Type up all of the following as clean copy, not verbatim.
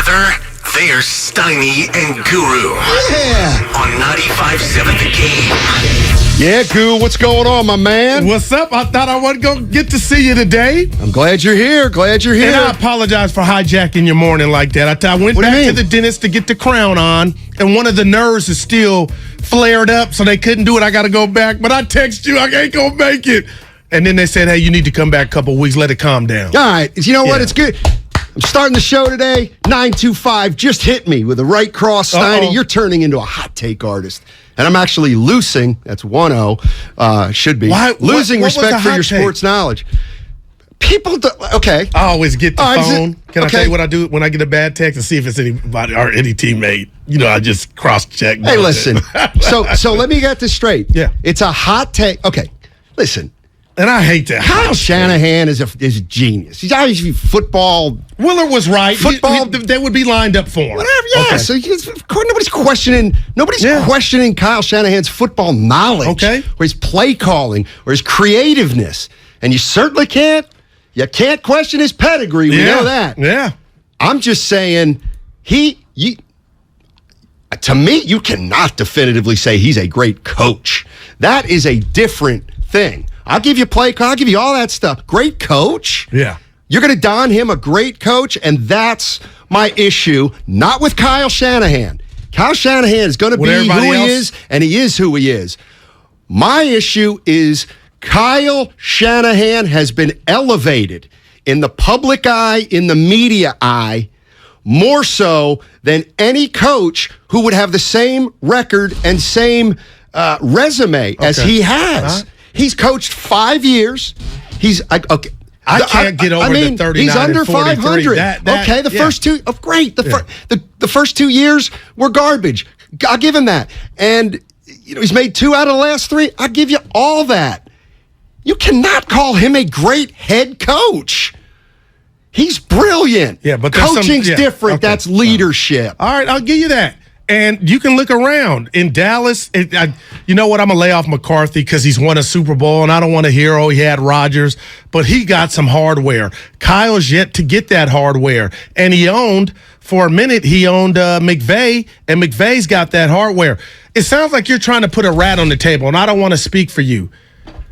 together, they're Steiny and Guru. Yeah. On 95.7 The Game. Yeah, Goo, what's going on, my man? What's up? I thought I wasn't going to get to see you today. I'm glad you're here. And I apologize for hijacking your morning like that. I went back to the dentist to get the crown on, and one of the nerves is still flared up, so they couldn't do it. I got to go back. But I text you, I ain't going to make it. And then they said, hey, you need to come back a couple weeks, let it calm down. All right. You know what? It's good. I'm starting the show today. 925 just hit me with the right cross. Steiny, you're turning into a hot take artist. And I'm actually losing. That's 1-0. Should be. Losing respect for your sports knowledge. People do, okay. I always get the phone. Can I tell you what I do when I get a bad text and see if it's anybody or any teammate? You know, I just cross-check. Hey, listen. So let me get this straight. Yeah. It's a hot take. Okay, listen. And I hate that. Kyle Shanahan is a genius. He's obviously football. Willard was right. Football. They would be lined up for him. Whatever, yeah. Okay. So nobody's questioning Kyle Shanahan's football knowledge. Okay. Or his play calling or his creativeness. And you certainly can't question his pedigree. We know that. Yeah. I'm just saying to me, you cannot definitively say he's a great coach. That is a different thing. I'll give you play call. I'll give you all that stuff. Great coach. Yeah. You're going to don him a great coach, and that's my issue, not with Kyle Shanahan. Kyle Shanahan is going to be who he is, and he is who he is. My issue is Kyle Shanahan has been elevated in the public eye, in the media eye, more so than any coach who would have the same record and same resume as he has. He's coached 5 years. I can't get over the 39 he's under and 43. 500. The first two, great. The first 2 years were garbage. I'll give him that. And he's made 2 out of the last 3. I'll give you all that. You cannot call him a great head coach. He's brilliant. Yeah, but coaching's different. Okay. That's leadership. All right, I'll give you that. And you can look around in Dallas. You know what? I'm going to lay off McCarthy because he's won a Super Bowl, and I don't want to hear, he had Rodgers, but he got some hardware. Kyle's yet to get that hardware. And for a minute, he owned McVay, and McVay's got that hardware. It sounds like you're trying to put a rat on the table, and I don't want to speak for you.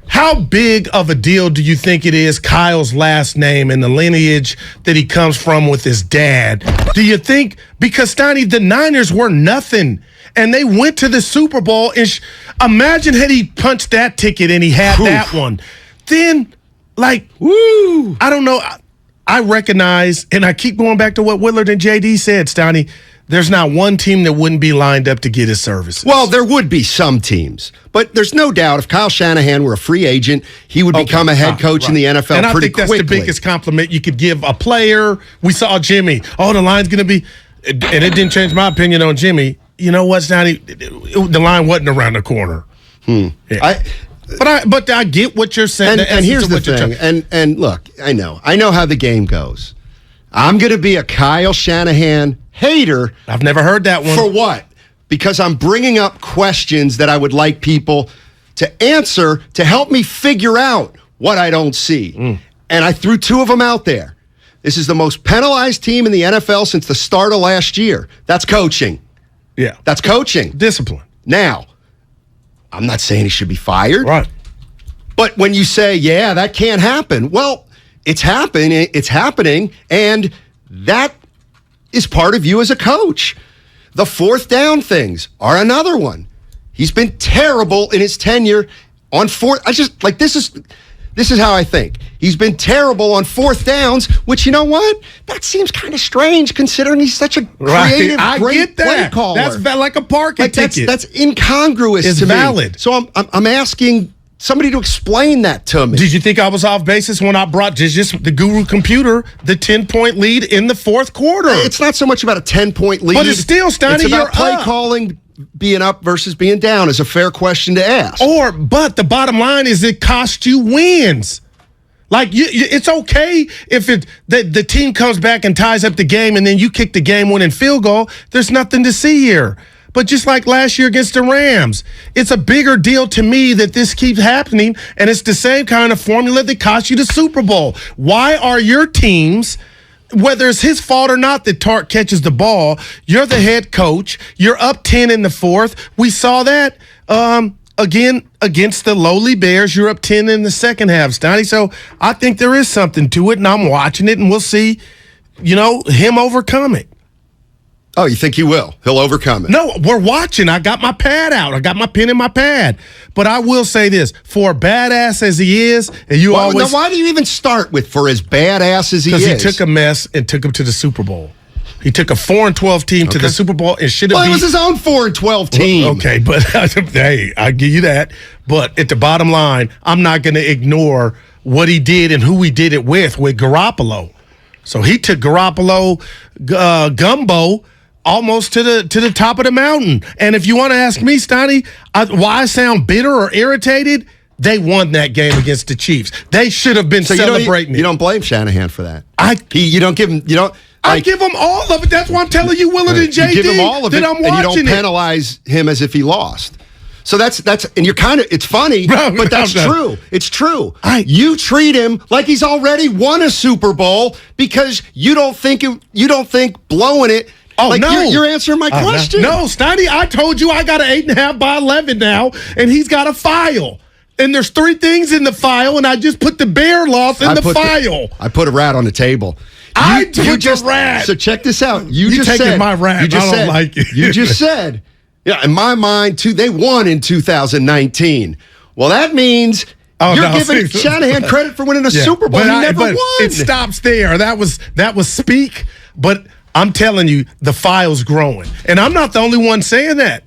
How big of a deal do you think it is, Kyle's last name and the lineage that he comes from with his dad? Do you think, because Steiny, the Niners were nothing, and they went to the Super Bowl, and imagine had he punched that ticket and he had that one. Then, I don't know. I recognize, and I keep going back to what Willard and JD said, Steiny, there's not one team that wouldn't be lined up to get his services. Well, there would be some teams. But there's no doubt if Kyle Shanahan were a free agent, he would become a head coach in the NFL pretty quickly. And I think that's the biggest compliment you could give a player. We saw Jimmy. The line's going to be – and it didn't change my opinion on Jimmy. You know what, Steiny? The line wasn't around the corner. Yeah. But I get what you're saying. And here's the thing. And look, I know how the game goes. I'm going to be a Kyle Shanahan hater. I've never heard that one. For what? Because I'm bringing up questions that I would like people to answer to help me figure out what I don't see. And I threw 2 of them out there. This is the most penalized team in the NFL since the start of last year. That's coaching. Yeah. That's coaching. Discipline. Now, I'm not saying he should be fired. Right. But when you say, that can't happen, well, it's happening, and that is part of you as a coach. The 4th down things are another one. He's been terrible in his tenure on 4th. This is how I think. He's been terrible on 4th downs, which, you know what? That seems kind of strange considering he's such a creative, great play caller. That's like a parking ticket. That's incongruous to me. It's valid. So I'm asking somebody to explain that to me. Did you think I was off basis when I brought just the Guru computer, the 10-point lead in the 4th quarter? It's not so much about a 10-point lead. But it's still, Steiny, it's about play calling, being up versus being down is a fair question to ask. But the bottom line is it cost you wins. It's okay if the team comes back and ties up the game and then you kick the game-winning field goal. There's nothing to see here. But just like last year against the Rams, it's a bigger deal to me that this keeps happening, and it's the same kind of formula that cost you the Super Bowl. Why are your teams whether it's his fault or not that Tartt catches the ball, you're the head coach. You're up 10 in the fourth. We saw that again against the lowly Bears. You're up 10 in the second half, Steiny. So I think there is something to it, and I'm watching it, and we'll see, him overcome it. Oh, you think he will? He'll overcome it? No, we're watching. I got my pad out. I got my pen in my pad. But I will say this, for a badass as he is, and you always... Now, why do you even start with for as badass as he is? Because he took a mess and took him to the Super Bowl. He took a 4-12 team to the Super Bowl and should have Well, it was his own 4-12 team. Okay, but hey, I give you that. But at the bottom line, I'm not going to ignore what he did and who he did it with Garoppolo. So he took Garoppolo gumbo almost to the top of the mountain. And if you want to ask me, Steiny, why I sound bitter or irritated, they won that game against the Chiefs. They should have been celebrating it. You don't blame Shanahan for that. You don't give him. I give him all of it. That's why I'm telling you, Willard and JD, you give him all of it, I'm and you don't watching penalize him as if he lost. So that's and you're kind of, it's funny, but that's true. It's true. You treat him like he's already won a Super Bowl because you don't think blowing it. Oh, like no. You're answering my question. No, Steiny, I told you I got an 8.5 by 11 now, and he's got a file. And there's 3 things in the file, and I just put the Bear loss in the file. I put a rat on the table. I took a rat. So check this out. You just taking said my rat. I don't like it. You just said, yeah, in my mind, too, they won in 2019. Well, that means you're giving Shanahan credit for winning a Super Bowl. He never won. It stops there. That was speak, but I'm telling you, the file's growing. And I'm not the only one saying that.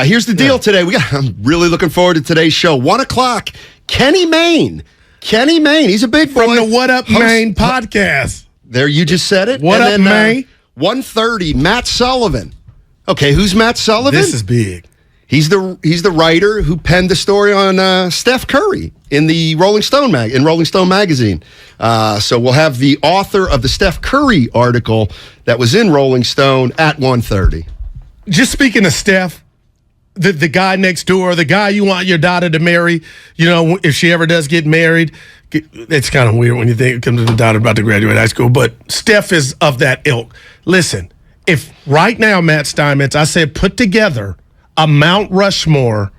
Here's the deal today. I'm really looking forward to today's show. 1 o'clock, Kenny Mayne. He's a big boy. From the What Up Maine podcast. There, you just said it. What up, Maine? 1:30, Matt Sullivan. Okay, who's Matt Sullivan? This is big. He's the writer who penned the story on Steph Curry in the Rolling Stone magazine. So we'll have the author of the Steph Curry article that was in Rolling Stone at 1:30. Just speaking of Steph, the guy next door, the guy you want your daughter to marry, if she ever does get married, it's kind of weird when you think it comes to the daughter about to graduate high school, but Steph is of that ilk. Listen, if right now, Matt Steinmetz, I said put together a Mount Rushmore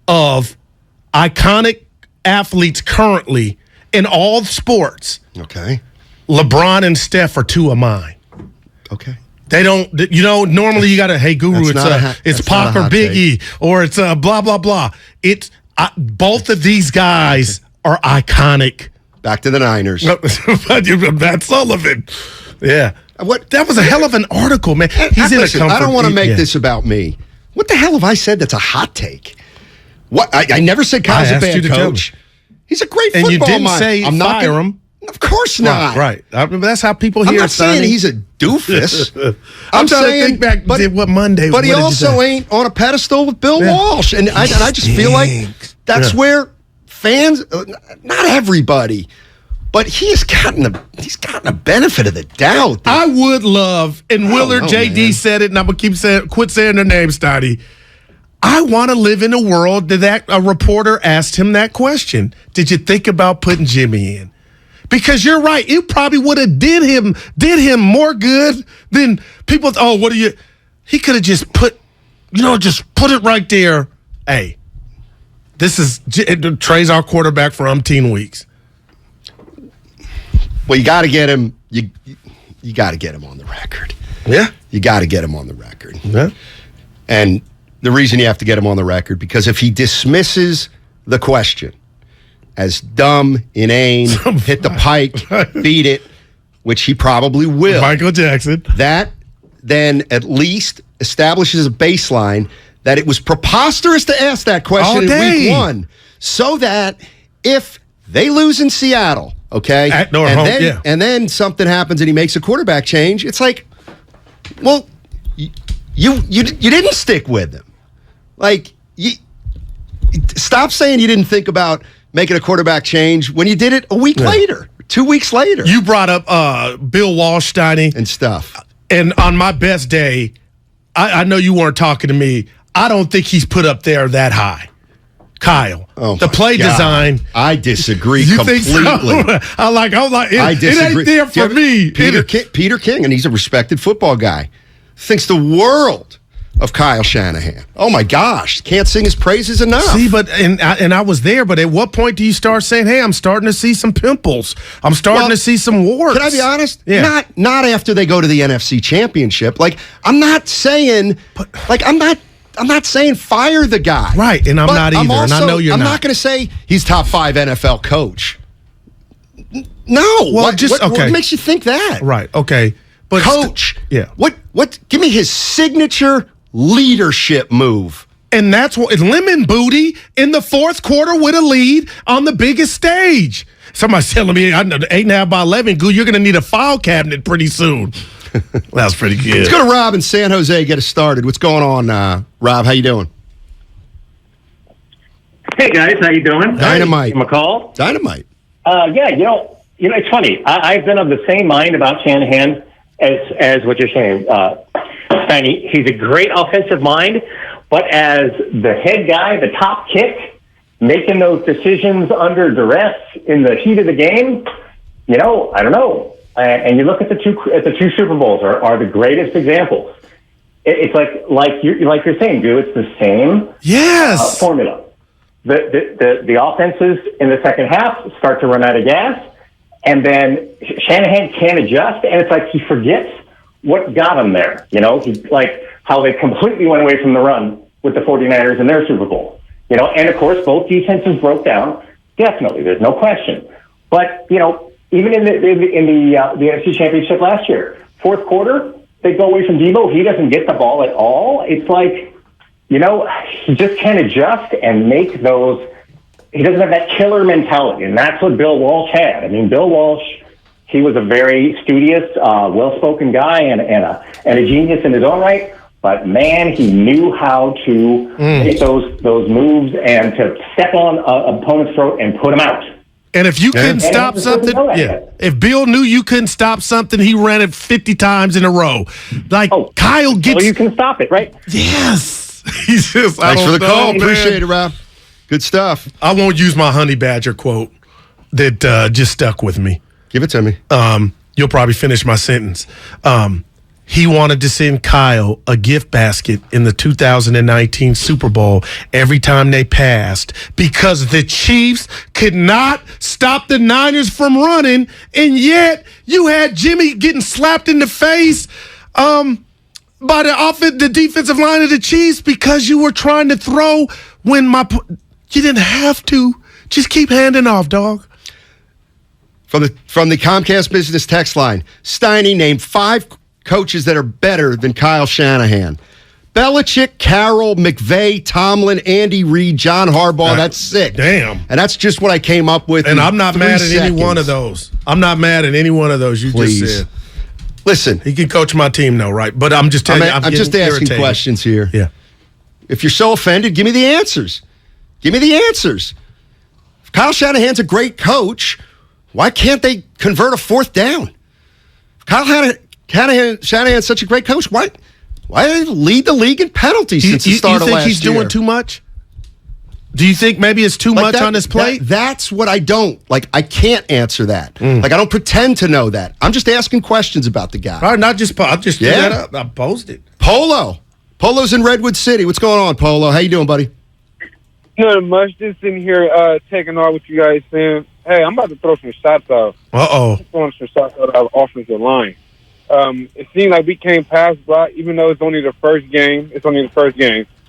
of iconic athletes currently in all sports. Okay. LeBron and Steph are 2 of mine. Okay. They don't, normally you got to, hey, Guru, it's Pac or Biggie, or it's blah, blah, blah. It's both of these guys are iconic. Back to the Niners. Matt Sullivan. Yeah. That was a hell of an article, man. He's in a comfort. I don't want to make this about me. What the hell have I said that's a hot take? What? I never said Kyle's a bad coach. He's a great football mind. And you didn't say fire him. Of course not. Right. That's how people hear it. I'm not saying he's a doofus. I'm trying to think back to what Monday. But he also ain't on a pedestal with Bill Walsh. And I just feel like that's where fans, not everybody, but he's gotten a benefit of the doubt. I would love, and Willard JD said it, and I'm gonna quit saying their name, Steiny. I want to live in a world that a reporter asked him that question. Did you think about putting Jimmy in? Because you're right, it probably would have did him more good than people. Oh, what are you? He could have just put it right there. Hey, this is Trey's our quarterback for umpteen weeks. Well, you got to get him. You got to get him on the record. Yeah, you got to get him on the record. Yeah, and the reason you have to get him on the record because if he dismisses the question as dumb, inane, hit the pike, beat it, which he probably will. Michael Jackson. That then at least establishes a baseline that it was preposterous to ask that question in week 1 so that if they lose in Seattle, okay, and then something happens and he makes a quarterback change, it's like, well, you didn't stick with him. Like, stop saying you didn't think about making a quarterback change when you did it a week later, 2 weeks later. You brought up Bill Walsh, Steiny. And stuff. And on my best day, I know you weren't talking to me. I don't think he's put up there that high. Kyle. Oh the my play God. design. I disagree You completely. think so? I disagree. It ain't there for me. Peter King, and he's a respected football guy, thinks the world of Kyle Shanahan. Oh my gosh, can't sing his praises enough. See, but I was there, but at what point do you start saying, "Hey, I'm starting to see some pimples. I'm starting to see some warts"? Can I be honest? Yeah. Not after they go to the NFC Championship. Like I'm not saying fire the guy. Right, and I'm not either, and I know you're I'm not. not going to say he's top 5 NFL coach. No. Well, what makes you think that? Right. Okay. But Coach. Yeah. What? Give me his signature leadership move. And that's what lemon booty in the fourth quarter with a lead on the biggest stage. Somebody's telling me 8.5 by 11. Goo, you're going to need a file cabinet pretty soon. That was pretty good. Let's go to Rob in San Jose. Get us started. What's going on, Rob? How you doing? Hey guys, how you doing? Dynamite. Give him a call. Dynamite. Yeah, you know, it's funny. I've been of the same mind about Shanahan as what you're saying, Steiny. He's a great offensive mind, but as the head guy, the top kick, making those decisions under duress in the heat of the game, you know, I don't know. And you look at the two Super Bowls are the greatest examples. It's like you're saying, Goo. It's the same formula. The offenses in the second half start to run out of gas, and then Shanahan can't adjust, and it's like he forgets what got him there. You know, like how they completely went away from the run with the 49ers in their Super Bowl. You know, and of course both defenses broke down. Definitely, there's no question. But you know, even in the NFC Championship last year, fourth quarter they go away from Debo. He doesn't get the ball at all. It's like, you know, he just can't adjust and make those. He doesn't have that killer mentality, and that's what Bill Walsh had. I mean, Bill Walsh, he was a very studious, well-spoken guy and a genius in his own right. But man, he knew how to make those moves and to step on an opponent's throat and put him out. And if you couldn't stop something, if Bill knew you couldn't stop something, he ran it 50 times in a row. Like Kyle gets. Well, you can stop it, right? Yes. He's just, Thanks for the call. Appreciate it, Rob. Good stuff. I won't use my Honey Badger quote that just stuck with me. Give it to me. You'll probably finish my sentence. He wanted to send Kyle a gift basket in the 2019 Super Bowl every time they passed because the Chiefs could not stop the Niners from running, and yet you had Jimmy getting slapped in the face by the defensive line of the Chiefs because you were trying to throw when you didn't have to. Just keep handing off, dog. From the Comcast Business text line, Steiny named 5 coaches that are better than Kyle Shanahan. Belichick, Carroll, McVay, Tomlin, Andy Reid, John Harbaugh. That's 6. Damn. And that's just what I came up with. And I'm not mad at any one of those. I'm not mad at any one of those you just said. Listen. He can coach my team, though, right? But I'm just telling you, I'm just asking questions here. Yeah. If you're so offended, give me the answers. Give me the answers. If Kyle Shanahan's a great coach, why can't they convert a 4th down? If Kyle Shanahan's such a great coach, why did he lead the league in penalties since the start of last year? You think he's doing too much? Do you think maybe it's too much on his plate? That's what I don't. Like, I can't answer that. Like, I don't pretend to know that. I'm just asking questions about the guy. All right, I'll just threw that up. I posted. Polo's in Redwood City. What's going on, Polo? How you doing, buddy? Nothing much. Just sitting here taking all what you guys saying. Hey, I'm about to throw some shots out. Throwing some shots out of the offensive line. It seemed like we came past block, even though it's only the first game.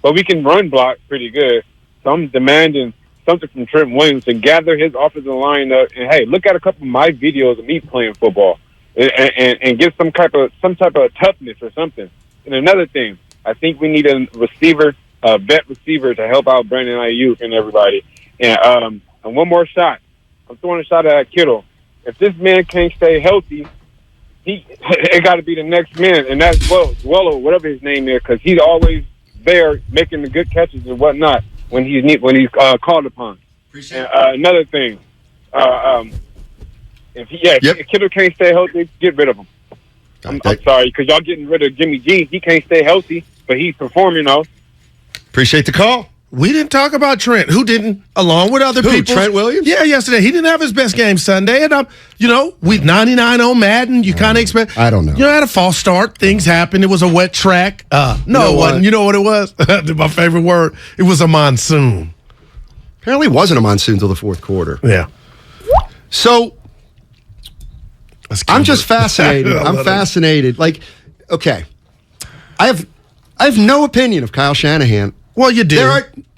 But we can run block pretty good. So I'm demanding something from Trent Williams to gather his offensive line up. And, hey, look at a couple of my videos of me playing football and get some type of toughness or something. And another thing, I think we need a receiver, a vet receiver to help out Brandon Ayuk and everybody. And one more shot. I'm throwing a shot at Kittle. If this man can't stay healthy, it got to be the next man, and that's Wello, whatever his name is, because he's always there making the good catches and whatnot when he's called upon. And, another thing, if Kittle can't stay healthy, get rid of him. I'm sorry, because y'all getting rid of Jimmy G. He can't stay healthy, but he's performing though. Appreciate the call. We didn't talk about Trent, who didn't, along with other people. Trent Williams? Yeah, yesterday. He didn't have his best game Sunday. And, we 99 on Madden. You kind of expect. I don't know. Had a false start. Things happened. It was a wet track. No, it wasn't. You know what it was? My favorite word. It was a monsoon. Apparently it wasn't a monsoon until the fourth quarter. Yeah. So I'm just fascinated. I'm fascinated. Like, okay. I have no opinion of Kyle Shanahan. Well, you do.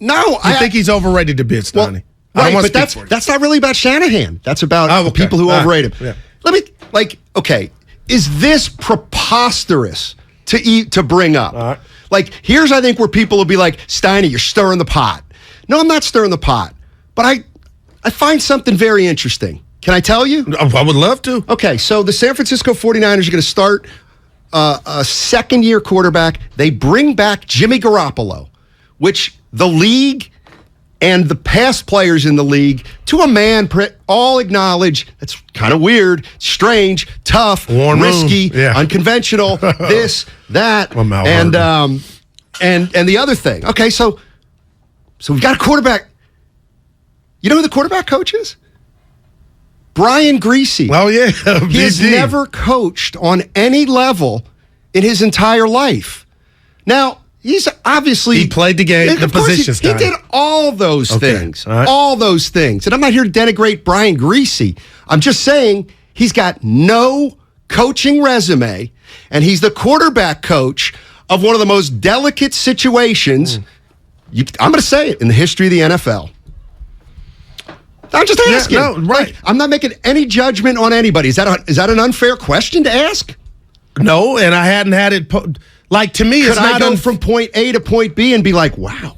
I think he's overrated to bits, Donnie. Right, but that's not really about Shanahan. That's about the people who overrate him. Yeah. Let me, is this preposterous to bring up? All right. Like, here's, I think, where people will be like, Steiny, you're stirring the pot. No, I'm not stirring the pot. But I find something very interesting. Can I tell you? I would love to. Okay, so the San Francisco 49ers are going to start a second-year quarterback. They bring back Jimmy Garoppolo, which the league and the past players in the league, to a man, all acknowledge that's kind of weird, strange, tough, risky, unconventional, this, that, and the other thing. Okay, so we've got a quarterback. You know who the quarterback coach is? Brian Greasy. Oh, yeah. He has never coached on any level in his entire life. Now, he's obviously... He played the game, the positions. He did all those things. All those things. And I'm not here to denigrate Brian Greasy. I'm just saying he's got no coaching resume, and he's the quarterback coach of one of the most delicate situations, I'm going to say it, in the history of the NFL. I'm just asking. Yeah, no, right. I'm not making any judgment on anybody. Is that an unfair question to ask? No, and I hadn't had it. To me, Could it's not I go from point A to point B and be like, wow,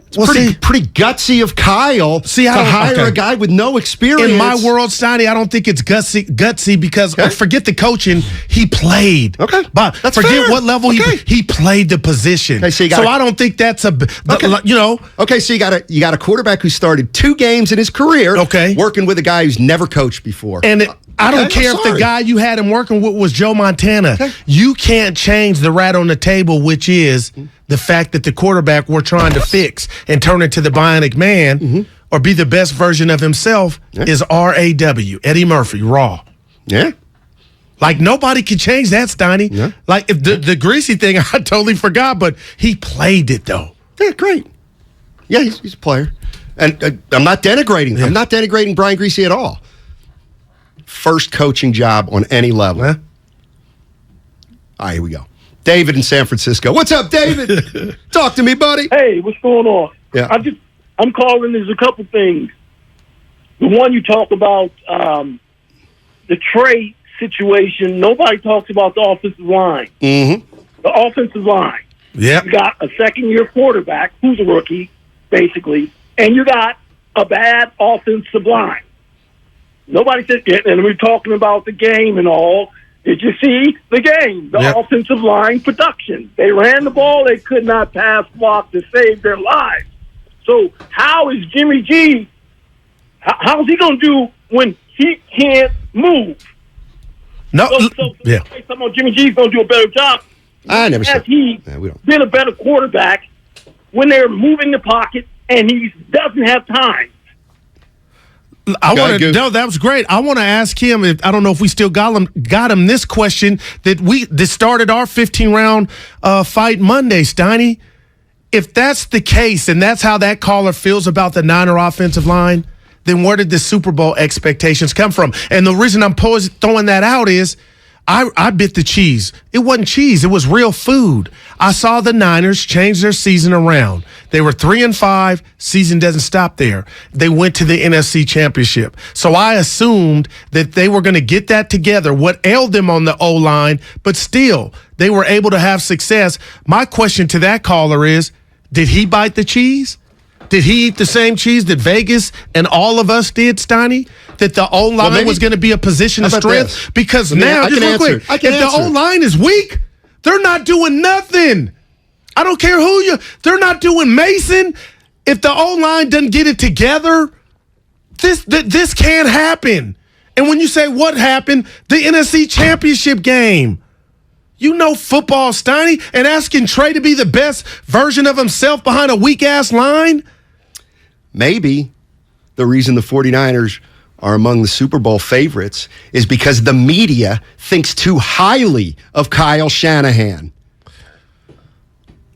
it's pretty gutsy of Kyle to hire a guy with no experience. In my world, Steiny, I don't think it's gutsy because forget the coaching. He played. Okay. But that's forget fair. What level he played the position. Okay, so I don't think that's Okay, so you got a quarterback who started 2 games in his career working with a guy who's never coached before. And I don't care if the guy you had him working with was Joe Montana. Okay. You can't change the rat on the table, which is the fact that the quarterback we're trying to fix and turn into the bionic man or be the best version of himself is R-A-W, Eddie Murphy, raw. Yeah. Like, nobody can change that, Steiny. Yeah. Like, if the Greasy thing, I totally forgot, but he played it, though. Yeah, great. Yeah, he's a player. And I'm not denigrating him. I'm not denigrating Brian Greasy at all. First coaching job on any level. All right, here we go. David in San Francisco. What's up, David? Talk to me, buddy. Hey, what's going on? Yeah. I'm calling. There's a couple things. The one you talk about, the trade situation. Nobody talks about the offensive line. Mm-hmm. The offensive line. Yeah. You got a second-year quarterback who's a rookie, basically, and you got a bad offensive line. Nobody said, and we're talking about the game and all. Did you see the game? The offensive line production. They ran the ball. They could not pass block to save their lives. So how is Jimmy G, how's he going to do when he can't move? No. Somehow Jimmy G's going to do a better job. I never said. Has he been a better quarterback when they're moving the pocket and he doesn't have time? That was great. I want to ask him. I don't know if we still got him this question that started our 15-round fight Monday, Steiny. If that's the case and that's how that caller feels about the Niner offensive line, then where did the Super Bowl expectations come from? And the reason I'm throwing that out is I bit the cheese. It wasn't cheese. It was real food. I saw the Niners change their season around. They were 3-5. Season doesn't stop there. They went to the NFC Championship. So I assumed that they were going to get that together, what ailed them on the O-line, but still, they were able to have success. My question to that caller is, did he bite the cheese? Did he eat the same cheese that Vegas and all of us did, Steiny? That the O-line was going to be a position of strength? This? Because now, just real quick, if the O-line is weak, they're not doing nothing. I don't care they're not doing Mason. If the O-line doesn't get it together, this can't happen. And when you say what happened, the NFC Championship game. You know football, Steiny, and asking Trey to be the best version of himself behind a weak-ass line? Maybe the reason the 49ers are among the Super Bowl favorites is because the media thinks too highly of Kyle Shanahan.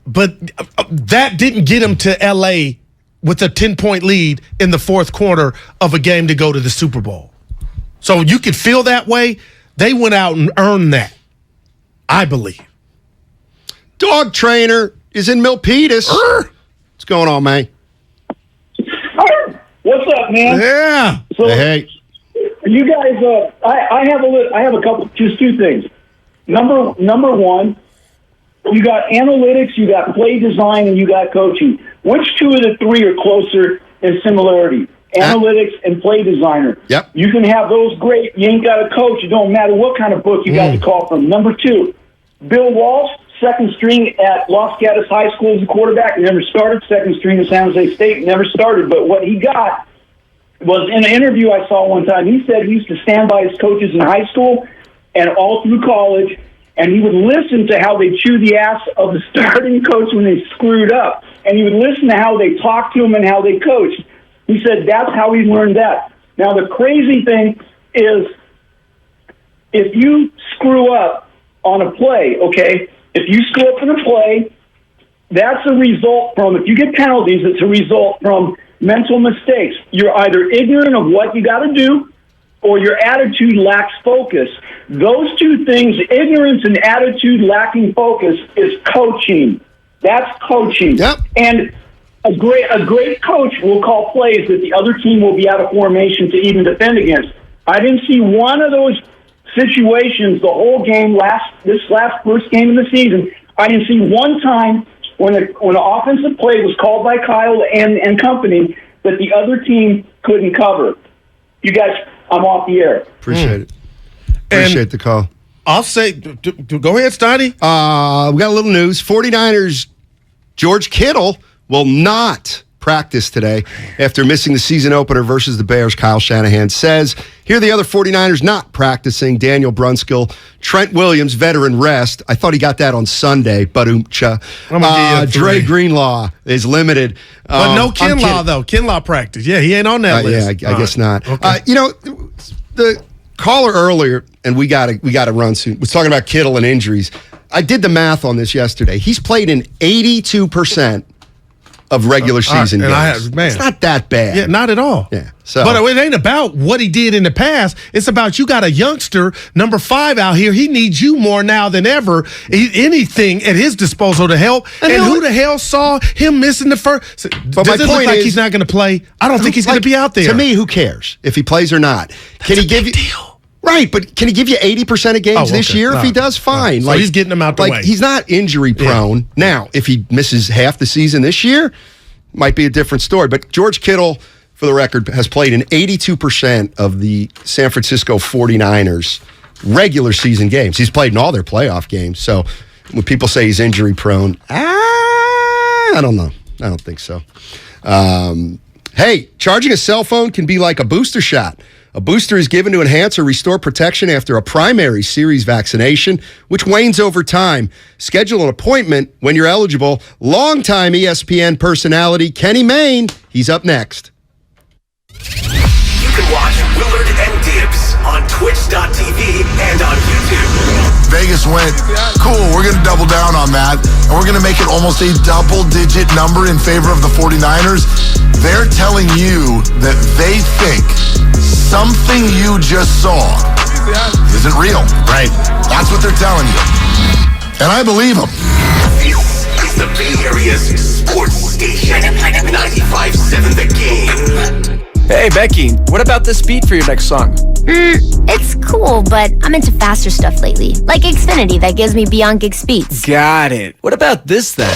But that didn't get him to L.A. with a 10-point lead in the fourth quarter of a game to go to the Super Bowl. So you could feel that way. They went out and earned that, I believe. Dog trainer is in Milpitas. What's going on, man? What's up, man? Yeah. So, hey. you guys, I have a couple, just two things. Number one, you got analytics, you got play design, and you got coaching. Which two of the three are closer in similarity? Analytics and play designer. Yep. You can have those great. You ain't got a coach. It don't matter what kind of book you got to call from. Number two, Bill Walsh, second string at Los Gatos High School as a quarterback. Never started. Second string at San Jose State. Never started. But what he got was in an interview I saw one time. He said he used to stand by his coaches in high school and all through college, and he would listen to how they chew the ass of the starting coach when they screwed up. And he would listen to how they talked to him and how they coached. He said that's how he learned that. Now, the crazy thing is if you screw up on a play, okay, if you screw up in a play, that's a result from, if you get penalties, it's a result from mental mistakes. You're either ignorant of what you got to do or your attitude lacks focus. Those two things, ignorance and attitude lacking focus, is coaching. That's coaching. Yep. And a great coach will call plays that the other team will be out of formation to even defend against. I didn't see one of those situations the whole game, this first game of the season. I didn't see one time when an offensive play was called by Kyle and company that the other team couldn't cover. You guys, I'm off the air. Appreciate it. Appreciate the call. I'll say, go ahead, Steiny. We got a little news. 49ers George Kittle will not practice today after missing the season opener versus the Bears. Kyle Shanahan says, here are the other 49ers not practicing: Daniel Brunskill, Trent Williams, veteran rest. I thought he got that on Sunday, but Dre Greenlaw is limited. But no Kinlaw, though. Kinlaw practice. Yeah, he ain't on that list. Yeah, I guess not. Okay. The caller earlier, and we got to run soon, was talking about Kittle and injuries. I did the math on this yesterday. He's played in 82% of regular season games. It's not that bad. Yeah, not at all. Yeah. So, but it ain't about what he did in the past. It's about you got a youngster, number 5 out here. He needs you more now than ever. Anything at his disposal to help. And who the hell saw him missing the first? But does it look like he's not going to play? I don't think he's going to be out there. To me, who cares if he plays or not? Can he give you deal? Right, but can he give you 80% of games this year? If he does, fine. So he's getting him out the way. He's not injury prone. Yeah. Now, if he misses half the season this year, might be a different story. But George Kittle, for the record, has played in 82% of the San Francisco 49ers regular season games. He's played in all their playoff games. So when people say he's injury prone, I don't know. I don't think so. Hey, charging a cell phone can be like a booster shot. A booster is given to enhance or restore protection after a primary series vaccination, which wanes over time. Schedule an appointment when you're eligible. Longtime ESPN personality Kenny Mayne, he's up next. You can watch Willard and Dibbs on Twitch.tv and on YouTube. Vegas went, cool, we're going to double down on that, and we're going to make it almost a double-digit number in favor of the 49ers. They're telling you that they think something you just saw isn't real. Right. That's what they're telling you. And I believe them. This is the Bay Area's sports station, 95.7 The Game. Hey, Becky, what about this beat for your next song? It's cool, but I'm into faster stuff lately. Like Xfinity that gives me beyond gig speeds. Got it. What about this then?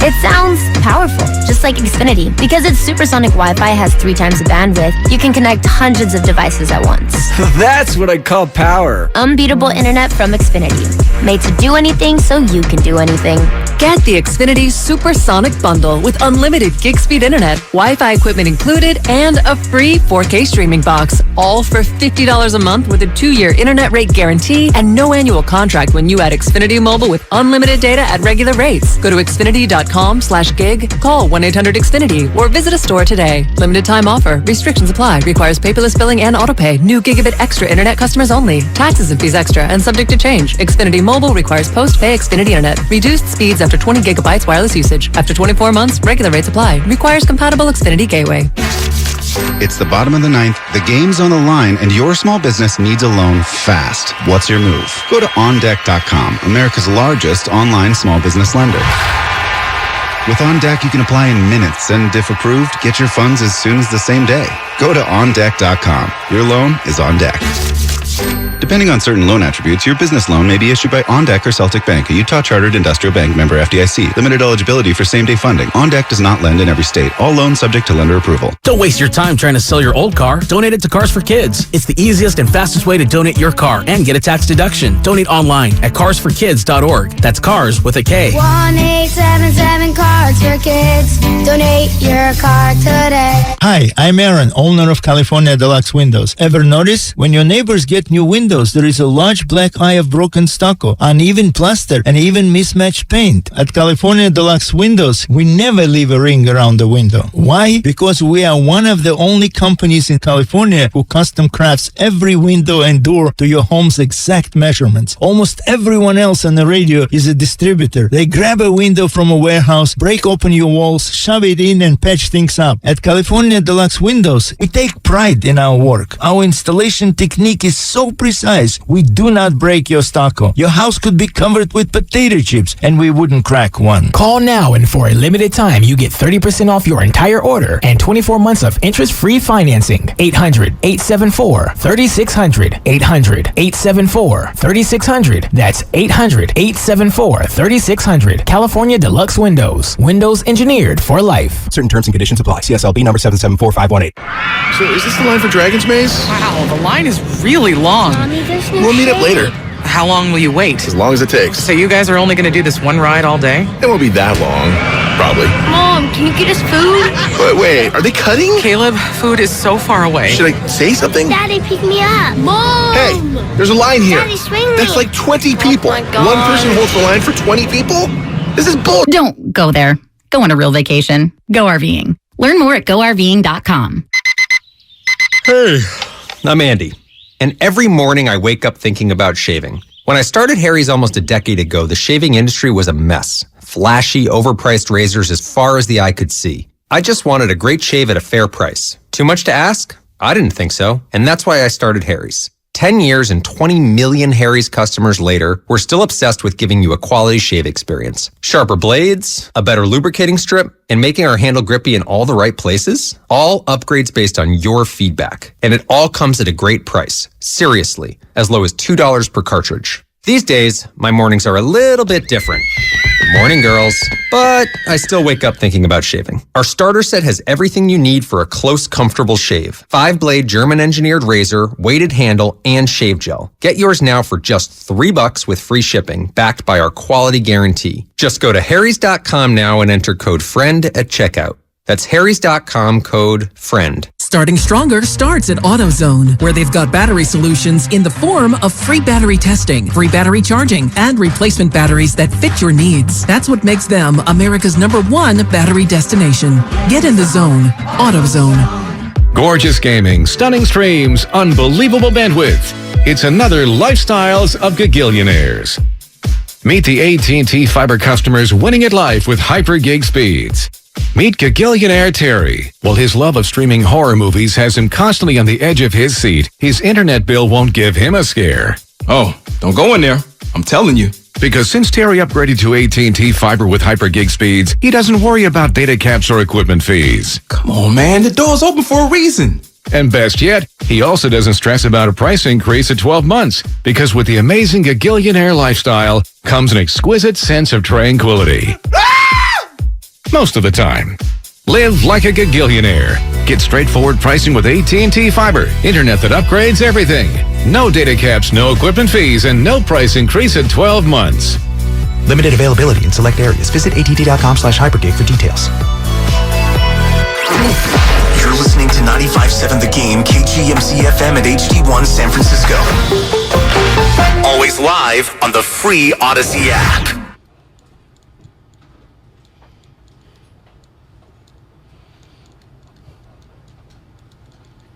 It sounds powerful, just like Xfinity. Because its supersonic Wi-Fi has 3 times the bandwidth, you can connect hundreds of devices at once. That's what I call power. Unbeatable internet from Xfinity. Made to do anything so you can do anything. Get the Xfinity Supersonic Bundle with unlimited gig speed internet, Wi-Fi equipment included, and a free 4K streaming box. All for $50 a month with a 2-year internet rate guarantee and no annual contract when you add Xfinity Mobile with unlimited data at regular rates. Go to Xfinity.com/gig, call 1-800-XFINITY, or visit a store today. Limited time offer. Restrictions apply. Requires paperless billing and autopay. New gigabit extra internet customers only. Taxes and fees extra and subject to change. Xfinity Mobile requires post-pay Xfinity internet. Reduced speeds after 20 gigabytes wireless usage. After 24 months, regular rates apply. Requires compatible Xfinity gateway. It's the bottom of the 9th, the game's on the line, and your small business needs a loan fast. What's your move? Go to OnDeck.com, America's largest online small business lender. With OnDeck, you can apply in minutes, and if approved, get your funds as soon as the same day. Go to OnDeck.com. Your loan is on deck. Depending on certain loan attributes, your business loan may be issued by OnDeck or Celtic Bank, a Utah Chartered Industrial Bank member FDIC. Limited eligibility for same-day funding. OnDeck does not lend in every state. All loans subject to lender approval. Don't waste your time trying to sell your old car. Donate it to Cars for Kids. It's the easiest and fastest way to donate your car and get a tax deduction. Donate online at carsforkids.org. That's cars with a K. 1-877 Cars for Kids. Donate your car today. Hi, I'm Aaron, owner of California Deluxe Windows. Ever notice? When your neighbors get new windows, there is a large black eye of broken stucco, uneven plaster, and even mismatched paint. At California Deluxe Windows, we never leave a ring around the window. Why? Because we are one of the only companies in California who custom crafts every window and door to your home's exact measurements. Almost everyone else on the radio is a distributor. They grab a window from a warehouse, break open your walls, shove it in, and patch things up. At California Deluxe Windows, we take pride in our work. Our installation technique is so precise, we do not break your stucco. Your house could be covered with potato chips, and we wouldn't crack one. Call now, and for a limited time, you get 30% off your entire order and 24 months of interest-free financing. 800-874-3600. 800-874-3600. That's 800-874-3600. California Deluxe Windows. Windows engineered for life. Certain terms and conditions apply. CSLB number 774518. So is this the line for Dragon's Maze? Wow, the line is really long. We'll meet up later. How long will you wait? As long as it takes. So you guys are only going to do this one ride all day? It won't be that long. Probably. Mom, can you get us food? Wait, are they cutting? Caleb, food is so far away. Should I say something? Daddy, pick me up. Mom! Hey, there's a line here. Daddy, swing me. That's like 20 people. Oh my God. One person holds the line for 20 people? This is bull. Don't go there. Go on a real vacation. Go RVing. Learn more at GoRVing.com. Hey, I'm Andy. And every morning I wake up thinking about shaving. When I started Harry's almost a decade ago, the shaving industry was a mess. Flashy, overpriced razors as far as the eye could see. I just wanted a great shave at a fair price. Too much to ask? I didn't think so. And that's why I started Harry's. 10 years and 20 million Harry's customers later, we're still obsessed with giving you a quality shave experience. Sharper blades, a better lubricating strip, and making our handle grippy in all the right places. All upgrades based on your feedback. And it all comes at a great price. Seriously, as low as $2 per cartridge. These days, my mornings are a little bit different. Morning, girls. But I still wake up thinking about shaving. Our starter set has everything you need for a close, comfortable shave. 5-blade German-engineered razor, weighted handle, and shave gel. Get yours now for just $3 with free shipping, backed by our quality guarantee. Just go to harrys.com now and enter code FRIEND at checkout. That's harrys.com, code FRIEND. Starting Stronger starts at AutoZone, where they've got battery solutions in the form of free battery testing, free battery charging, and replacement batteries that fit your needs. That's what makes them America's #1 battery destination. Get in the zone. AutoZone. Gorgeous gaming, stunning streams, unbelievable bandwidth. It's another Lifestyles of Gagillionaires. Meet the AT&T Fiber customers winning at life with hyper gig speeds. Meet Gagillionaire Terry. While his love of streaming horror movies has him constantly on the edge of his seat, his internet bill won't give him a scare. Oh, don't go in there. I'm telling you. Because since Terry upgraded to AT&T Fiber with hyper gig speeds, he doesn't worry about data caps or equipment fees. Come on, man. The door's open for a reason. And best yet, he also doesn't stress about a price increase at 12 months, because with the amazing Gagillionaire lifestyle comes an exquisite sense of tranquility. most of the time. Live like a gagillionaire. Get straightforward pricing with AT&T Fiber. Internet that upgrades everything. No data caps, no equipment fees, and no price increase in 12 months. Limited availability in select areas. Visit att.com/hypergig for details. You're listening to 95.7 The Game, KGMC FM at HD1 San Francisco. Always live on the free Odyssey app.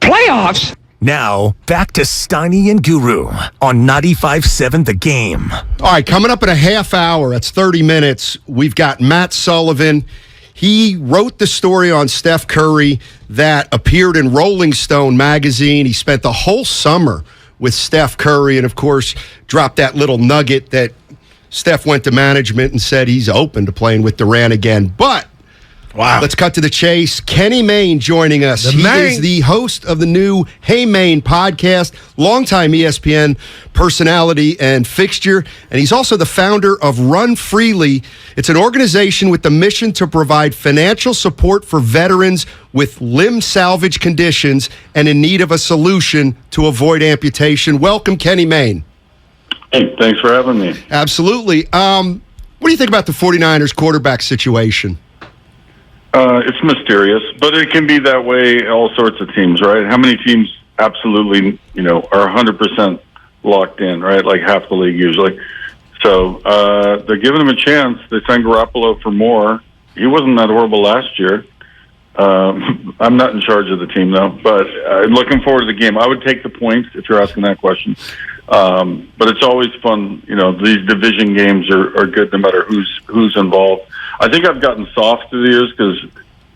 Playoffs? Now, back to Steiny and Guru on 95.7 The Game. All right, coming up in a half hour, that's 30 minutes, we've got Matt Sullivan. He wrote the story on Steph Curry that appeared in Rolling Stone magazine. He spent the whole summer with Steph Curry and, of course, dropped that little nugget that Steph went to management and said he's open to playing with Durant again. But wow, let's cut to the chase. Kenny Mayne joining us. He is the host of the new Hey Mayne podcast, longtime ESPN personality and fixture, and he's also the founder of Run Freely. It's an organization with the mission to provide financial support for veterans with limb salvage conditions and in need of a solution to avoid amputation. Welcome, Kenny Mayne. Hey, thanks for having me. Absolutely. What do you think about the 49ers quarterback situation? It's mysterious, but it can be that way all sorts of teams, right? How many teams absolutely, are 100% locked in, right? Like half the league usually. So they're giving him a chance. They signed Garoppolo for more. He wasn't that horrible last year. I'm not in charge of the team, though, but looking forward to the game. I would take the points if you're asking that question. But it's always fun. These division games are good no matter who's involved. I think I've gotten soft through the years because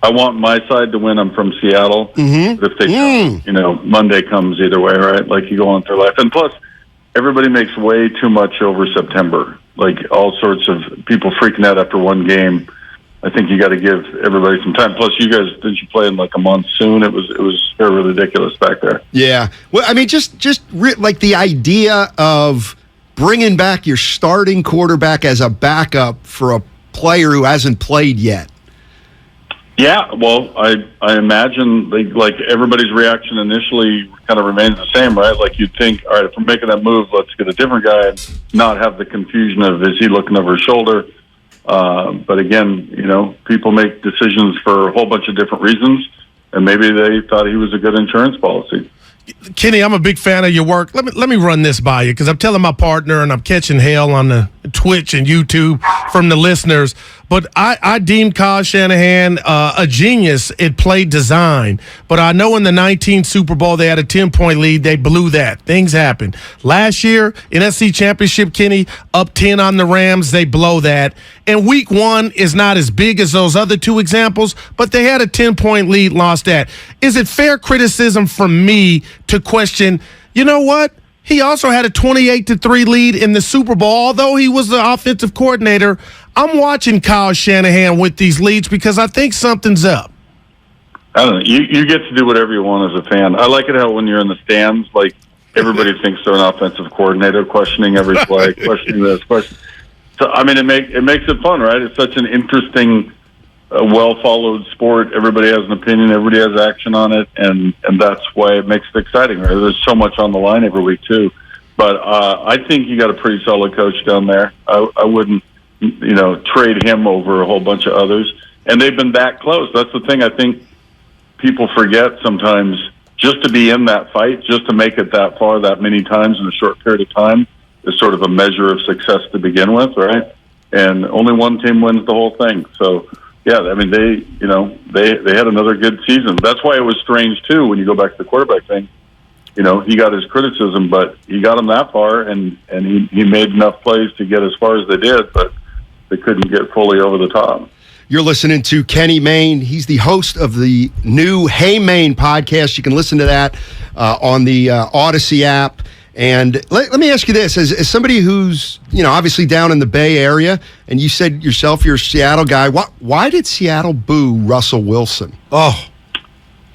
I want my side to win. I'm from Seattle. Mm-hmm. But if they don't, Monday comes either way, right? Like you go on through life. And plus, everybody makes way too much over September. Like all sorts of people freaking out after one game. I think you got to give everybody some time. Plus, you guys, didn't you play in like a monsoon? It was very ridiculous back there. Yeah. Well, I mean, just like the idea of bringing back your starting quarterback as a backup for a player who hasn't played yet. Yeah, well, I imagine like everybody's reaction initially kind of remains the same, right? Like you'd think, all right, if we're making that move, let's get a different guy and not have the confusion of is he looking over his shoulder? But again, people make decisions for a whole bunch of different reasons, and maybe they thought he was a good insurance policy. Kenny, I'm a big fan of your work. Let me run this by you because I'm telling my partner and I'm catching hell on the Twitch and YouTube from the listeners. But I deemed Kyle Shanahan a genius at play design. But I know in the 19 Super Bowl they had a 10-point lead. They blew that. Things happened. Last year, NFC Championship, Kenny, up 10 on the Rams. They blow that. And week one is not as big as those other two examples, but they had a 10-point lead, lost that. Is it fair criticism from me to question, you know what? He also had a 28-3 lead in the Super Bowl. Although he was the offensive coordinator, I'm watching Kyle Shanahan with these leads because I think something's up. I don't know. You get to do whatever you want as a fan. I like it how when you're in the stands, like everybody thinks they're an offensive coordinator, questioning every play, questioning this, question. So I mean, it makes it fun, right? It's such an interesting, well-followed sport. Everybody has an opinion. Everybody has action on it, and that's why it makes it exciting. Right? There's so much on the line every week too. But I think you got a pretty solid coach down there. I wouldn't, trade him over a whole bunch of others. And they've been that close. That's the thing I think people forget sometimes. Just to be in that fight, just to make it that far, that many times in a short period of time, is sort of a measure of success to begin with, right? And only one team wins the whole thing. So, yeah, I mean, they had another good season. That's why it was strange, too, when you go back to the quarterback thing. He got his criticism, but he got him that far, and he made enough plays to get as far as they did, but they couldn't get fully over the top. You're listening to Kenny Mayne. He's the host of the new Hey Mayne podcast. You can listen to that on the Odyssey app. And let me ask you this. As somebody who's, obviously down in the Bay Area, and you said yourself you're a Seattle guy, why did Seattle boo Russell Wilson? Oh.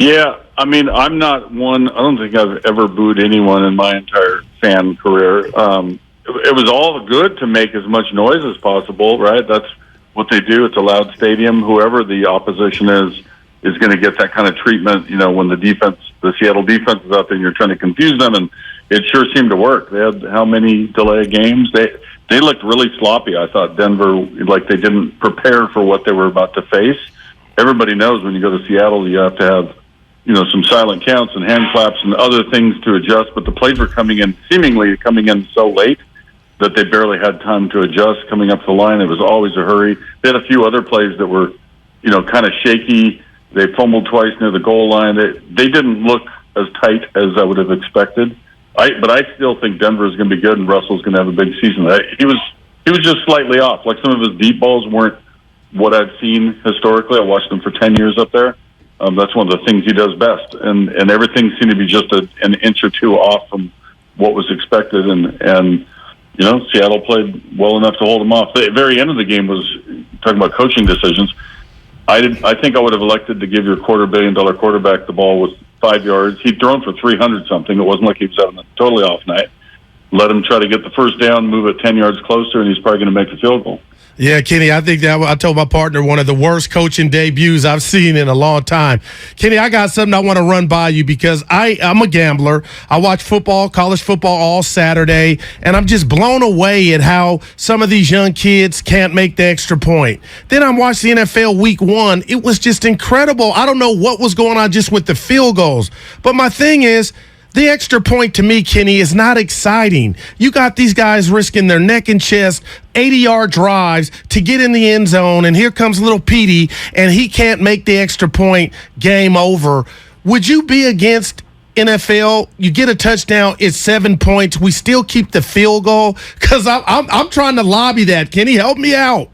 Yeah, I mean, I'm not one. I don't think I've ever booed anyone in my entire fan career. It was all good to make as much noise as possible, right? That's what they do. It's a loud stadium. Whoever the opposition is going to get that kind of treatment. When the Seattle defense is out there, and you're trying to confuse them, and it sure seemed to work. They had how many delay games? They looked really sloppy. I thought Denver, like they didn't prepare for what they were about to face. Everybody knows when you go to Seattle, you have to have some silent counts and hand claps and other things to adjust. But the plays were seemingly coming in so late that they barely had time to adjust coming up the line. It was always a hurry. They had a few other plays that were, kind of shaky. They fumbled twice near the goal line. They didn't look as tight as I would have expected. But I still think Denver is going to be good, and Russell's going to have a big season. He was just slightly off. Like some of his deep balls weren't what I've seen historically. I watched him for 10 years up there. That's one of the things he does best, and everything seemed to be just an inch or two off from what was expected. And Seattle played well enough to hold him off. The very end of the game was talking about coaching decisions. I think I would have elected to give your $250 million quarterback the ball with 5 yards. He'd thrown for 300 something. It wasn't like he was having a totally off night. Let him try to get the first down, move it 10 yards closer, and he's probably going to make the field goal. Yeah, Kenny, I think that I told my partner one of the worst coaching debuts I've seen in a long time. Kenny, I got something I want to run by you because I'm a gambler. I watch football, college football all Saturday, and I'm just blown away at how some of these young kids can't make the extra point. Then I watched the NFL Week 1. It was just incredible. I don't know what was going on just with the field goals. But my thing is, the extra point to me, Kenny, is not exciting. You got these guys risking their neck and chest, 80-yard drives to get in the end zone, and here comes little Petey, and he can't make the extra point, game over. Would you be against NFL? You get a touchdown, it's 7 points. We still keep the field goal? Because I'm trying to lobby that. Kenny, help me out.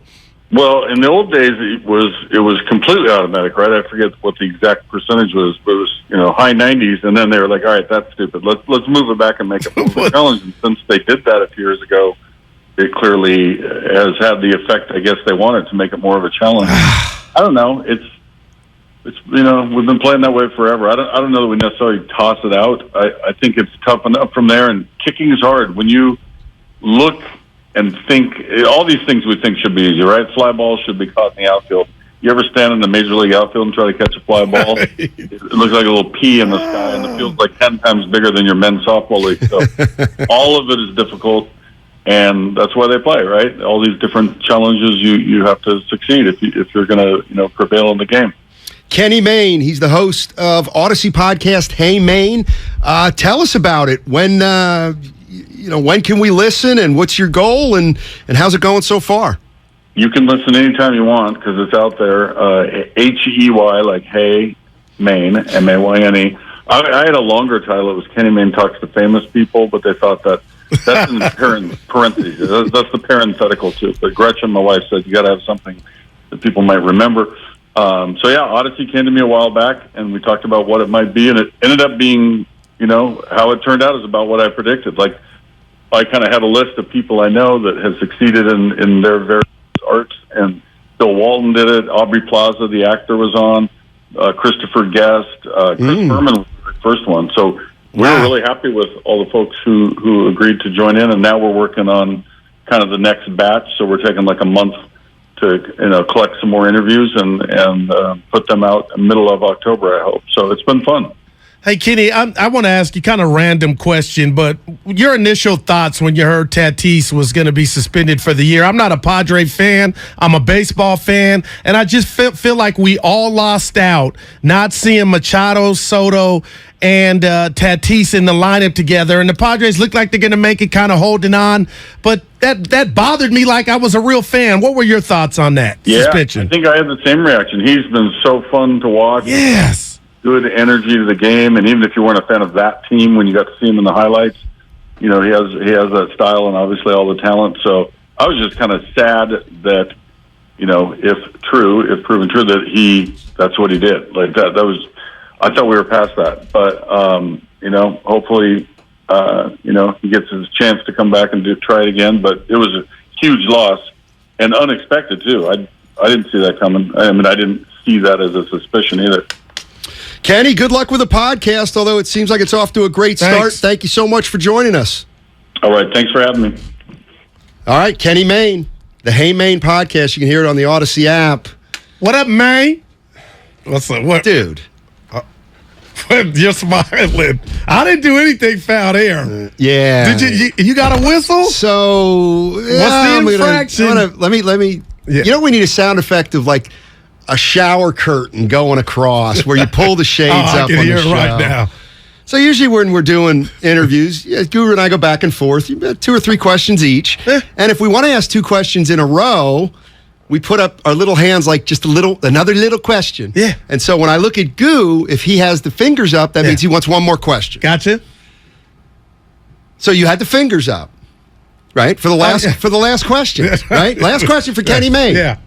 Well, in the old days, it was completely automatic, right? I forget what the exact percentage was, but it was high 90s, and then they were like, all right, that's stupid. Let's move it back and make it more of a challenge. And since they did that a few years ago, it clearly has had the effect I guess they wanted to make it more of a challenge. I don't know. It's we've been playing that way forever. I don't know that we necessarily toss it out. I think it's tough enough from there, and kicking is hard. When you look and think, all these things we think should be easy, right? Fly balls should be caught in the outfield. You ever stand in the Major League outfield and try to catch a fly ball? It looks like a little pea in the sky, and the field's like 10 times bigger than your men's softball league. So all of it is difficult, and that's why they play, right? All these different challenges, you have to succeed if you're going to prevail in the game. Kenny Mayne, he's the host of Odyssey Podcast. Hey, Mayne, tell us about it. When can we listen, and what's your goal, and how's it going so far? You can listen anytime you want because it's out there. H-E-Y, like Hey Mayne, M-A-Y-N-E. I had a longer title. It was Kenny Mayne Talks to Famous People, but they thought that's in parentheses. That's the parenthetical to it. But Gretchen, my wife, said you got to have something that people might remember. Odyssey came to me a while back, and we talked about what it might be, and it ended up being, how it turned out is about what I predicted. Like, I kind of had a list of people I know that have succeeded in their various arts, and Bill Walton did it. Aubrey Plaza, the actor, was on. Christopher Guest, Chris Berman was the first one. So we were really happy with all the folks who agreed to join in, and now we're working on kind of the next batch. So we're taking like a month to collect some more interviews and put them out in the middle of October, I hope. So it's been fun. Hey, Kenny, I want to ask you kind of random question, but your initial thoughts when you heard Tatis was going to be suspended for the year. I'm not a Padre fan. I'm a baseball fan, and I just feel like we all lost out not seeing Machado, Soto, and Tatis in the lineup together, and the Padres look like they're going to make it, kind of holding on, but that bothered me like I was a real fan. What were your thoughts on that suspension? I think I had the same reaction. He's been so fun to watch. Yes. Good energy to the game, and even if you weren't a fan of that team, when you got to see him in the highlights, he has that style and obviously all the talent. So I was just kind of sad that, if proven true, that that's what he did. Like that was, I thought we were past that, but hopefully, he gets his chance to come back and try it again. But it was a huge loss and unexpected too. I didn't see that coming. I didn't see that as a suspicion either. Kenny, good luck with the podcast, although it seems like it's off to a great start. Thank you so much for joining us. All right. Thanks for having me. All right. Kenny Mayne, The Hey Maine podcast. You can hear it on the Odyssey app. What up, man? What's up? What? Dude. You're smiling. I didn't do anything foul there. Yeah. Did you got a whistle? So what's the infraction? Let me. Yeah. You know, we need a sound effect of like a shower curtain going across where you pull the shades up. I can on hear the it show. right now. So usually when we're doing interviews, Guru and I go back and forth. You bet 2 or 3 questions each, and if we want to ask 2 questions in a row, we put up our little hands like just another little question. Yeah. And so when I look at Goo, if he has the fingers up, that means he wants one more question. Gotcha. So you had the fingers up, right? For the last question, right? Last question for Kenny May. Yeah.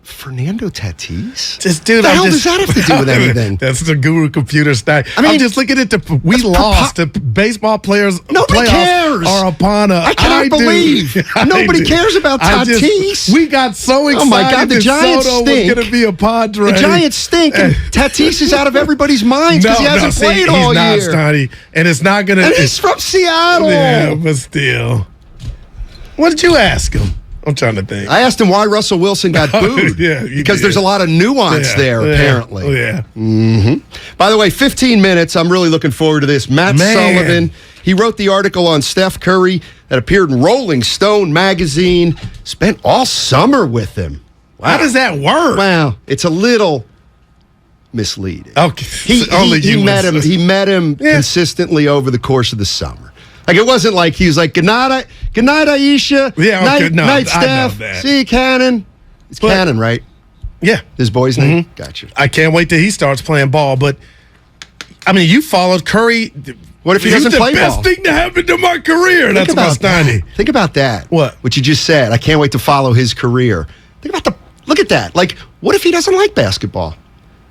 Fernando Tatis? Dude, the hell does that have to do with anything? That's the Guru computer style. I mean, I'm just looking at we lost. The baseball players. Nobody cares. Are upon us. I cannot believe nobody cares about Tatis. We got so excited. Oh my God, the that Giants Soto stink. was going to be a Padre. The Giants stink, and Tatis is out of everybody's minds because he hasn't played all year. He's not, Steiny, and it's not going to. And he's from Seattle. Yeah, but still. What did you ask him? I'm trying to think. I asked him why Russell Wilson got booed. Because there's a lot of nuance there, apparently. Oh, yeah. Mm-hmm. By the way, 15 minutes. I'm really looking forward to this. Matt Sullivan, he wrote the article on Steph Curry that appeared in Rolling Stone magazine. Spent all summer with him. Wow. How does that work? Wow. It's a little misleading. Okay. He met him consistently over the course of the summer. Like, it wasn't like he was like, good night, Aisha. Yeah, okay. Night, Steph. See you, Cannon. It's Cannon, right? Yeah. His boy's name? Gotcha. I can't wait till he starts playing ball. But, I mean, you followed Curry. What if he doesn't play ball? The best thing to happen to my career. That's about Steiny. Think about that. What you just said. I can't wait to follow his career. Look at that. Like, what if he doesn't like basketball?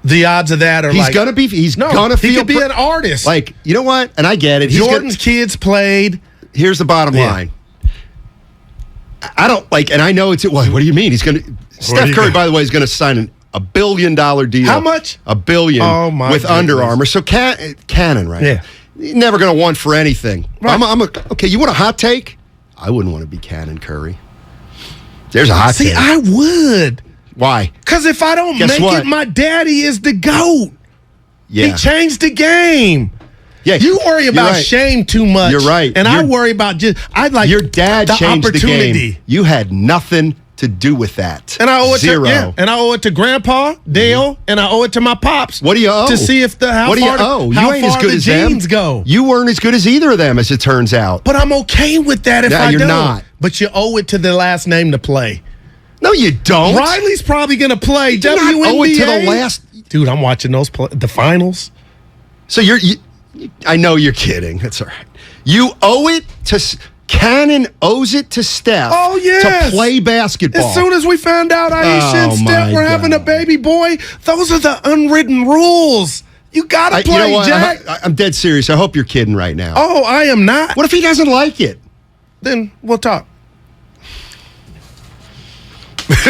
The odds of that are he's gonna feel he could be an artist. Like, you know what? And I get it. Jordan's kids played. Here's the bottom line. I don't like, and I know it's what do you mean? Steph Curry, by the way, is gonna sign a $1 billion deal. How much? $1 billion with Under Armour. So Cannon, right? Yeah. Never gonna want for anything. Right. Okay, you want a hot take? I wouldn't want to be Cannon Curry. There's a hot take. See, I would. Why? Because if I don't make it, my daddy is the GOAT. Yeah. He changed the game. Yeah, you worry about shame too much. You're right. And I worry about your dad the changed opportunity. The game. You had nothing to do with that. And I owe it Zero. and I owe it to Grandpa Dale, and I owe it to my pops. What do you owe? To see if What do you owe? How you ain't far as good the as genes them. go. You weren't as good as either of them, as it turns out. But I'm okay with that if I you're don't. not. But you owe it to the last name to play. No, you don't. Riley's probably going to play. You not owe it to the last. Dude, I'm watching the finals. So I know you're kidding. That's all right. You owe it to Cannon owes it to Steph. Oh, yes. To play basketball. As soon as we found out Aisha and Steph were having a baby boy, those are the unwritten rules. You got to play, Jack. I'm dead serious. I hope you're kidding right now. Oh, I am not. What if he doesn't like it? Then we'll talk.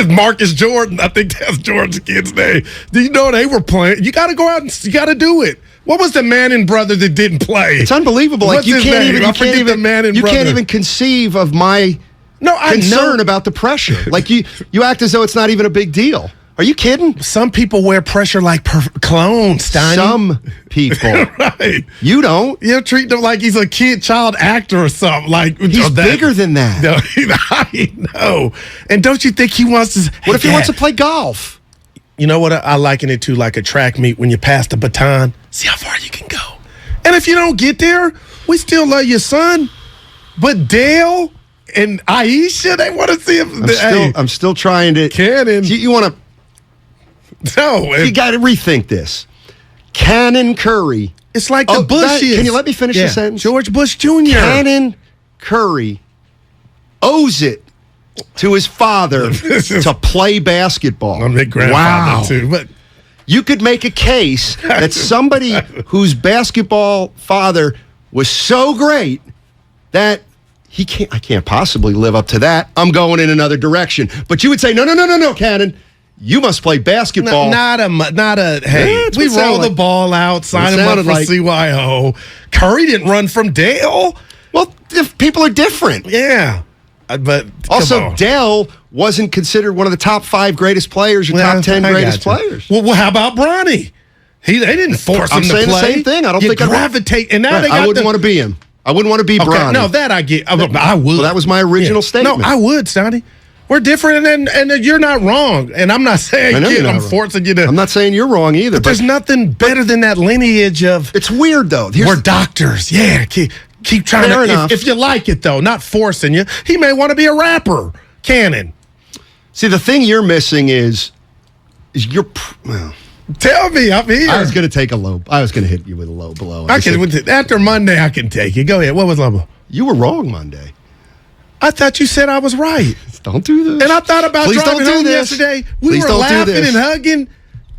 Marcus Jordan, I think that's Jordan's kid's name. Do you know they were playing? You got to go out and you got to do it. What was the Manning brother that didn't play? It's unbelievable. What's like his name? I forget the Manning brother. You can't even conceive of my concern about the pressure. Like you act as though it's not even a big deal. Are you kidding? Some people wear pressure like clones, Steiny. Some people. Right. You don't. You treat them like he's a child actor or something. Like he's bigger than that. No, I know. And don't you think he wants to? What if he wants to play golf? You know what? I liken it to like a track meet when you pass the baton. See how far you can go. And if you don't get there, we still love your son. But Dale and Aisha, they want to see him. I'm still trying to. Cannon. You want to. No, you got to rethink this. Cannon Curry. It's like the Bushes. Can you let me finish the sentence? George Bush Jr. Cannon Curry owes it to his father to play basketball. I'm a grandfather too, but you could make a case that somebody whose basketball father was so great that I can't possibly live up to that. I'm going in another direction. But you would say, no, Cannon. You must play basketball. Not a. Hey, we roll the ball out, sign him up for CYO. Curry didn't run from Dale. Well, if people are different. Yeah. But also, Dell wasn't considered one of the top 5 greatest players or top 10 greatest players. Well, how about Bronny? They didn't force him to play. I'm saying the same thing. I don't think gravitate. And now they got I wouldn't want to be him. I wouldn't want to be Bronny. No, that I get. I would. Well, that was my original statement. No, I would, Steiny. We're different, and you're not wrong. And I'm not saying I'm forcing you to. I'm not saying you're wrong either. But there's nothing better than that lineage of. It's weird though. We're doctors. Yeah, keep trying to. If you like it though, not forcing you. He may want to be a rapper. Cannon. See, the thing you're missing is you're. Well, tell me, I'm here. I was going to take a low. I was going to hit you with a low blow. After Monday, I can take it. Go ahead. What was low blow? You were wrong Monday. I thought you said I was right. Don't do this. And I thought about driving home yesterday. We were laughing and hugging.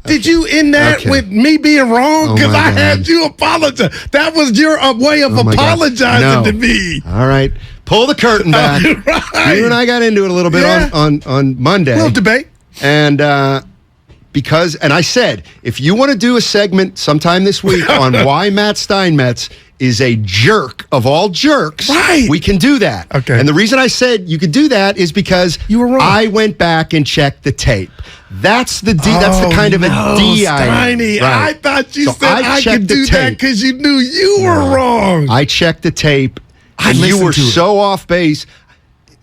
Did you end that with me being wrong? Because I had you apologize. That was your way of apologizing to me. All right. Pull the curtain back. Right. You and I got into it a little bit on Monday. A little debate. And and I said, if you want to do a segment sometime this week on why Matt Steinmetz is a jerk of all jerks, we can do that. Okay. And the reason I said you could do that is because you were wrong. I went back and checked the tape. That's the that's the kind of a D I am. Steiny, I thought you said I could do that because you knew you were wrong. I checked the tape, and you were so off base.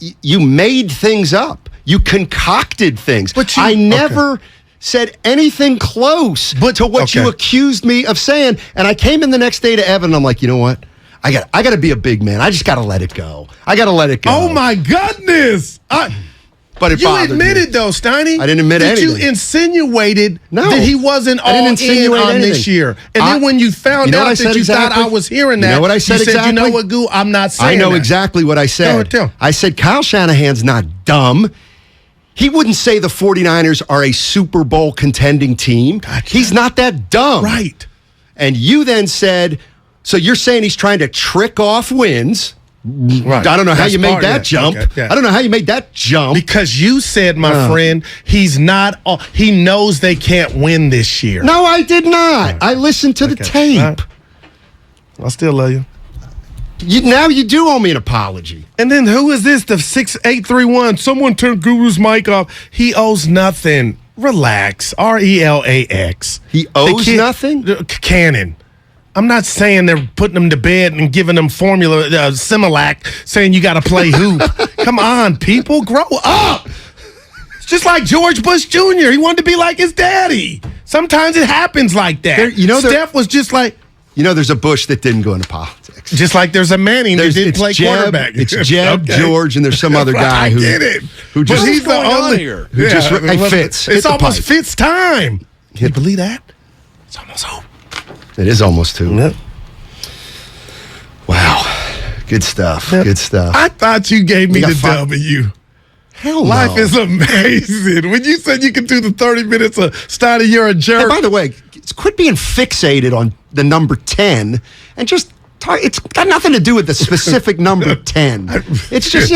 You made things up. You concocted things. But I never said anything close to what you accused me of saying. And I came in the next day to Evan, and I'm like, you know what? I got to be a big man. I just got to let it go. I got to let it go. Oh, my goodness. But it you bothered admitted, me. though, Steiny. I didn't admit anything. You insinuated that he wasn't all in on this year. And then when you found out that you thought I was hearing that, you know what I said you said, you know what, Goo, I'm not saying I know exactly what I said. I said Kyle Shanahan's not dumb. He wouldn't say the 49ers are a Super Bowl contending team. Gotcha. He's not that dumb. Right. And you then said, so you're saying he's trying to trick off wins. Right. I don't know how you made that jump. I don't know how you made that jump. Because you said, my friend, he's not. He knows they can't win this year. No, I did not. I listened to the tape. Right. I still love you. Now you do owe me an apology. And then who is this? The 6831. Someone turned Guru's mic off. He owes nothing. Relax. RELAX. He owes nothing? Cannon. I'm not saying they're putting him to bed and giving him formula, Similac, saying you got to play hoop. Come on, people. Grow up. It's just like George Bush Jr. He wanted to be like his daddy. Sometimes it happens like that. Steph was just like. There's a Bush that didn't go into politics. Just like there's a Manning that didn't play quarterback. It's Jeb, George, and there's some other guy who just he's the only who just Fitz. It's almost Fitz time. Can you believe that? It's almost over. It is almost 2. Yep. Wow. Good stuff. Yep. Good stuff. I thought you gave me the W. Hell no. Life is amazing. When you said you could do the 30 minutes of Steiny, you're a jerk. And by the way, quit being fixated on the number 10 and just talk. It's got nothing to do with the specific number 10. It's just,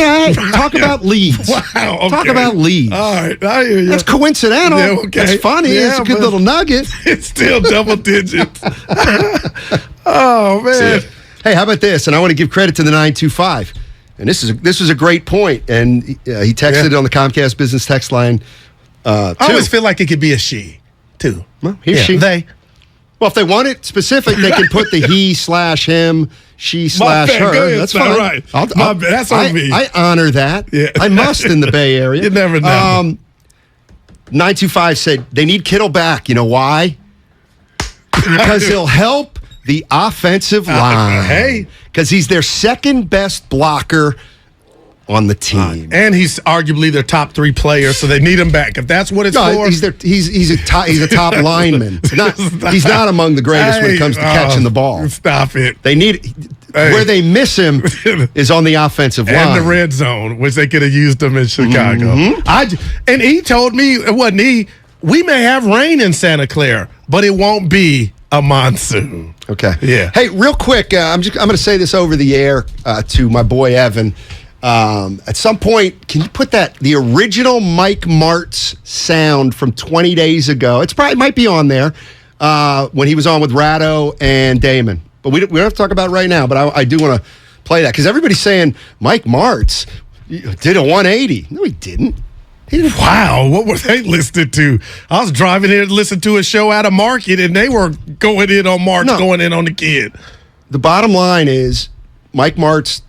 talk about leads. Wow. Okay. Talk about leads. All right. I hear you. That's coincidental. Yeah, okay. It's funny. It's a good little nugget. It's still double digits. Oh, man. Hey, how about this? And I want to give credit to the 925. And this was a great point. And he texted it on the Comcast business text line. I always feel like it could be a she, too. Well, she. They. Well, if they want it specific, they can put the he/him, she/her. That's fine. Right. That's on me. I honor that. Yeah. I must in the Bay Area. You never know. 925 said they need Kittle back. You know why? Because he'll help the offensive line. Hey. Because he's their second best blocker on the team. And he's arguably their top 3 player, so they need him back. If that's what it's for. He's a top lineman. He's not among the greatest when it comes to catching the ball. Stop it. They need where they miss him is on the offensive line. And the red zone, which they could have used him in Chicago. Mm-hmm. And he told me, we may have rain in Santa Clara, but it won't be a monsoon. Okay. Yeah. Hey, real quick, I'm going to say this over the air to my boy Evan. At some point, can you put the original Mike Martz sound from 20 days ago? It might be on there when he was on with Ratto and Damon. But we don't have to talk about it right now, but I do want to play that because everybody's saying Mike Martz, did a 180. No, he didn't. Wow, what were they listening to? I was driving here to listen to a show out of market, and they were going in on March, going in on the kid. The bottom line is, Mike Martz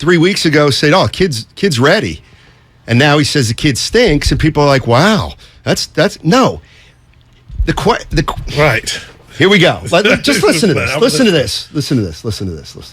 3 weeks ago said, "Oh, kid's ready," and now he says the kid stinks, and people are like, "Wow, that's no." Right. Here we go. Just listen to this. Listen to this. This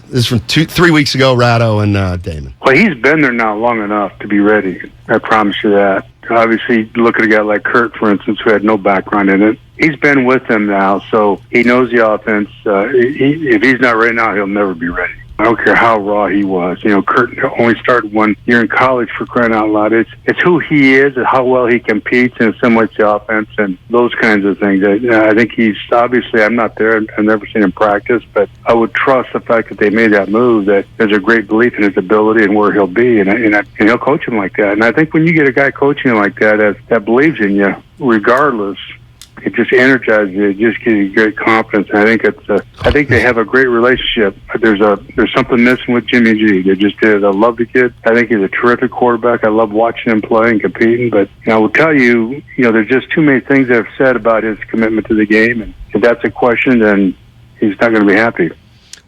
is from 3 weeks ago, Ratto and Damon. Well, he's been there now long enough to be ready. I promise you that. Obviously, look at a guy like Kurt, for instance, who had no background in it. He's been with them now, so he knows the offense. If he's not ready now, he'll never be ready. I don't care how raw he was. Kurt only started 1 year in college, for crying out loud. It's who he is and how well he competes and assimilates the offense and those kinds of things. I think he's obviously, I'm not there. I've never seen him practice, but I would trust the fact that they made that move, that there's a great belief in his ability and where he'll be, and he'll coach him like that. And I think when you get a guy coaching you like that believes in you, regardless, it just energizes you. It just gives you great confidence. And I think they have a great relationship. There's something missing with Jimmy G. They just did. I love the kid. I think he's a terrific quarterback. I love watching him play and competing. But I will tell you, there's just too many things I've said about his commitment to the game. And if that's a question, then he's not going to be happy.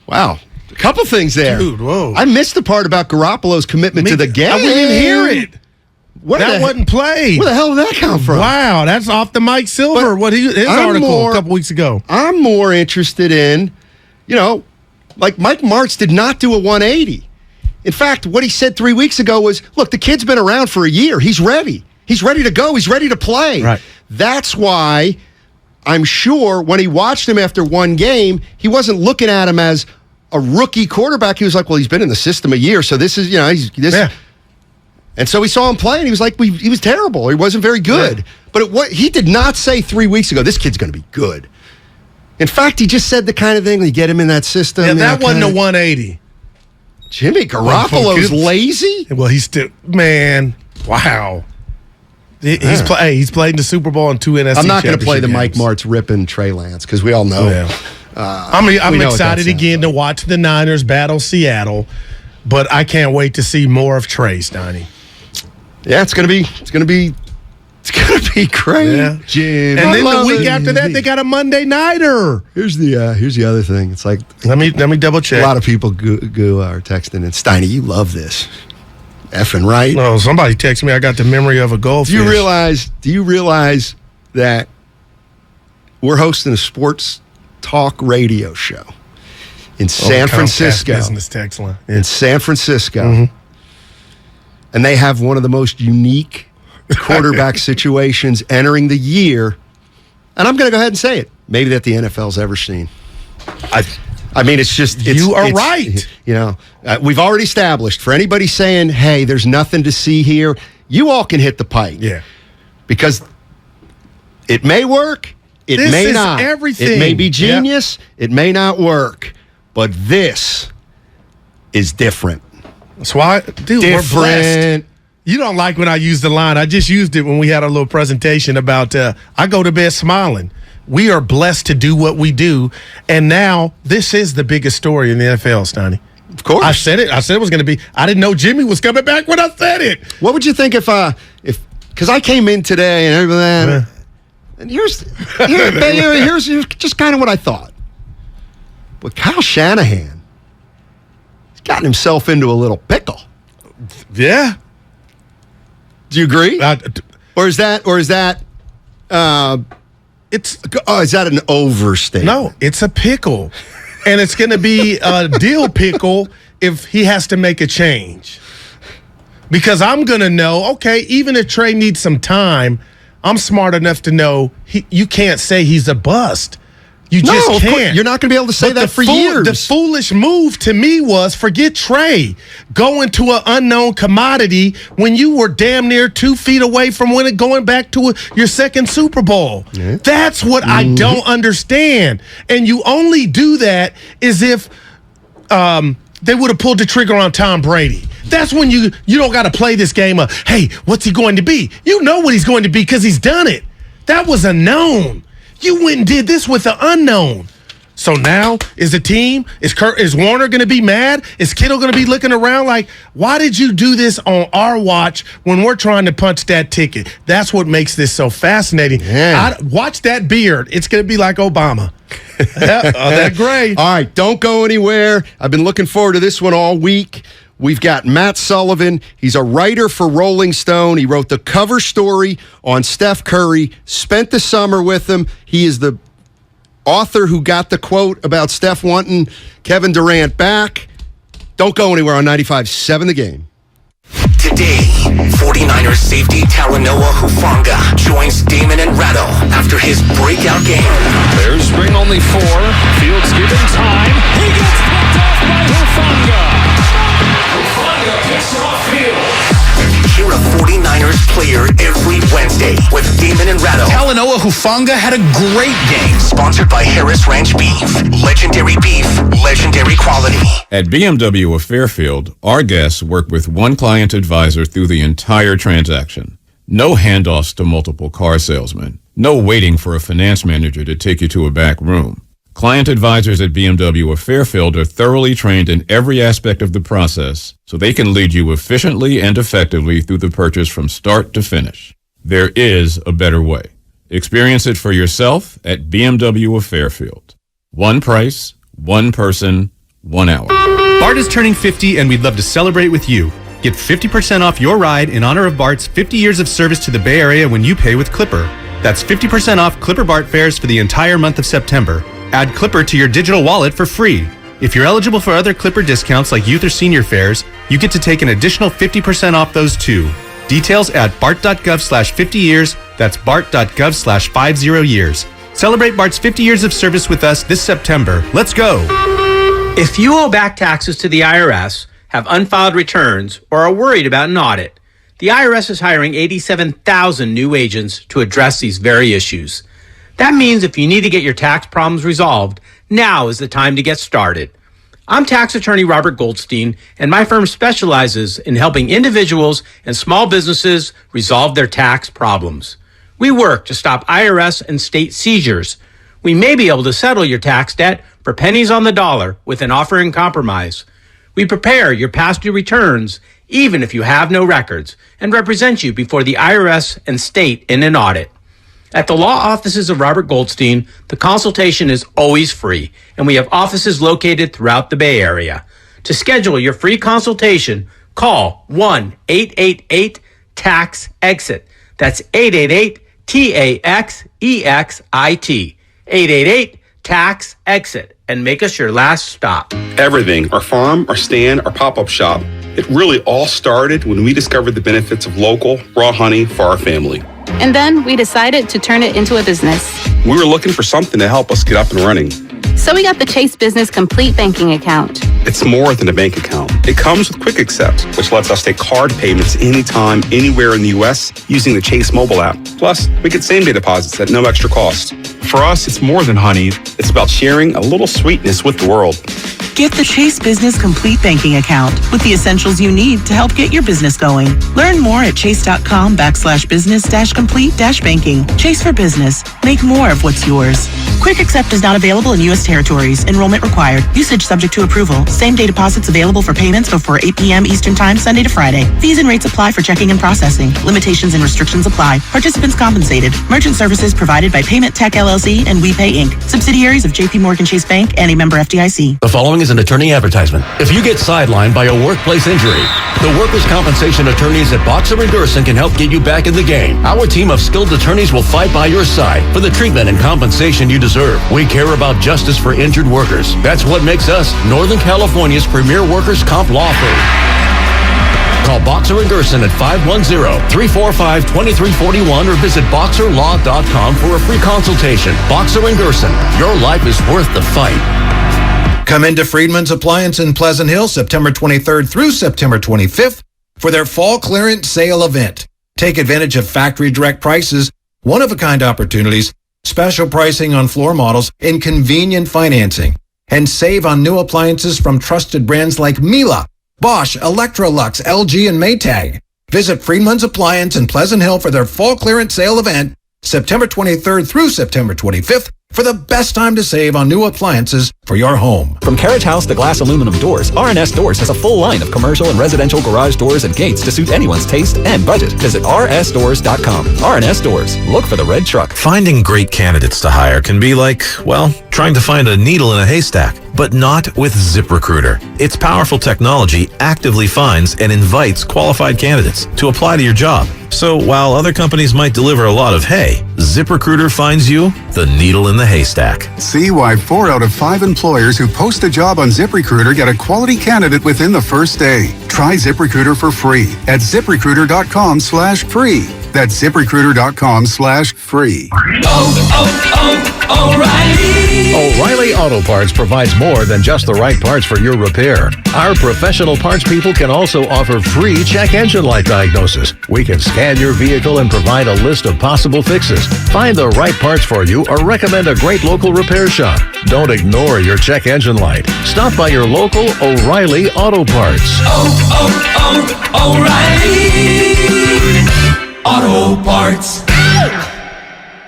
Wow. A couple things there. Dude, whoa. I missed the part about Garoppolo's commitment to the game. I didn't hear it. That wasn't played. Where the hell did that come from? Wow, that's off the Mike Silver, his article a couple weeks ago. I'm more interested in, like Mike Martz did not do a 180. In fact, what he said 3 weeks ago was, look, the kid's been around for a year. He's ready. He's ready to go. He's ready to play. Right. That's why I'm sure when he watched him after one game, he wasn't looking at him as a rookie quarterback. He was like, well, he's been in the system a year, so this is, Yeah. And so he saw him play, and he was like, he was terrible. He wasn't very good. Yeah. But he did not say 3 weeks ago, this kid's going to be good. In fact, he just said the kind of thing, you get him in that system. Yeah, that wasn't a 180. Jimmy Garoppolo's lazy? Well, he's still, man, wow. He's played in the Super Bowl and 2 NFC I'm not going to play the games. Mike Martz ripping Trey Lance, because we all know. Yeah. I'm excited again to watch the Niners battle Seattle, but I can't wait to see more of Trey, Steiny. Yeah, it's gonna be great. Yeah. Jim. And then the week after that, they got a Monday nighter. Here's the other thing. It's like let me double check. A lot of people are texting, and Steiny, you love this. Effing right. No, somebody texted me. I got the memory of a goldfish. Do you realize that we're hosting a sports talk radio show in San Francisco? Business text line. Yeah. In San Francisco. And they have one of the most unique quarterback situations entering the year. And I'm going to go ahead and say it. Maybe that the NFL's ever seen. I mean, you are right. We've already established, for anybody saying, hey, there's nothing to see here, you all can hit the pipe. Yeah. Because it may work, it may not. Everything. It may be genius, it may not work. But this is different. That's why, dude, we're blessed. You don't like when I use the line. I just used it when we had our little presentation about I go to bed smiling. We are blessed to do what we do. And now this is the biggest story in the NFL, Steiny. Of course. I said it was going to be. I didn't know Jimmy was coming back when I said it. What would you think if because I came in today and everything, and here's just kind of what I thought. But Kyle Shanahan, gotten himself into a little pickle. Yeah. Do you agree? Or is that is that an overstatement? No, it's a pickle. And it's going to be a deal pickle if he has to make a change. Because I'm going to know, okay, even if Trey needs some time, I'm smart enough to know you can't say he's a bust. You just can't. You're not going to be able to say that for years. The foolish move to me was forget Trey. Go into an unknown commodity when you were damn near 2 feet away from going back to your second Super Bowl. Yeah. That's what I don't understand. And you only do that as if they would have pulled the trigger on Tom Brady. That's when you don't got to play this game of, hey, what's he going to be? You know what he's going to be because he's done it. That was a known. You went and did this with the unknown. So now is Warner going to be mad? Is Kittle going to be looking around like, why did you do this on our watch when we're trying to punch that ticket? That's what makes this so fascinating. Yeah. Watch that beard. It's going to be like Obama. That gray. All right, don't go anywhere. I've been looking forward to this one all week. We've got Matt Sullivan. He's a writer for Rolling Stone. He wrote the cover story on Steph Curry, spent the summer with him. He is the author who got the quote about Steph wanting Kevin Durant back. Don't go anywhere on 95.7 The Game. Today, 49ers safety Talanoa Hufanga joins Damon and Ratto after his breakout game. Bears bring only 4. Fields given time. He gets picked off by Hufanga. Hufanga picks him off field. Hear a 49ers player every Wednesday with Damon and Ratto. Talanoa Hufanga had a great game. Sponsored by Harris Ranch Beef. Legendary beef, legendary quality. At BMW of Fairfield, our guests work with one client advisor through the entire transaction. No handoffs to multiple car salesmen. No waiting for a finance manager to take you to a back room. Client advisors at BMW of Fairfield are thoroughly trained in every aspect of the process so they can lead you efficiently and effectively through the purchase from start to finish. There is a better way. Experience it for yourself at BMW of Fairfield. One price, one person, 1 hour. Bart is turning 50 and we'd love to celebrate with you. Get 50% off your ride in honor of Bart's 50 years of service to the Bay Area when you pay with Clipper. That's 50% off Clipper Bart fares for the entire month of September. Add Clipper to your digital wallet for free. If you're eligible for other Clipper discounts like youth or senior fares, you get to take an additional 50% off those too. Details at bart.gov/50 years. That's bart.gov/50 years. Celebrate Bart's 50 years of service with us this September. Let's go. If you owe back taxes to the IRS, have unfiled returns, or are worried about an audit, the IRS is hiring 87,000 new agents to address these very issues. That means if you need to get your tax problems resolved, now is the time to get started. I'm tax attorney Robert Goldstein, and my firm specializes in helping individuals and small businesses resolve their tax problems. We work to stop IRS and state seizures. We may be able to settle your tax debt for pennies on the dollar with an offer in compromise. We prepare your past due returns, even if you have no records, and represent you before the IRS and state in an audit. At the law offices of Robert Goldstein, the consultation is always free, and we have offices located throughout the Bay Area. To schedule your free consultation, call 1-888-TAX-EXIT. That's 888-TAXEXIT. 888-TAX-EXIT, and make us your last stop. Everything, our farm, our stand, our pop-up shop, it really all started when we discovered the benefits of local, raw honey for our family. And then we decided to turn it into a business. We were looking for something to help us get up and running. So we got the Chase Business Complete Banking Account. It's more than a bank account. It comes with Quick Accept, which lets us take card payments anytime, anywhere in the U.S. using the Chase mobile app. Plus, we get same-day deposits at no extra cost. For us, it's more than honey. It's about sharing a little sweetness with the world. Get the Chase Business Complete Banking Account with the essentials you need to help get your business going. Learn more at chase.com/business-complete-banking. Chase for business. Make more of what's yours. Quick Accept is not available in U.S. territories. Enrollment required. Usage subject to approval. Same-day deposits available for payments before 8 p.m. Eastern Time, Sunday to Friday. Fees and rates apply for checking and processing. Limitations and restrictions apply. Participants compensated. Merchant services provided by Payment Tech LLC and WePay Inc. Subsidiaries of J.P. Morgan Chase Bank and a member FDIC. The following is an attorney advertisement. If you get sidelined by a workplace injury, the workers' compensation attorneys at Boxer & Gerson can help get you back in the game. Our team of skilled attorneys will fight by your side for the treatment and compensation you deserve. We care about justice for injured workers. That's what makes us Northern California's premier workers' comp law firm. Call Boxer & Gerson at 510-345-2341 or visit boxerlaw.com for a free consultation. Boxer & Gerson, your life is worth the fight. Come into Friedman's Appliance in Pleasant Hill September 23rd through September 25th for their fall clearance sale event. Take advantage of factory direct prices, one-of-a-kind opportunities, special pricing on floor models, and convenient financing. And save on new appliances from trusted brands like Miele, Bosch, Electrolux, LG, and Maytag. Visit Friedman's Appliance in Pleasant Hill for their fall clearance sale event September 23rd through September 25th for the best time to save on new appliances for your home. From Carriage House to glass aluminum doors, RNS Doors has a full line of commercial and residential garage doors and gates to suit anyone's taste and budget. Visit rsdoors.com. RNS Doors. Look for the red truck. Finding great candidates to hire can be like, well, trying to find a needle in a haystack. But not with ZipRecruiter. Its powerful technology actively finds and invites qualified candidates to apply to your job. So while other companies might deliver a lot of hay, ZipRecruiter finds you the needle in the haystack. See why 4 out of 5 employers who post a job on ZipRecruiter get a quality candidate within the first day. Try ZipRecruiter for free at ZipRecruiter.com/free. That's ZipRecruiter.com/free. O'Reilly Auto Parts provides more than just the right parts for your repair. Our professional parts people can also offer free check engine light diagnosis. We can scan your vehicle and provide a list of possible fixes. Find the right parts for you or recommend a great local repair shop. Don't ignore your check engine light. Stop by your local O'Reilly Auto Parts. O'Reilly Auto Parts.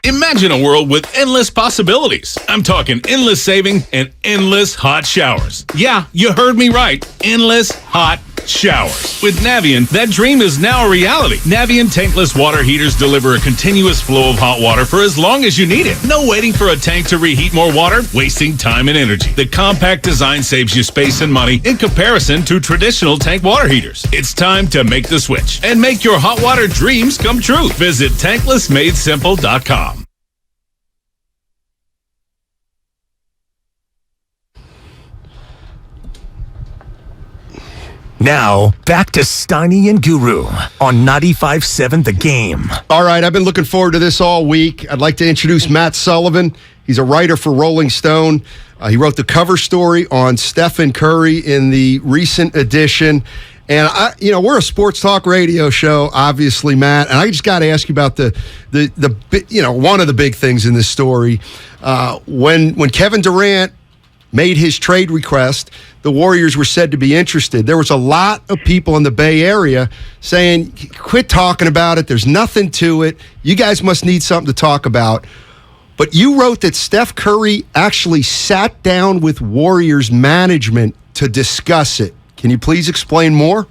Imagine a world with endless possibilities. I'm talking endless saving and endless hot showers. Yeah, you heard me right. Endless hot showers. With Navien, that dream is now a reality. Navien tankless water heaters deliver a continuous flow of hot water for as long as you need it. No waiting for a tank to reheat more water, wasting time and energy. The compact design saves you space and money in comparison to traditional tank water heaters. It's time to make the switch and make your hot water dreams come true. Visit tanklessmadesimple.com. Now, back to Steiny and Guru on 95.7 The Game. All right, I've been looking forward to this all week. I'd like to introduce Matt Sullivan. He's a writer for Rolling Stone. He wrote the cover story on Stephen Curry in the recent edition. And, we're a sports talk radio show, obviously, Matt. And I just got to ask you about the one of the big things in this story. When Kevin Durant made his trade request, the Warriors were said to be interested. There was a lot of people in the Bay Area saying, quit talking about it. There's nothing to it. You guys must need something to talk about. But you wrote that Steph Curry actually sat down with Warriors management to discuss it. Can you please explain more?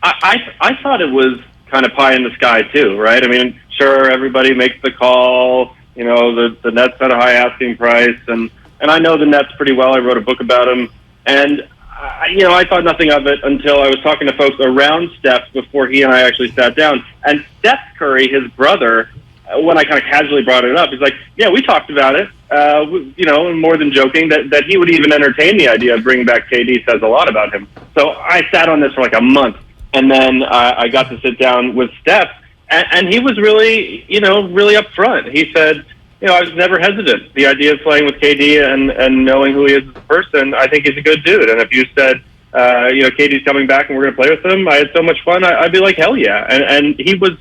I thought it was kind of pie in the sky too, right? I mean, sure, everybody makes the call. The Nets had a high asking price, and I know the Nets pretty well. I wrote a book about them, and I thought nothing of it until I was talking to folks around Steph before he and I actually sat down. And Steph Curry, his brother, when I kind of casually brought it up, he's like, "Yeah, we talked about it. More than joking that he would even entertain the idea of bringing back KD says a lot about him." So I sat on this for like a month, and then I got to sit down with Steph. And he was really, really upfront. He said, I was never hesitant. The idea of playing with KD and knowing who he is as a person, I think he's a good dude. And if you said, KD's coming back and we're going to play with him, I had so much fun, I'd be like, hell yeah. And he was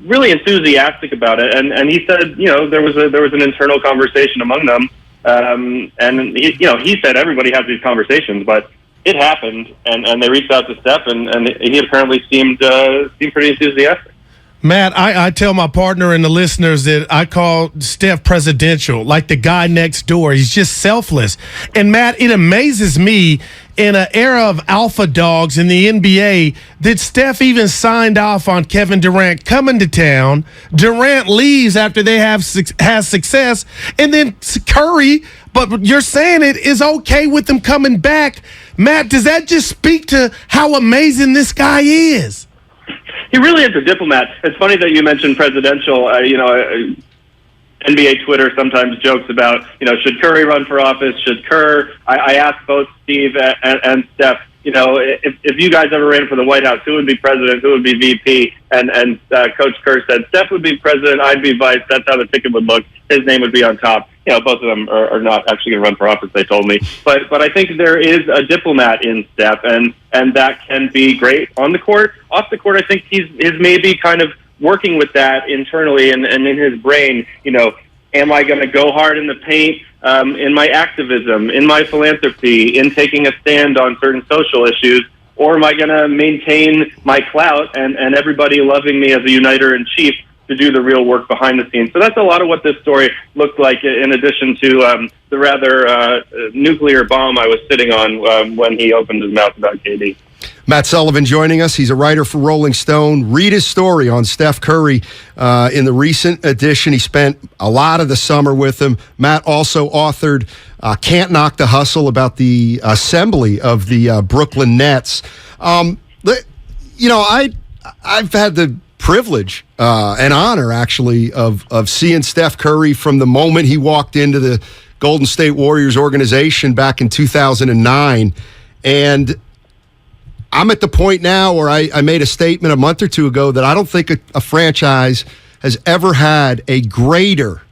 really enthusiastic about it. And he said, there was an internal conversation among them. And he said everybody has these conversations, but it happened. And they reached out to Steph, and he apparently seemed pretty enthusiastic. Matt, I tell my partner and the listeners that I call Steph presidential, like the guy next door. He's just selfless. And, Matt, it amazes me in an era of alpha dogs in the NBA that Steph even signed off on Kevin Durant coming to town. Durant leaves after they has success. And then Curry, but you're saying it is okay with them coming back. Matt, does that just speak to how amazing this guy is? He really is a diplomat. It's funny that you mentioned presidential. NBA Twitter sometimes jokes about, should Curry run for office? Should Kerr? I asked both Steve and Steph, if you guys ever ran for the White House, who would be president? Who would be VP? And Coach Kerr said, Steph would be president, I'd be vice. That's how the ticket would look. His name would be on top. Both of them are not actually going to run for office, they told me. But I think there is a diplomat in Steph, and that can be great on the court. Off the court, I think he's maybe kind of working with that internally and in his brain. Am I going to go hard in the paint in my activism, in my philanthropy, in taking a stand on certain social issues, or am I going to maintain my clout and everybody loving me as a uniter in chief to do the real work behind the scenes. So that's a lot of what this story looked like, in addition to the rather nuclear bomb I was sitting on when he opened his mouth about KD. Matt Sullivan joining us. He's a writer for Rolling Stone. Read his story on Steph Curry in the recent edition. He spent a lot of the summer with him. Matt also authored Can't Knock the Hustle about the assembly of the Brooklyn Nets. I've had the privilege and honor, actually, of seeing Steph Curry from the moment he walked into the Golden State Warriors organization back in 2009. And I'm at the point now where I made a statement a month or two ago that I don't think a franchise has ever had a greater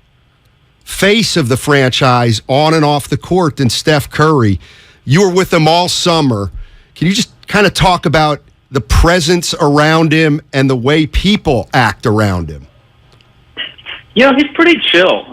face of the franchise on and off the court than Steph Curry. You were with him all summer. Can you just kind of talk about the presence around him and the way people act around him? He's pretty chill.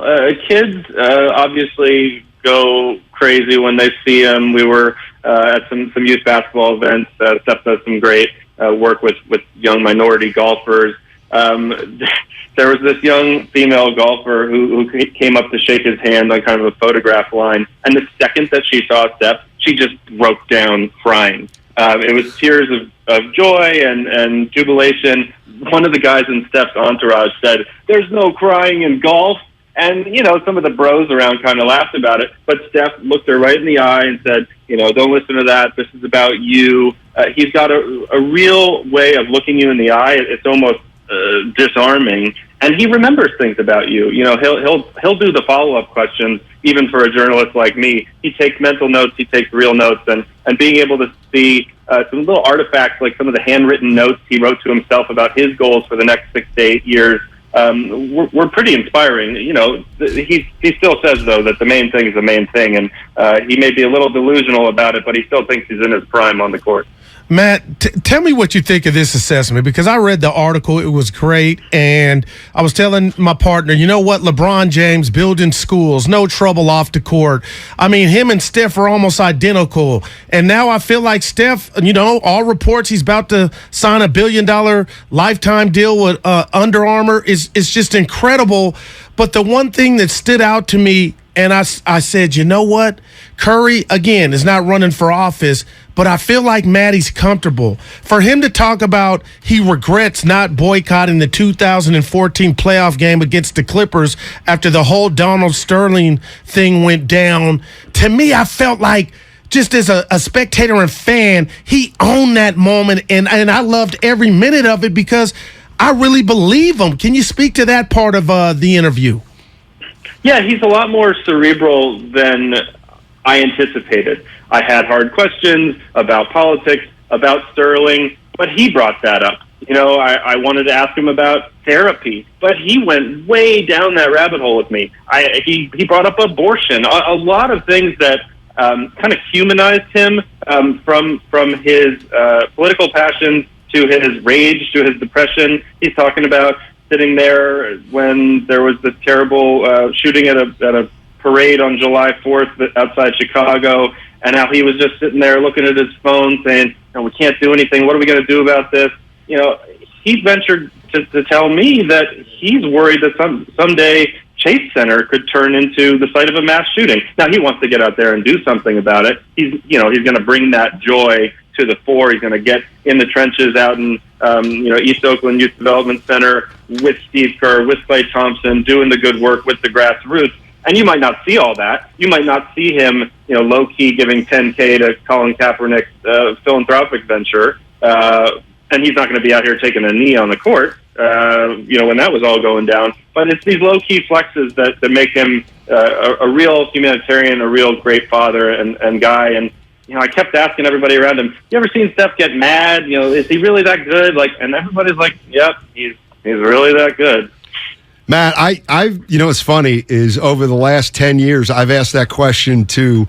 Kids obviously go crazy when they see him. We were at some youth basketball events. Steph does some great work with young minority golfers. There was this young female golfer who came up to shake his hand on kind of a photograph line, and the second that she saw Steph, she just broke down crying. It was tears of joy and jubilation. One of the guys in Steph's entourage said, "There's no crying in golf." And, some of the bros around kind of laughed about it. But Steph looked her right in the eye and said, don't listen to that. This is about you. He's got a real way of looking you in the eye. It's almost disarming. And he remembers things about you. He'll do the follow-up questions, even for a journalist like me. He takes mental notes. He takes real notes. And being able to see some little artifacts, like some of the handwritten notes he wrote to himself about his goals for the next 6 to 8 years, were pretty inspiring. He still says, though, that the main thing is the main thing, and he may be a little delusional about it, but he still thinks he's in his prime on the court. Matt, tell me what you think of this assessment, because I read the article. It was great, and I was telling my partner, you know what, LeBron James building schools, no trouble off the court. I mean, him and Steph are almost identical, and now I feel like Steph, all reports he's about to sign $1 billion lifetime deal with Under Armour is just incredible. But the one thing that stood out to me, and I said, you know what? Curry, again, is not running for office, but I feel like Maddie's comfortable. For him to talk about he regrets not boycotting the 2014 playoff game against the Clippers after the whole Donald Sterling thing went down, to me, I felt like, just as a spectator and fan, he owned that moment, and I loved every minute of it because I really believe him. Can you speak to that part of the interview? Yeah, he's a lot more cerebral than I anticipated. I had hard questions about politics, about Sterling, but he brought that up. I wanted to ask him about therapy, but he went way down that rabbit hole with me. He brought up abortion, a lot of things that kind of humanized him, from his political passions to his rage, to his depression. He's talking about sitting there when there was this terrible shooting at a parade on July 4th outside Chicago, and how he was just sitting there looking at his phone saying, we can't do anything. What are we going to do about this? He ventured to tell me that he's worried that someday Chase Center could turn into the site of a mass shooting. Now, he wants to get out there and do something about it. He's going to bring that joy to the fore. He's going to get in the trenches out in East Oakland Youth Development Center with Steve Kerr, with Klay Thompson, doing the good work with the grassroots. And you might not see all that. You might not see him, low-key giving $10K to Colin Kaepernick's philanthropic venture. And he's not going to be out here taking a knee on the court, when that was all going down. But it's these low-key flexes that make him a real humanitarian, a real great father and guy. And, I kept asking everybody around him, you ever seen Steph get mad? Is he really that good? And everybody's like, yep, he's really that good. Matt, I've what's funny is over the last 10 years, I've asked that question to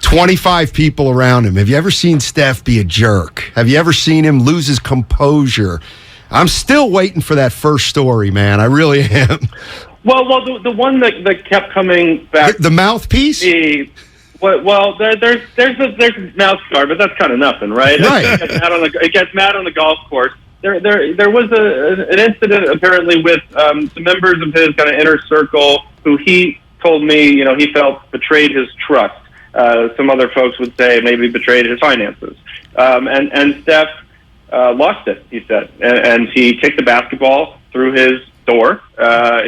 25 people around him. Have you ever seen Steph be a jerk? Have you ever seen him lose his composure? I'm still waiting for that first story, man. I really am. Well, the one that kept coming back. The mouthpiece? There's mouth guard, but that's kind of nothing, right? Right. It gets mad on the golf course. there was an incident apparently with some members of his kind of inner circle who he told me, he felt betrayed his trust. Some other folks would say maybe betrayed his finances. And Steph lost it, he said, and he kicked the basketball through his door.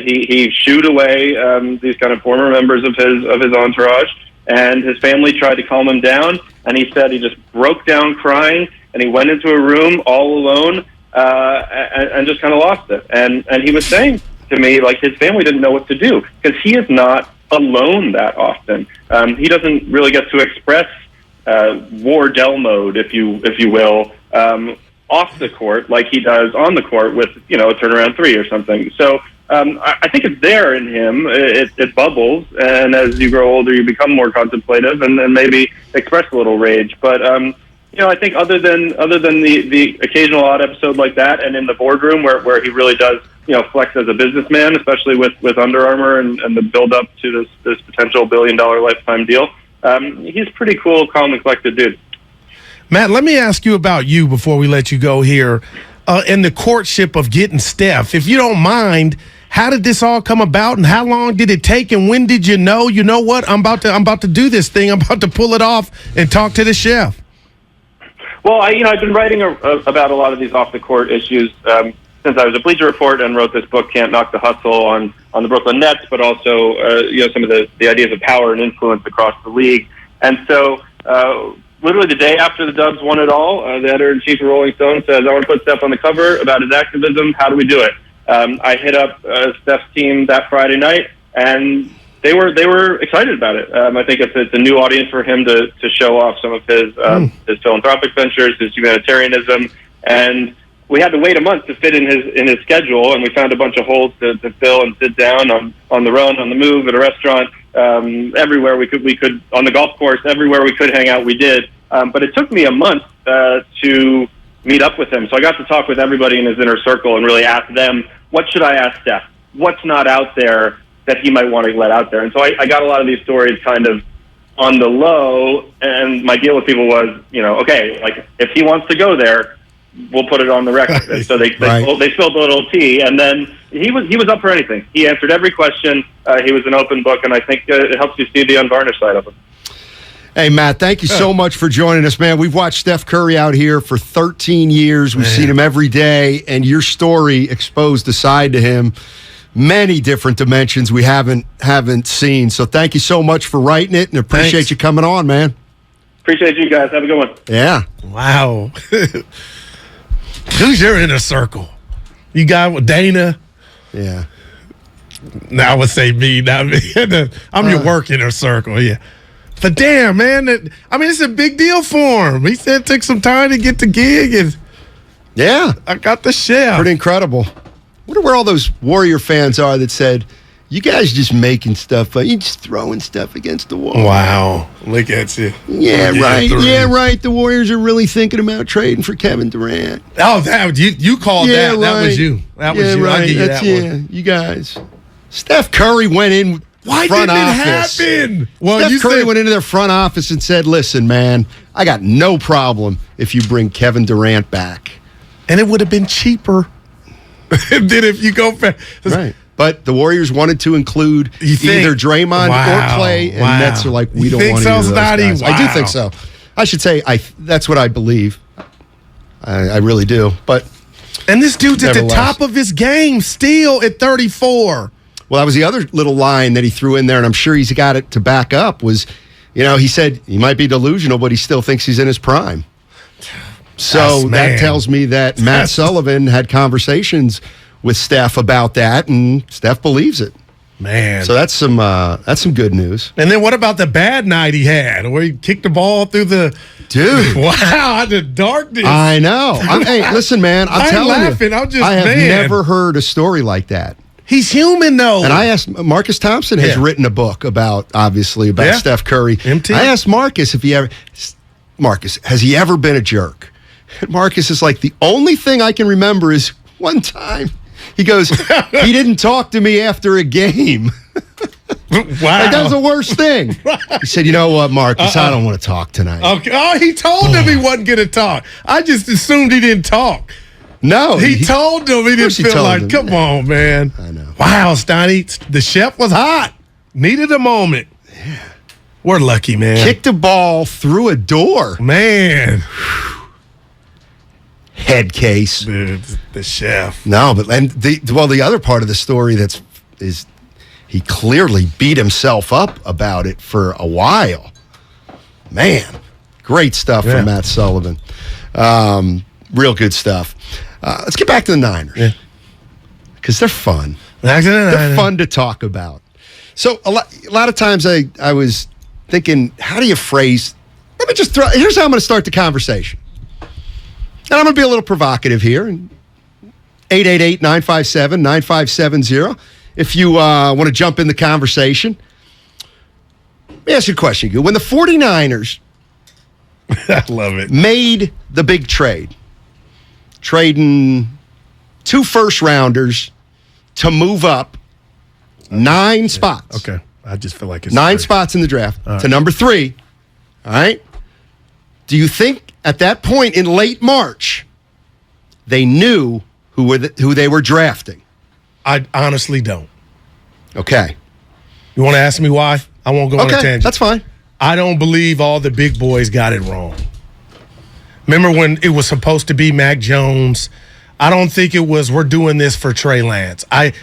He shooed away these kind of former members of his entourage, and his family tried to calm him down. And he said he just broke down crying, and he went into a room all alone and just kind of lost it. And he was saying to me, like, his family didn't know what to do because he is not alone that often. He doesn't really get to express Wardell mode, if you will, off the court like he does on the court with a turnaround three or something. So I think it's there in him. It bubbles, and as you grow older, you become more contemplative and maybe express a little rage. But I think other than the occasional odd episode like that, and in the boardroom where he really does flex as a businessman, especially with Under Armour and the build up to this potential $1 billion lifetime deal. He's pretty cool, calm, and collected dude. Matt, let me ask you about you before we let you go here. In the courtship of getting Steph, if you don't mind, how did this all come about, and how long did it take, and when did you know? You know what? I'm about to do this thing. I'm about to pull it off and talk to the chef. Well, I've been writing about a lot of these off the court issues since I was a Bleacher Report and wrote this book, Can't Knock the Hustle, on the Brooklyn Nets, but also some of the ideas of power and influence across the league. And so, literally the day after the Dubs won it all, the editor-in-chief of Rolling Stone says, I want to put Steph on the cover about his activism. How do we do it? I hit up Steph's team that Friday night, and they were excited about it. I think it's a new audience for him to show off some of his philanthropic ventures, his humanitarianism, and we had to wait a month to fit in his schedule, and we found a bunch of holes to fill and sit down on the run, on the move, at a restaurant, everywhere we could on the golf course, everywhere we could hang out, we did. But it took me a month to meet up with him. So I got to talk with everybody in his inner circle and really ask them, what should I ask Steph? What's not out there that he might want to let out there? And so I got a lot of these stories kind of on the low, and my deal with people was, okay, like, if he wants to go there, we'll put it on the record. And so they spilled a little tea, and then he was up for anything. He answered every question. He was an open book, and I think it helps you see the unvarnished side of him. Hey, Matt, thank you so much for joining us, man. We've watched Steph Curry out here for 13 years. We've seen him every day, and your story exposed a side to him, many different dimensions we haven't seen. So thank you so much for writing it, and appreciate you coming on, man. Appreciate you guys. Have a good one. Yeah. Wow. Who's your inner circle? You got with Dana? Yeah. Now I would say me, not me. I'm your work inner circle, yeah. But damn, man, it's a big deal for him. He said it took some time to get the gig, and I got the chef. Pretty incredible. Wonder where all those Warrior fans are that said, you guys just making stuff up. You just throwing stuff against the wall. Wow. Look at you. Yeah, right. Yeah, right. The Warriors are really thinking about trading for Kevin Durant. Oh, you called that. Right. That was you. That was you. Right. I'll give you that one. You guys. Steph Curry went in Why front didn't office. it happen? Well, Steph Curry went into their front office and said, listen, man, I got no problem if you bring Kevin Durant back. And it would have been cheaper than if you go back. Right. But the Warriors wanted to include either Draymond or Clay, and Nets are like, we don't want to do those guys. Wow. I do think so. I should say that's what I believe. I really do. And this dude's at the top of his game still at 34. Well, that was the other little line that he threw in there, and I'm sure he's got it to back up, was, he said he might be delusional, but he still thinks he's in his prime. So that tells me that Matt Sullivan had conversations with Steph about that, and Steph believes it. Man. So that's some good news. And then what about the bad night he had, where he kicked the ball through the... Dude. Wow, the darkness. I know. Hey, listen, man, I'm telling laughing. you. I have never heard a story like that. He's human, though. And I asked, Marcus Thompson has written a book about Steph Curry. MT. I asked Marcus has he ever been a jerk? And Marcus is like, the only thing I can remember is one time. He goes, he didn't talk to me after a game. Wow. Like, that was the worst thing. He said, you know what, Marcus, I don't want to talk tonight. Okay. Oh, he told him he wasn't going to talk. I just assumed he didn't talk. No. He told them. He didn't feel like, come on, man. I know. Wow, Steiny. The chef was hot. Needed a moment. Yeah. We're lucky, man. Kicked a ball through a door. Man. Head case. The chef. No, but the other part of the story is he clearly beat himself up about it for a while. Man, great stuff from Matt Sullivan. Real good stuff. Let's get back to the Niners because they're fun. They're fun to talk about. So a lot of times I was thinking, how do you phrase? Let me just here's how I'm going to start the conversation. And I'm going to be a little provocative here. 888-957-9570. If you want to jump in the conversation. Let me ask you a question. When the 49ers I love it. made the big trade, trading 2 first-rounders to move up 9 spots. Okay. I just feel like it's 9 spots in the draft to number 3. All right? Do you think at that point in late March, they knew who they were drafting? I honestly don't. Okay. You want to ask me why? I won't go on a tangent. That's fine. I don't believe all the big boys got it wrong. Remember when it was supposed to be Mac Jones? I don't think it was we're doing this for Trey Lance. I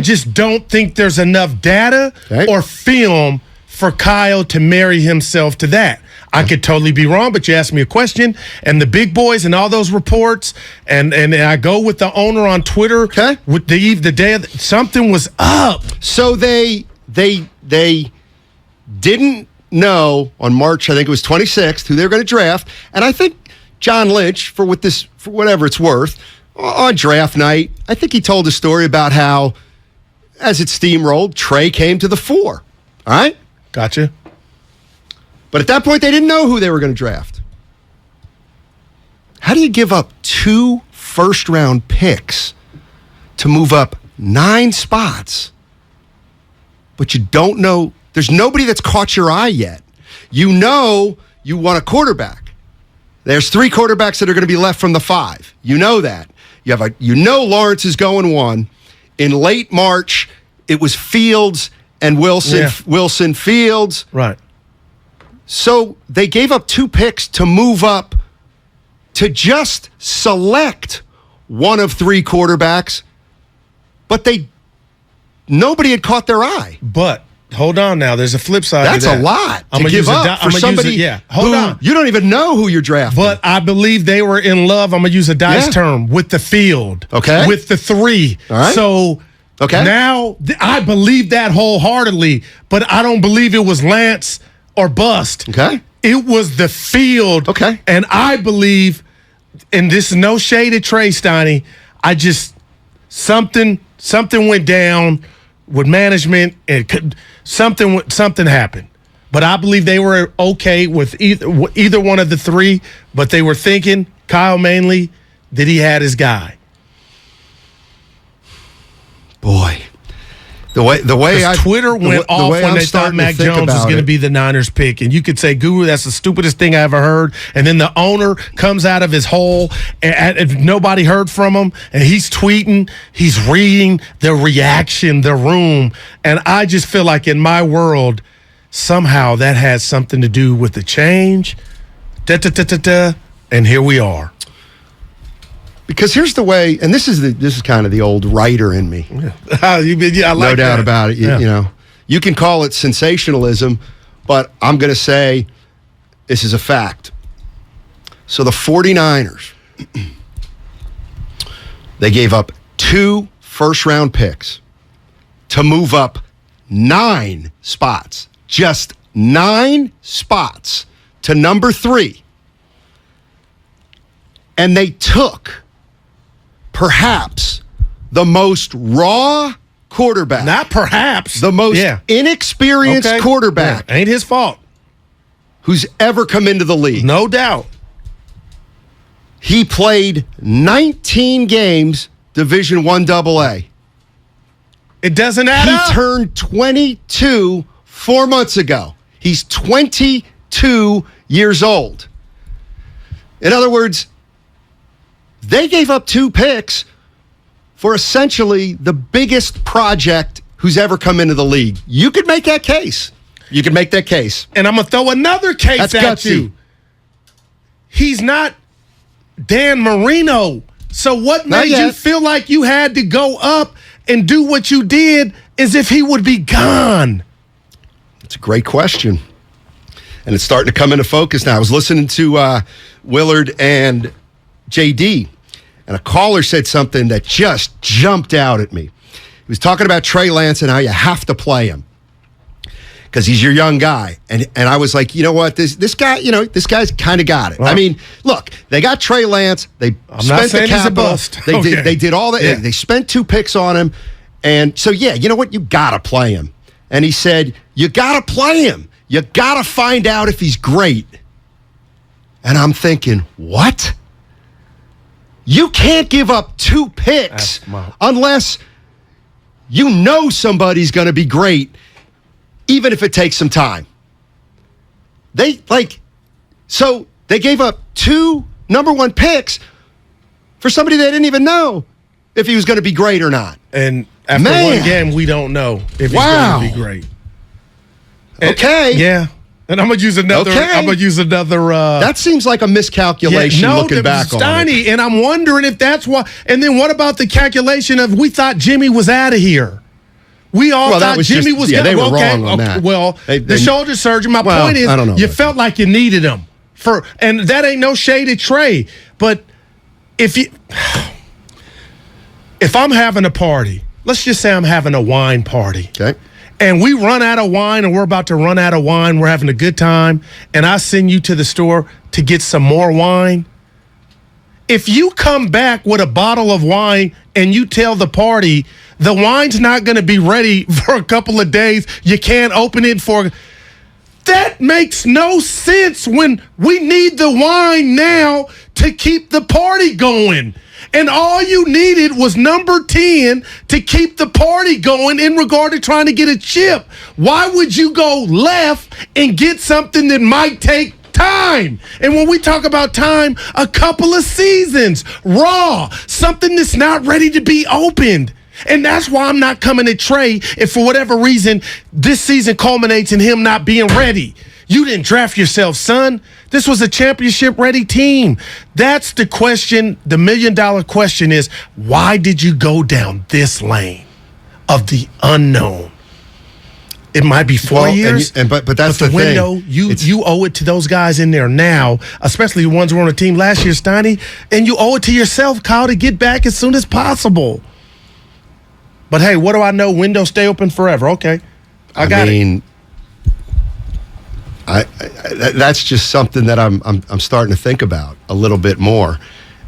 just don't think there's enough data or film for Kyle to marry himself to that. I could totally be wrong, but you asked me a question, and the big boys and all those reports, and I go with the owner on Twitter. Okay. With the day of something was up. So they didn't know on March, I think it was 26th, who they were going to draft, and I think John Lynch, for whatever it's worth, on draft night, I think he told a story about how, as it steamrolled, Trey came to the 4. All right? Gotcha. But at that point, they didn't know who they were going to draft. How do you give up 2 first-round picks to move up 9 spots, but you don't know? There's nobody that's caught your eye yet. You know you want a quarterback. There's 3 quarterbacks that are going to be left from the 5. You know that. You know Lawrence is going 1. In late March, it was Fields and Wilson. Yeah. Wilson Fields. Right. So they gave up 2 picks to move up to just select one of 3 quarterbacks, but nobody had caught their eye. But hold on now, there's a flip side That's to that. a lot I'm to give up for somebody Hold on. You don't even know who you're drafting. But I believe they were in love, I'm going to use a dice term, with the field. Okay. With the 3. All right. So now I believe that wholeheartedly, but I don't believe it was Lance or bust. Okay. It was the field. Okay. And I believe, and this is no shade at Trey Steiny, something went down with management and something happened. But I believe they were okay with either one of the 3, but they were thinking, Kyle mainly, that he had his guy. Boy. The way Twitter went off when they thought Mac Jones was going to be the Niners pick. And you could say, Guru, that's the stupidest thing I ever heard. And then the owner comes out of his hole and nobody heard from him. And he's tweeting, he's reading the reaction, the room. And I just feel like in my world, somehow that has something to do with the change. And here we are. Because here's the way, and this is kind of the old writer in me. I like no doubt about it. You know, you can call it sensationalism, but I'm going to say this is a fact. So the 49ers, they gave up 2 first-round picks to move up 9 spots, just 9 spots to number 3. And they took perhaps the most raw quarterback. Not perhaps. The most inexperienced quarterback. Yeah. Ain't his fault. Who's ever come into the league. No doubt. He played 19 games, Division I AA. It doesn't add up. He turned 22 4 months ago. He's 22 years old. In other words, They gave up 2 picks for essentially the biggest project who's ever come into the league. You could make that case. You could make that case. And I'm going to throw another case That's at gutsy. you. He's not Dan Marino. So what made you feel like you had to go up and do what you did as if he would be gone? It's a great question. And it's starting to come into focus now. I was listening to Willard and JD, and a caller said something that just jumped out at me. He was talking about Trey Lance and how you have to play him because he's your young guy. And I was like, you know what? This guy, this guy's kind of got it. Well, I mean, look, they got Trey Lance. They spent the capital. They did all that. Yeah. They spent 2 picks on him. And so, yeah, you know what? You got to play him. And he said, you got to play him. You got to find out if he's great. And I'm thinking, what? You can't give up 2 picks unless you know somebody's going to be great, even if it takes some time. So they gave up 2 number 1 picks for somebody they didn't even know if he was going to be great or not. And after one game, we don't know if he's going to be great. Okay. Yeah. And I'm gonna use another. That seems like a miscalculation looking back on it. Steiny, and I'm wondering if that's why. And then what about the calculation of we thought Jimmy was out of here? We all thought Jimmy was. Yeah, they were wrong on that. Well, the shoulder surgeon. My point is, you felt like you needed him and that ain't no shade at Trey. But if I'm having a party, let's just say I'm having a wine party. Okay. And we run out of wine, and we're about to run out of wine. We're having a good time, and I send you to the store to get some more wine. If you come back with a bottle of wine and you tell the party the wine's not going to be ready for a couple of days, you can't open it for... That makes no sense when we need the wine now to keep the party going. And all you needed was number 10 to keep the party going in regard to trying to get a chip. Why would you go left and get something that might take time? And when we talk about time, a couple of seasons, raw, something that's not ready to be opened. And that's why I'm not coming at Trey if for whatever reason this season culminates in him not being ready. You didn't draft yourself, son. This was a championship-ready team. That's the question. The million-dollar question is, why did you go down this lane of the unknown? It might be 4 years, but that's the window. thing. You owe it to those guys in there now, especially the ones who were on the team last year, Steiny, and you owe it to yourself, Kyle, to get back as soon as possible. But hey, what do I know? Windows stay open forever. Okay, I got it. That's just something that I'm starting to think about a little bit more.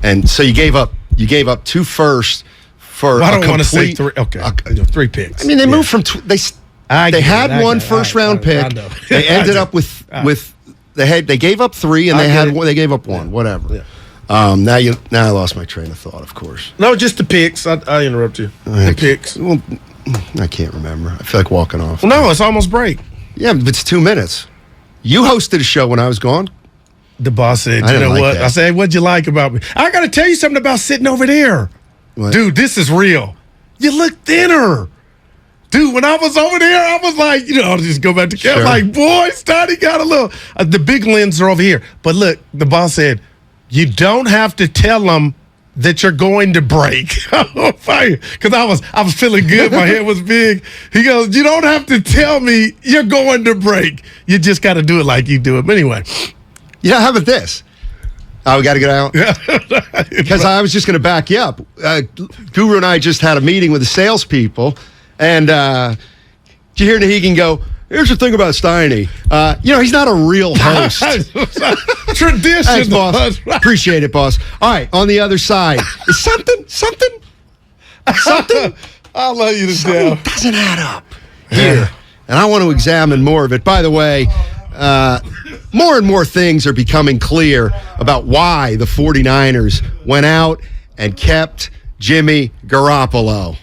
And so you gave up 2 firsts for. I don't want to say 3. Okay, 3 picks. I mean, they moved from they had 1 first-round pick. They ended up with they gave up 3 and they gave up 1. Whatever. Yeah. Now I lost my train of thought. Of course. No, just the picks. I interrupt you. The picks. Well, I can't remember. I feel like walking off. Well, no, it's almost break. Yeah, but it's 2 minutes. You hosted a show when I was gone. The boss said, you know what? I said, what'd you like about me? I got to tell you something about sitting over there. What? Dude, this is real. You look thinner. Dude, when I was over there, I was like, I'll just go back to camp. Like, boy, Steiny got a little. The big limbs are over here. But look, the boss said, you don't have to tell them that you're going to break. Because I was feeling good. My head was big. He goes, you don't have to tell me you're going to break. You just got to do it like you do it. But anyway. Yeah, how about this? We got to get out? Because I was just going to back you up. Guru and I just had a meeting with the salespeople. And did you hear Nahegan go, here's the thing about Steiny. He's not a real host. Tradition. Thanks, boss. Appreciate it, boss. All right, on the other side. Is something? I love you to death. Doesn't add up here. And I want to examine more of it. By the way, more and more things are becoming clear about why the 49ers went out and kept Jimmy Garoppolo.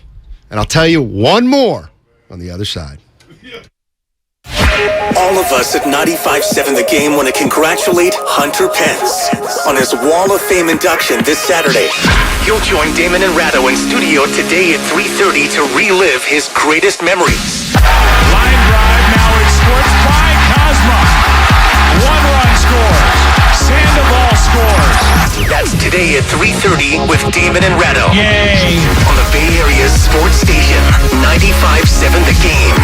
And I'll tell you one more on the other side. All of us at 95.7 The Game want to congratulate Hunter Pence on his Wall of Fame induction this Saturday. He'll join Damon and Ratto in studio today at 3:30 to relive his greatest memories. Line drive, now it's scored by Cosma. 1 run scores. Sandoval scores. That's today at 3:30 with Damon and Ratto. Yay! On the Bay Area's sports station, 95.7 The Game.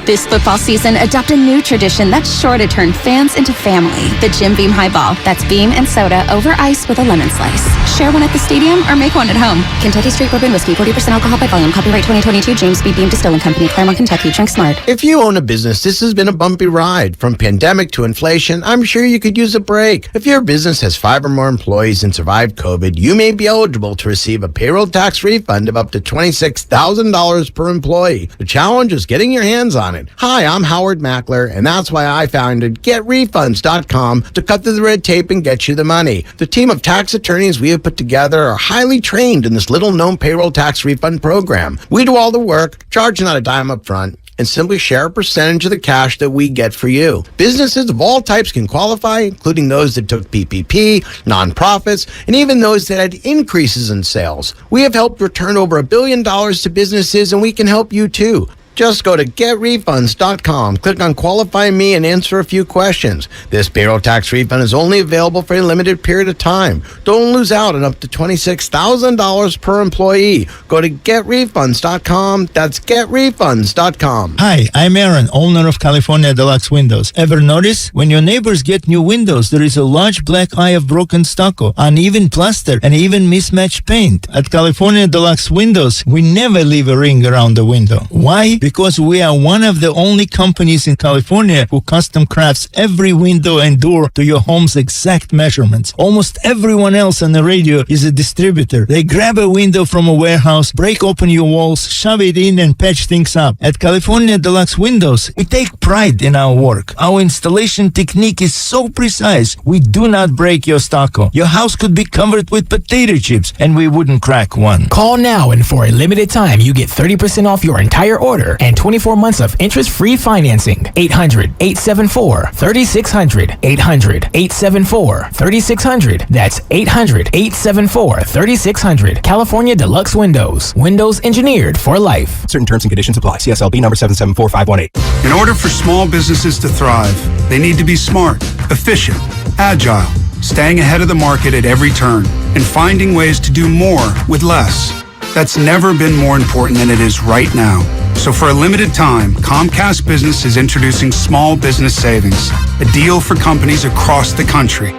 This football season, adopt a new tradition that's sure to turn fans into family. The Jim Beam Highball. That's beam and soda over ice with a lemon slice. Share one at the stadium or make one at home. Kentucky Straight Bourbon Whiskey, 40% alcohol by volume. Copyright 2022, James B. Beam Distilling Company, Claremont, Kentucky. Drink smart. If you own a business, this has been a bumpy ride. From pandemic to inflation, I'm sure you could use a break. If your business has 5 or more employees and survived COVID, you may be eligible to receive a payroll tax refund of up to $26,000 per employee. The challenge is getting your hands on it. Hi, I'm Howard Mackler, and that's why I founded GetRefunds.com to cut through the red tape and get you the money. The team of tax attorneys we have put together are highly trained in this little-known payroll tax refund program. We do all the work, charge not a dime up front, and simply share a percentage of the cash that we get for you. Businesses of all types can qualify, including those that took PPP, nonprofits, and even those that had increases in sales. We have helped return over $1 billion to businesses, and we can help you too. Just go to GetRefunds.com, click on Qualify Me, and answer a few questions. This payroll tax refund is only available for a limited period of time. Don't lose out on up to $26,000 per employee. Go to GetRefunds.com. That's GetRefunds.com. Hi, I'm Aaron, owner of California Deluxe Windows. Ever notice? When your neighbors get new windows, there is a large black eye of broken stucco, uneven plaster, and even mismatched paint. At California Deluxe Windows, we never leave a ring around the window. Why? Because we are one of the only companies in California who custom crafts every window and door to your home's exact measurements. Almost everyone else on the radio is a distributor. They grab a window from a warehouse, break open your walls, shove it in, and patch things up. At California Deluxe Windows, we take pride in our work. Our installation technique is so precise, we do not break your stucco. Your house could be covered with potato chips, and we wouldn't crack one. Call now, and for a limited time, you get 30% off your entire order and 24 months of interest-free financing. 800-874-3600. 800-874-3600. That's 800-874-3600. California Deluxe Windows. Windows engineered for life. Certain terms and conditions apply. CSLB number 774518. In order for small businesses to thrive, they need to be smart, efficient, agile, staying ahead of the market at every turn, and finding ways to do more with less. That's never been more important than it is right now. So for a limited time, Comcast Business is introducing Small Business Savings, a deal for companies across the country.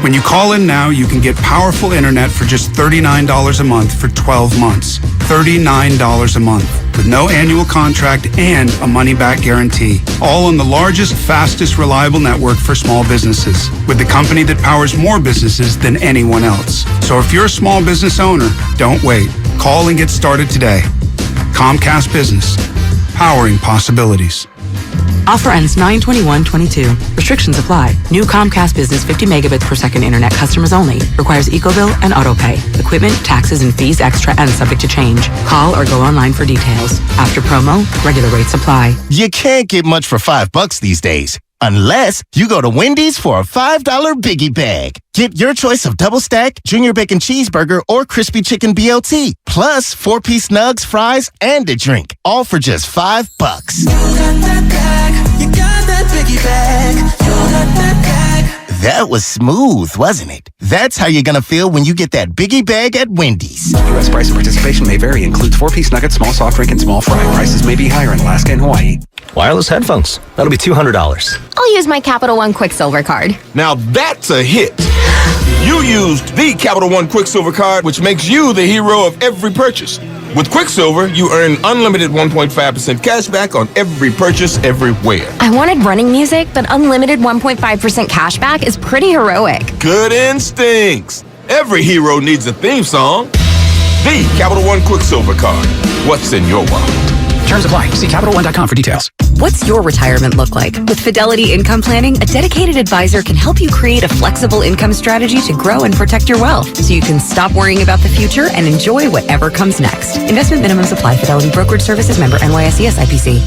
When you call in now, you can get powerful internet for just $39 a month for 12 months. $39 a month with no annual contract and a money-back guarantee. All on the largest, fastest, reliable network for small businesses with the company that powers more businesses than anyone else. So if you're a small business owner, don't wait. Call and get started today. Comcast Business, powering possibilities. Offer ends 9/21/22. Restrictions apply. New Comcast Business 50 megabits per second internet customers only. Requires EcoBill and AutoPay. Equipment, taxes, and fees extra and subject to change. Call or go online for details. After promo, regular rates apply. You can't get much for $5 these days. Unless you go to Wendy's for a $5 Biggie Bag. Get your choice of double stack, junior bacon cheeseburger, or crispy chicken BLT. Plus 4-piece nugs, fries, and a drink. All for just $5. You got that bag. You got that Biggie Bag. You got that bag. That was smooth, wasn't it? That's how you're gonna feel when you get that Biggie Bag at Wendy's. U.S. price and participation may vary. Includes 4-piece nuggets, small soft drink, and small fry. Prices may be higher in Alaska and Hawaii. Wireless headphones. That'll be $200. I'll use my Capital One Quicksilver card. Now that's a hit. You used the Capital One Quicksilver card, which makes you the hero of every purchase. With Quicksilver, you earn unlimited 1.5% cash back on every purchase everywhere. I wanted running music, but unlimited 1.5% cash back is pretty heroic. Good instincts. Every hero needs a theme song. The Capital One Quicksilver card. What's in your wallet? Terms apply. See CapitalOne.com for details. What's your retirement look like? With Fidelity Income Planning, a dedicated advisor can help you create a flexible income strategy to grow and protect your wealth so you can stop worrying about the future and enjoy whatever comes next. Investment minimums apply. Fidelity Brokerage Services member NYSE SIPC.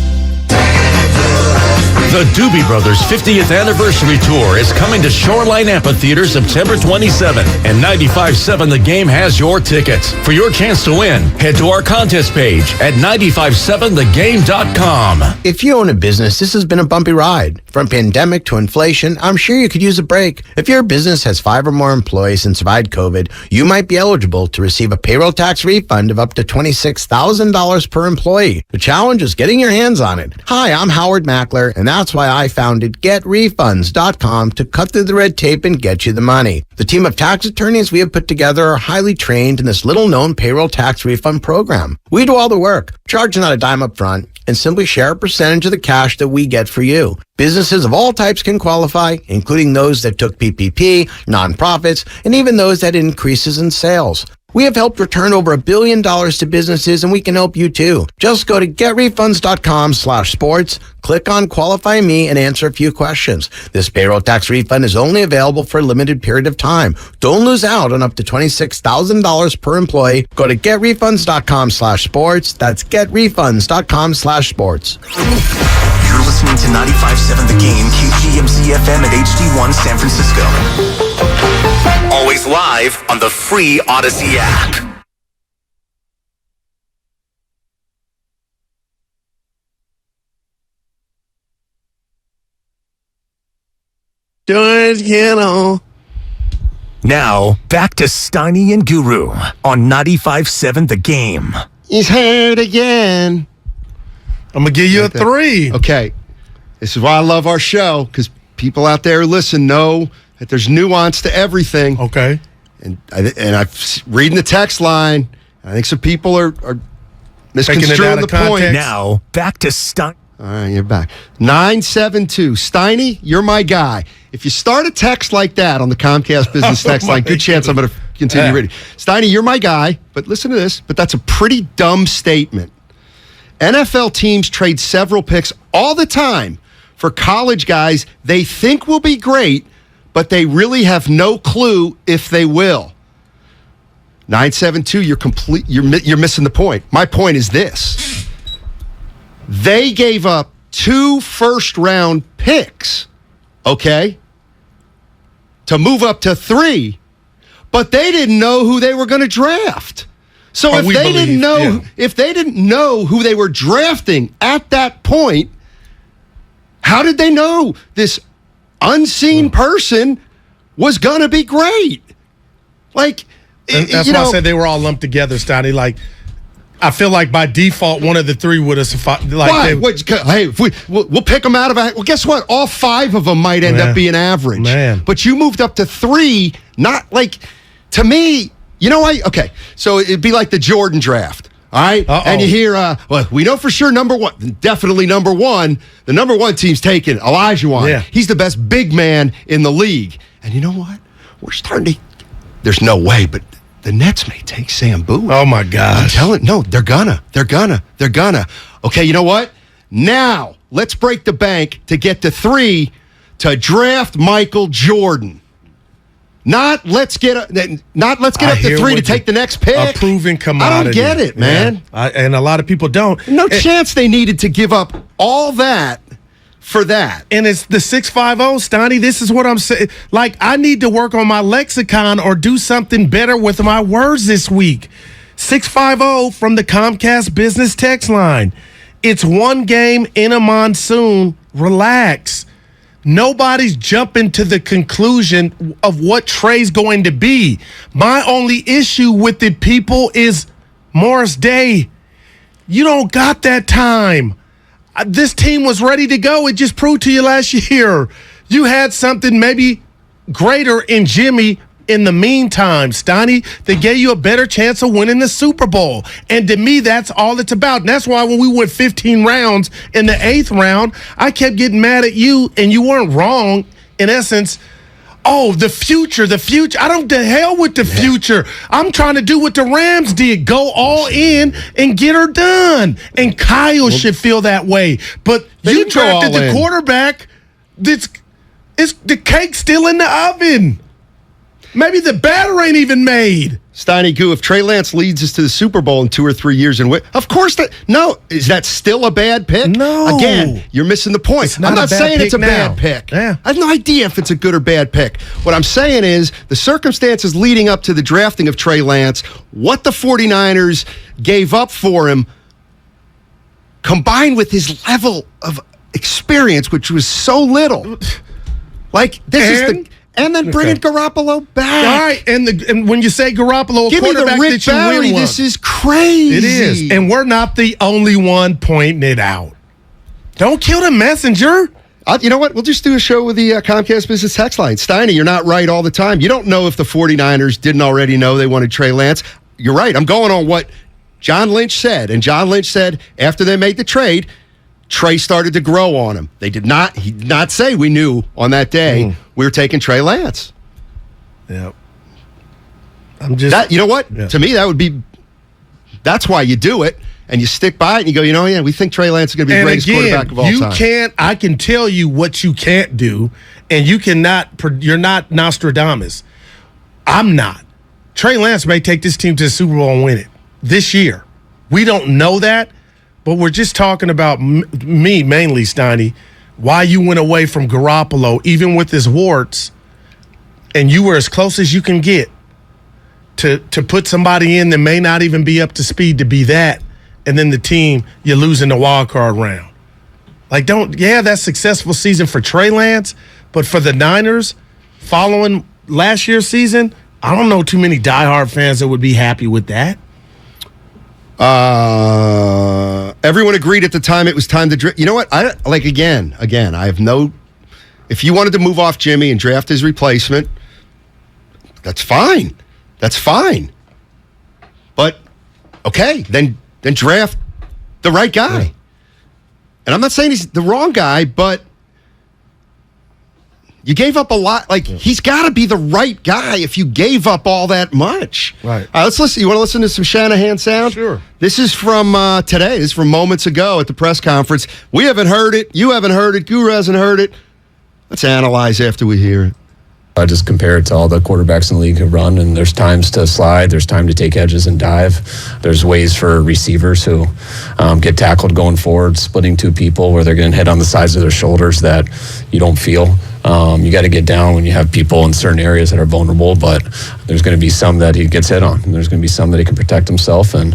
The Doobie Brothers 50th Anniversary Tour is coming to Shoreline Amphitheater September 27th, and 95.7 The Game has your tickets. For your chance to win, head to our contest page at 957thegame.com. If you own a business, this has been a bumpy ride. From pandemic to inflation, I'm sure you could use a break. If your business has 5 or more employees and survived COVID, you might be eligible to receive a payroll tax refund of up to $26,000 per employee. The challenge is getting your hands on it. Hi, I'm Howard Mackler, and that's why I founded GetRefunds.com to cut through the red tape and get you the money. The team of tax attorneys we have put together are highly trained in this little-known payroll tax refund program. We do all the work, charge not a dime up front, and simply share a percentage of the cash that we get for you. Businesses of all types can qualify, including those that took PPP, nonprofits, and even those that had increases in sales. We have helped return over $1 billion to businesses, and we can help you too. Just go to getrefunds.com/sports, click on Qualify Me, and answer a few questions. This payroll tax refund is only available for a limited period of time. Don't lose out on up to $26,000 per employee. Go to getrefunds.com/sports. That's getrefunds.com/sports. You're listening to 95.7 The Game, KGMZ FM at HD1 San Francisco. Always live on the free Odyssey app. George Kittle. Now, back to Steiny and Guru on 95.7 The Game. He's hurt again. I'm going to give you a 3. Okay. This is why I love our show, because people out there who listen know that there's nuance to everything. Okay. And I'm reading the text line. I think some people are misconstruing the point. Now, back to Steiny. All right, you're back. 972. Steiny, you're my guy. If you start a text like that on the Comcast business text line, good chance I'm going to continue reading. Steiny, you're my guy, but listen to this. But that's a pretty dumb statement. NFL teams trade several picks all the time for college guys they think will be great, but they really have no clue if they will. 972, you're missing the point. My point is this. They gave up 2 first-round picks, okay, to move up to 3, but they didn't know who they were going to draft. So if they didn't know who they were drafting at that point, how did they know this unseen person was going to be great? Like, that's why I said they were all lumped together, Steiny. Like, I feel like by default, one of the 3 would have sufficed. Like hey, if we'll pick them out of it. Well, guess what? All 5 of them might end up being average. Man. But you moved up to 3, not like, to me, you know what? Okay, so it'd be like the Jordan draft. All right? And you hear, well, we know for sure definitely number 1, the number 1 team's taking Olajuwon. Yeah. He's the best big man in the league. And you know what? We're starting to, there's no way, but the Nets may take Sam Bowie. Oh, my gosh. I'm telling you, no, they're gonna. Okay, you know what? Now, let's break the bank to get to 3 to draft Michael Jordan. Not let's get up to 3 to take the next pick. A proven commodity. I don't get it, man. Yeah. And a lot of people don't. No chance they needed to give up all that for that. And it's the 650, Steiny. This is what I'm saying. Like, I need to work on my lexicon or do something better with my words this week. 650 from the Comcast business text line. It's one game in a monsoon. Relax. Nobody's jumping to the conclusion of what Trey's going to be. My only issue with it, people, is Morris Day. You don't got that time. This team was ready to go. It just proved to you last year. You had something maybe greater in Jimmy in the meantime, Steiny, that gave you a better chance of winning the Super Bowl. And to me, that's all it's about. And that's why when we went 15 rounds in the 8th round, I kept getting mad at you, and you weren't wrong. In essence, the future. I don't the hell with the future. I'm trying to do what the Rams did. Go all in and get her done. And Kyle should feel that way. But you drafted the quarterback. It's the cake's still in the oven. Maybe the batter ain't even made. Steiny Guru, if Trey Lance leads us to the Super Bowl in 2 or 3 years and win, of course no. Is that still a bad pick? No. Again, you're missing the point. Not I'm not saying it's a now. bad pick. Yeah. I have no idea if it's a good or bad pick. What I'm saying is the circumstances leading up to the drafting of Trey Lance, what the 49ers gave up for him, combined with his level of experience, which was so little. Like, and then bringing Garoppolo back. All right, and when you say Garoppolo, give me the quarterback Rick that you Barry. win one. This is crazy. It is, and we're not the only one pointing it out. Don't kill the messenger. You know what? We'll just do a show with the Comcast Business Text Line. Steiny, you're not right all the time. You don't know if the 49ers didn't already know they wanted Trey Lance. You're right. I'm going on what John Lynch said. And John Lynch said after they made the trade, Trey started to grow on him. He did not say we knew on that day we were taking Trey Lance. Yep. You know what? Yeah. To me, that's why you do it. And you stick by it and you go, we think Trey Lance is going to be the greatest quarterback of all time. I can tell you what you can't do, and you're not Nostradamus. I'm not. Trey Lance may take this team to the Super Bowl and win it this year. We don't know that, but we're just talking about me mainly, Steiny, why you went away from Garoppolo, even with his warts, and you were as close as you can get to put somebody in that may not even be up to speed to be that. And then the team, you lose in the wild card round. That's successful season for Trey Lance, but for the Niners, following last year's season, I don't know too many diehard fans that would be happy with that. Everyone agreed at the time it was time to draft. You know what? Again, I have no. If you wanted to move off Jimmy and draft his replacement, that's fine. But okay, then draft the right guy. Yeah. And I'm not saying he's the wrong guy, but you gave up a lot. He's got to be the right guy if you gave up all that much. Right. Let's listen. You want to listen to some Shanahan sound? Sure. This is from today. This is from moments ago at the press conference. We haven't heard it. You haven't heard it. Guru hasn't heard it. Let's analyze after we hear it. I just compare it to all the quarterbacks in the league who run, and there's times to slide, there's time to take edges and dive. There's ways for receivers who get tackled going forward, splitting two people where they're getting hit on the sides of their shoulders that you don't feel. You got to get down when you have people in certain areas that are vulnerable, but there's going to be some that he gets hit on, and there's going to be some that he can protect himself, and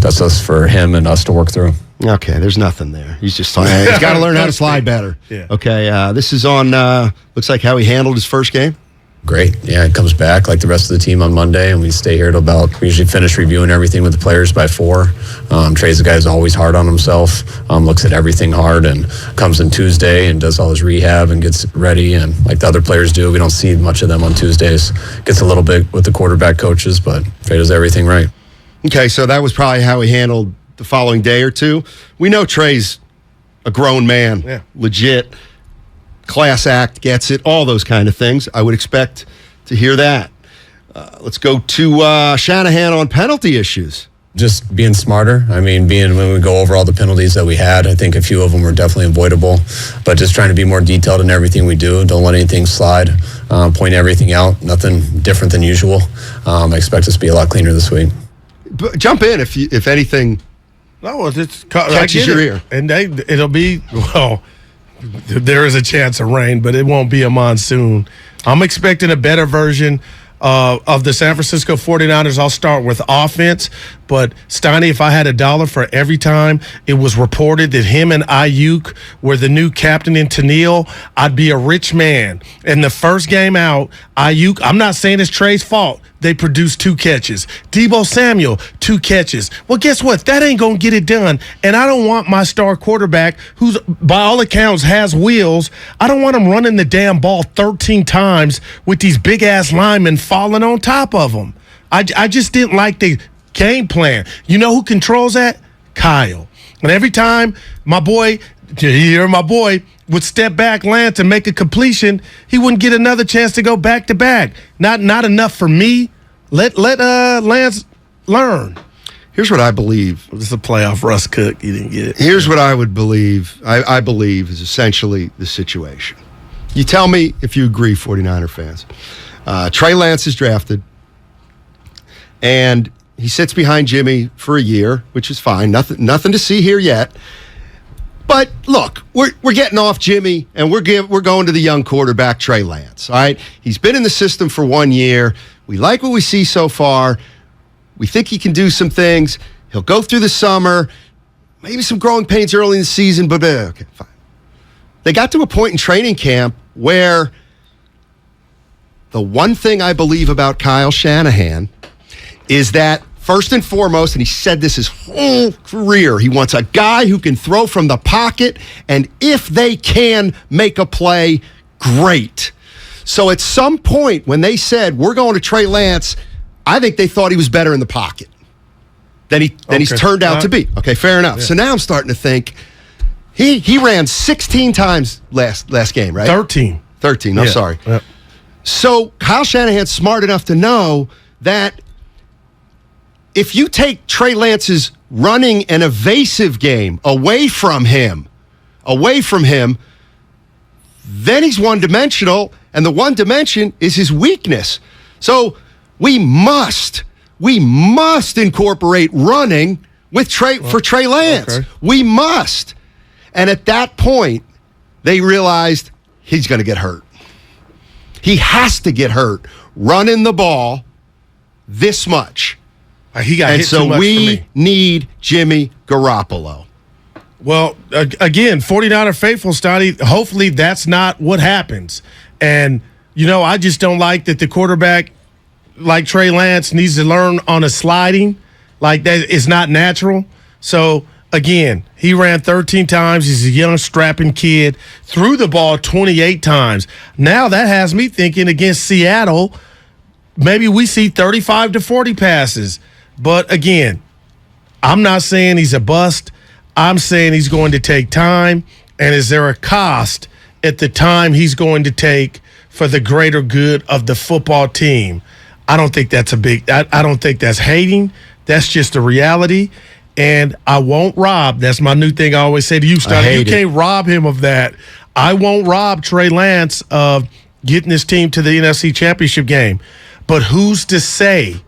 that's us for him and us to work through. Okay, there's nothing there. He's just he's got to learn how to slide better. Yeah. Okay, this is on, looks like how he handled his first game. Great. Yeah, he comes back like the rest of the team on Monday, and we stay here till we usually finish reviewing everything with the players by 4. Trey's a guy who's always hard on himself, looks at everything hard, and comes in Tuesday and does all his rehab and gets ready. And like the other players do, we don't see much of them on Tuesdays. Gets a little bit with the quarterback coaches, but Trey does everything right. Okay, so that was probably how he handled the following day or two. We know Trey's a grown man, legit, class act, gets it, all those kind of things. I would expect to hear that. Let's go to Shanahan on penalty issues. Just being smarter. I mean, when we go over all the penalties that we had, I think a few of them were definitely avoidable, but just trying to be more detailed in everything we do. Don't let anything slide. Point everything out. Nothing different than usual. I expect us to be a lot cleaner this week. But jump in if anything. No, it's catches your ear. And it'll be, there is a chance of rain, but it won't be a monsoon. I'm expecting a better version of the San Francisco 49ers. I'll start with offense, but Steiny, if I had $1 for every time it was reported that him and Ayuk were the new captain in Tennille, I'd be a rich man. In the first game out, Ayuk, I'm not saying it's Trey's fault. They produced 2 catches. Deebo Samuel, 2 catches. Well, guess what? That ain't going to get it done. And I don't want my star quarterback, who's by all accounts has wheels, I don't want him running the damn ball 13 times with these big-ass linemen falling on top of him. I just didn't like the game plan. You know who controls that? Kyle. And every time my boy would step back Lance and make a completion, he wouldn't get another chance to go back-to-back. Not enough for me. Let Lance learn. Here's what I believe. This is a playoff Russ Cook. You didn't get it. Here's what I would believe. I believe is essentially the situation. You tell me if you agree, 49er fans. Trey Lance is drafted. and he sits behind Jimmy for a year, which is fine. Nothing to see here yet. But look, we're getting off Jimmy, and we're going to the young quarterback, Trey Lance. All right, he's been in the system for 1 year. We like what we see so far. We think he can do some things. He'll go through the summer, maybe some growing pains early in the season, but okay, fine. They got to a point in training camp where the one thing I believe about Kyle Shanahan is that, first and foremost, and he said this his whole career, he wants a guy who can throw from the pocket, and if they can make a play, great. So at some point when they said, we're going to Trey Lance, I think they thought he was better in the pocket than he's turned out to be. Okay, fair enough. Yeah. So now I'm starting to think he ran 16 times last game, right? 13. I'm sorry. Yep. So Kyle Shanahan's smart enough to know that if you take Trey Lance's running and evasive game away from him, then he's one-dimensional, and the one dimension is his weakness. So we must incorporate running with for Trey Lance. Okay. We must. And at that point, they realized he's going to get hurt. He has to get hurt running the ball this much. He got hit too much for me. And so we need Jimmy Garoppolo. Well, again, 49er faithful, Steiny, hopefully that's not what happens. And, I just don't like that the quarterback like Trey Lance needs to learn on a sliding. Like, that is not natural. So, again, he ran 13 times. He's a young, strapping kid. Threw the ball 28 times. Now that has me thinking against Seattle, maybe we see 35 to 40 passes. But, again, I'm not saying he's a bust. I'm saying he's going to take time. And is there a cost at the time he's going to take for the greater good of the football team? I don't think that's I don't think that's hating. That's just a reality. And I won't rob. That's my new thing I always say to you, Steiny. You can't rob him of that. I won't rob Trey Lance of getting this team to the NFC Championship game. But who's to say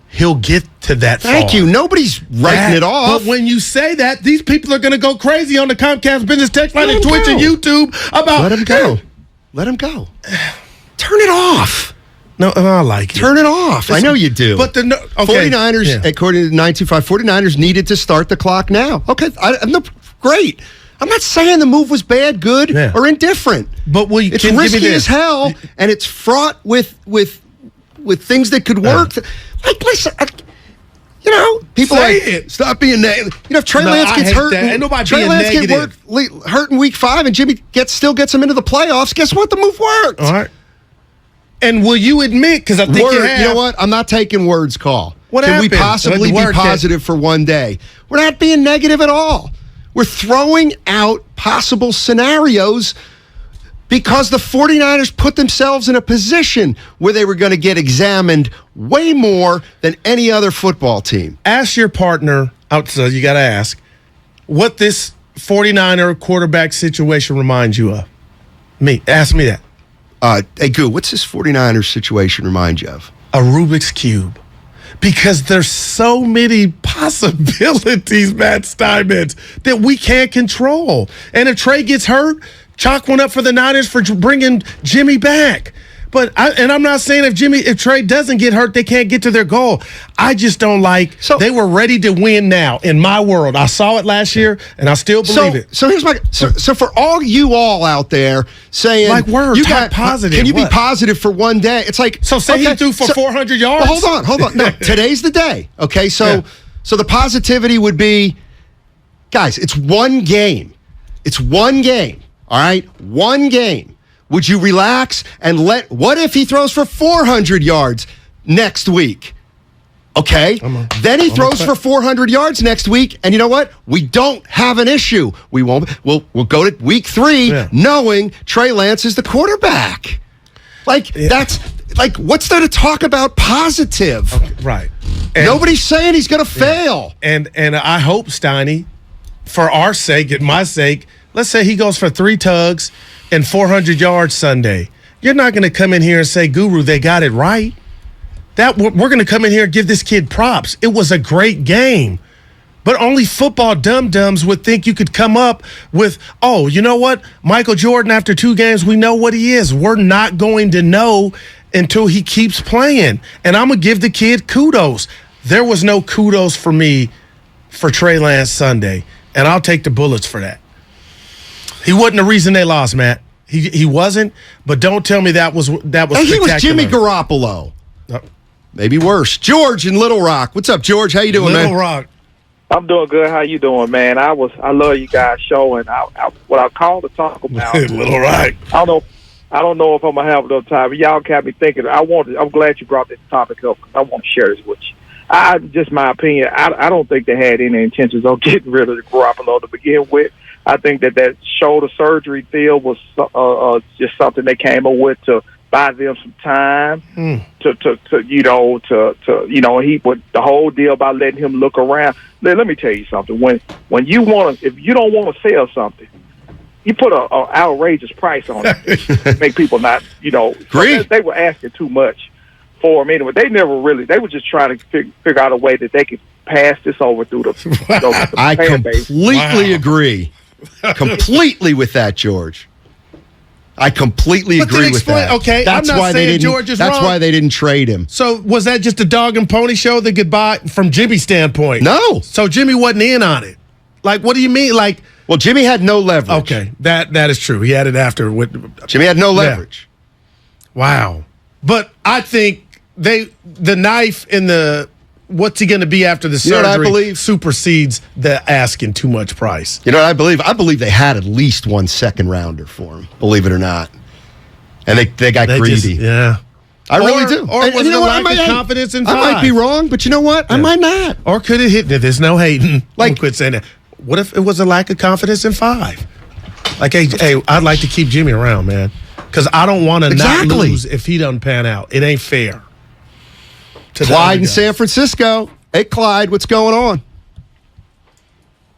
he'll get to that Thank you. Nobody's writing it off. But when you say that, these people are going to go crazy on the Comcast Business Text Line and Twitch and YouTube about... Let him go. Let him go. Turn it off. No, I like it. Turn it off. I know you do. But 49ers, according to 925, 49ers needed to start the clock now. Okay, great. I'm not saying the move was bad, good, or indifferent. But it's risky as hell, and it's fraught with things that could work. Like, listen, people stop being negative. If Trey Lance gets hurt, hurt in week 5, and Jimmy still gets him into the playoffs. Guess what? The move worked. All right. And will you admit, because I think you have. You know what? I'm not taking words call. What Can happened? we possibly be positive for one day? We're not being negative at all. We're throwing out possible scenarios because the 49ers put themselves in a position where they were going to get examined way more than any other football team. Ask your partner, outside, you got to ask, what this 49er quarterback situation reminds you of. Me. Ask me that. Hey, Goo, what's this 49ers situation remind you of? A Rubik's Cube. Because there's so many possibilities, Matt Steinmetz, that we can't control. And if Trey gets hurt, chalk one up for the Niners for bringing Jimmy back. But I'm not saying if Trey doesn't get hurt, they can't get to their goal. I just don't like. They were ready to win now. In my world, I saw it last year, and I still believe it. So here's my. So for all you all out there saying, like, you got positive. Can you be positive for one day? It's like, say he threw for 400 yards. Well, hold on. No, today's the day. Okay, so the positivity would be, guys, it's one game. It's one game. All right, one game. Would you relax and what if he throws for 400 yards next week? Okay. Then he throws for 400 yards next week, and you know what? We don't have an issue. We'll go to week 3 knowing Trey Lance is the quarterback. That's like, what's there to talk about positive? Okay, right. And nobody's saying he's going to fail. And I hope, Steiny, for our sake and my sake, let's say he goes for 3 tugs and 400 yards Sunday. You're not going to come in here and say, Guru, they got it right. that we're going to come in here and give this kid props. It was a great game. But only football dum-dums would think you could come up with, oh, you know what? Michael Jordan, after 2 games, we know what he is. We're not going to know until he keeps playing. And I'm going to give the kid kudos. There was no kudos for me for Trey Lance Sunday, and I'll take the bullets for that. He wasn't the reason they lost, Matt. He wasn't, but don't tell me that was spectacular. He was Jimmy Garoppolo. Maybe worse. George in Little Rock. What's up, George? How you doing, man? Little Rock. I'm doing good. How you doing, man? I love you guys' show, and what I called to talk about. Little Rock. I don't know if I'm gonna have enough time, but y'all got me thinking. I'm glad you brought this topic up because I want to share this with you. Just my opinion. I don't think they had any intentions of getting rid of the Garoppolo to begin with. I think that shoulder surgery deal was just something they came up with to buy them some time to he would the whole deal about letting him look around. Let me tell you something. When you if you don't want to sell something, you put an outrageous price on it. Make people not, they were asking too much for him anyway. They were just trying to figure out a way that they could pass this over through the I fan base. completely agree. Completely with that, George. I completely agree with that. Okay, that's I'm not why saying George is That's wrong. why they didn't trade him. So was that just a dog and pony show that goodbye from Jimmy's standpoint? No. So Jimmy wasn't in on it. Like, what do you mean? Like, well, Jimmy had no leverage. Okay, that is true. He had it after. Jimmy had no leverage. Yeah. Wow. But I think the knife in the what's he going to be after the surgery? You know what I believe? Supersedes the asking too much price. You know what I believe? I believe they had at least 1 second rounder for him. Believe it or not, and they got greedy. I really do. Or was it a lack of confidence in 5? I might be wrong, but you know what? I might not. Or could it hit? There's no hating. Like, quit saying that. What if it was a lack of confidence in 5? Like, hey, I'd like to keep Jimmy around, man, because I don't want to not lose if he doesn't pan out. It ain't fair. Clyde in San Francisco. Hey, Clyde, what's going on?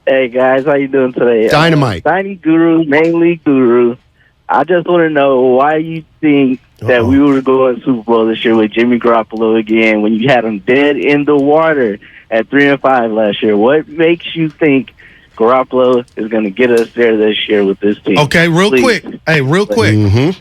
Hey, guys, how you doing today? Dynamite. Steiny Guru, mainly Guru. I just want to know why you think that we were going to Super Bowl this year with Jimmy Garoppolo again when you had him dead in the water at 3-5 last year. What makes you think Garoppolo is going to get us there this year with this team? Okay, real quick. Hey, real quick. Mm-hmm.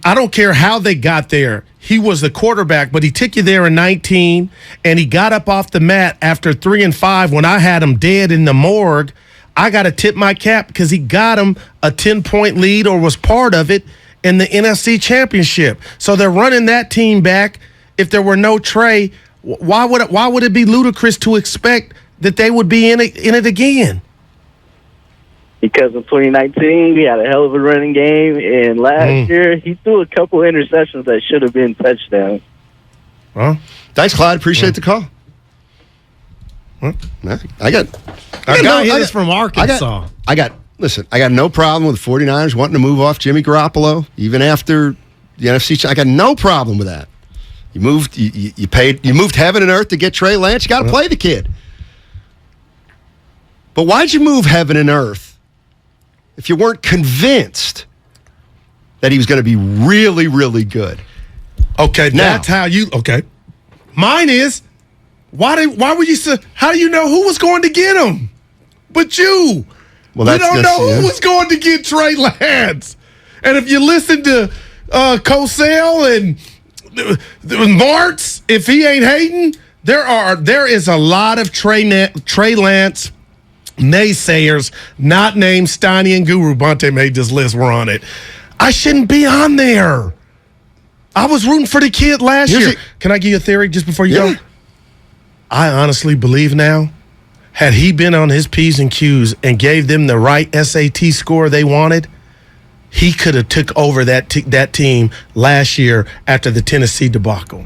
I don't care how they got there. He was the quarterback, but he took you there in 19, and he got up off the mat after 3-5 when I had him dead in the morgue. I got to tip my cap because he got him a 10-point lead or was part of it in the NFC Championship. So they're running that team back. If there were no Trey, why would it be ludicrous to expect that they would be in it again? Because in 2019, we had a hell of a running game, and last year he threw a couple interceptions that should have been touchdowns. Well, thanks, Clyde. Appreciate the call. I got from Arkansas. I got no problem with the 49ers wanting to move off Jimmy Garoppolo, even after the NFC. I got no problem with that. You moved heaven and earth to get Trey Lance. You got to play the kid. But why'd you move heaven and earth if you weren't convinced that he was going to be really, really good? Okay, that's how you. Okay, mine is why were you so? How do you know who was going to get him? But you. Well, you don't know who was going to get Trey Lance. And if you listen to Cosell and Martz, if he ain't hating, there is a lot of Trey Lance naysayers, not named Steiny and Guru. Bonte made this list. We're on it. I shouldn't be on there. I was rooting for the kid last year. Can I give you a theory just before you go? I honestly believe now, had he been on his P's and Q's and gave them the right SAT score they wanted, he could have took over that team last year after the Tennessee debacle.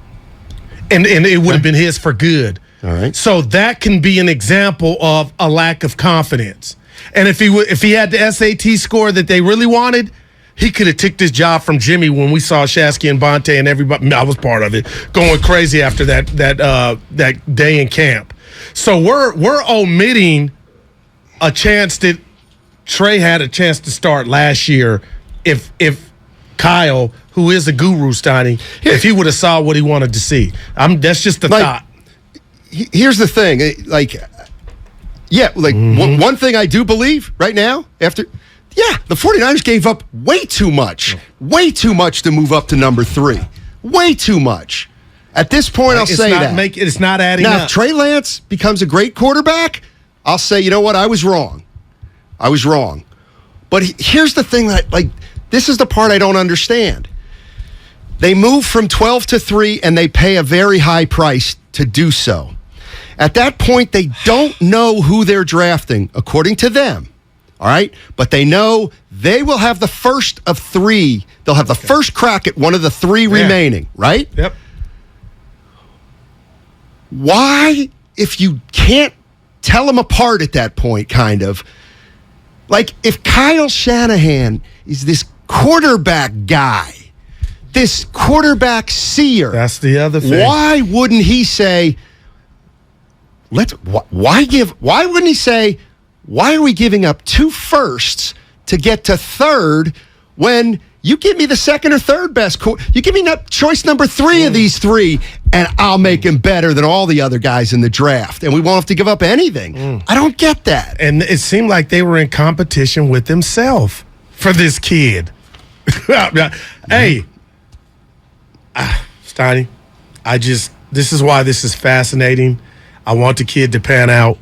And it would have been his for good. All right. So that can be an example of a lack of confidence. And if he had the SAT score that they really wanted, he could have took this job from Jimmy when we saw Shasky and Bonte and everybody. I was part of it, going crazy after that day in camp. So we're omitting a chance that Trey had a chance to start last year if Kyle, who is a guru, Steiny, if he would have saw what he wanted to see. That's just the thought. Here's the thing. One thing I do believe right now, the 49ers gave up way too much to move up to number 3. Way too much. At this point, I'll say that. It's not adding now, up. If Trey Lance becomes a great quarterback, I'll say, you know what? I was wrong. But here's the thing this is the part I don't understand. They move from 12 to 3, and they pay a very high price to do so. At that point, they don't know who they're drafting, according to them. All right? But they know they will have the first of 3. They'll have the first crack at one of the 3 remaining, right? Yep. Why, if you can't tell them apart at that point, kind of, if Kyle Shanahan is this quarterback guy, this quarterback seer. That's the other thing. Why wouldn't he say, why wouldn't he say, why are we giving up 2 firsts to get to 3rd when you give me the 2nd or 3rd best? You give me choice number 3 of these 3, and I'll make him better than all the other guys in the draft, and we won't have to give up anything. I don't get that. And it seemed like they were in competition with themselves for this kid. Hey, Steiny, this is why this is fascinating. I want the kid to pan out.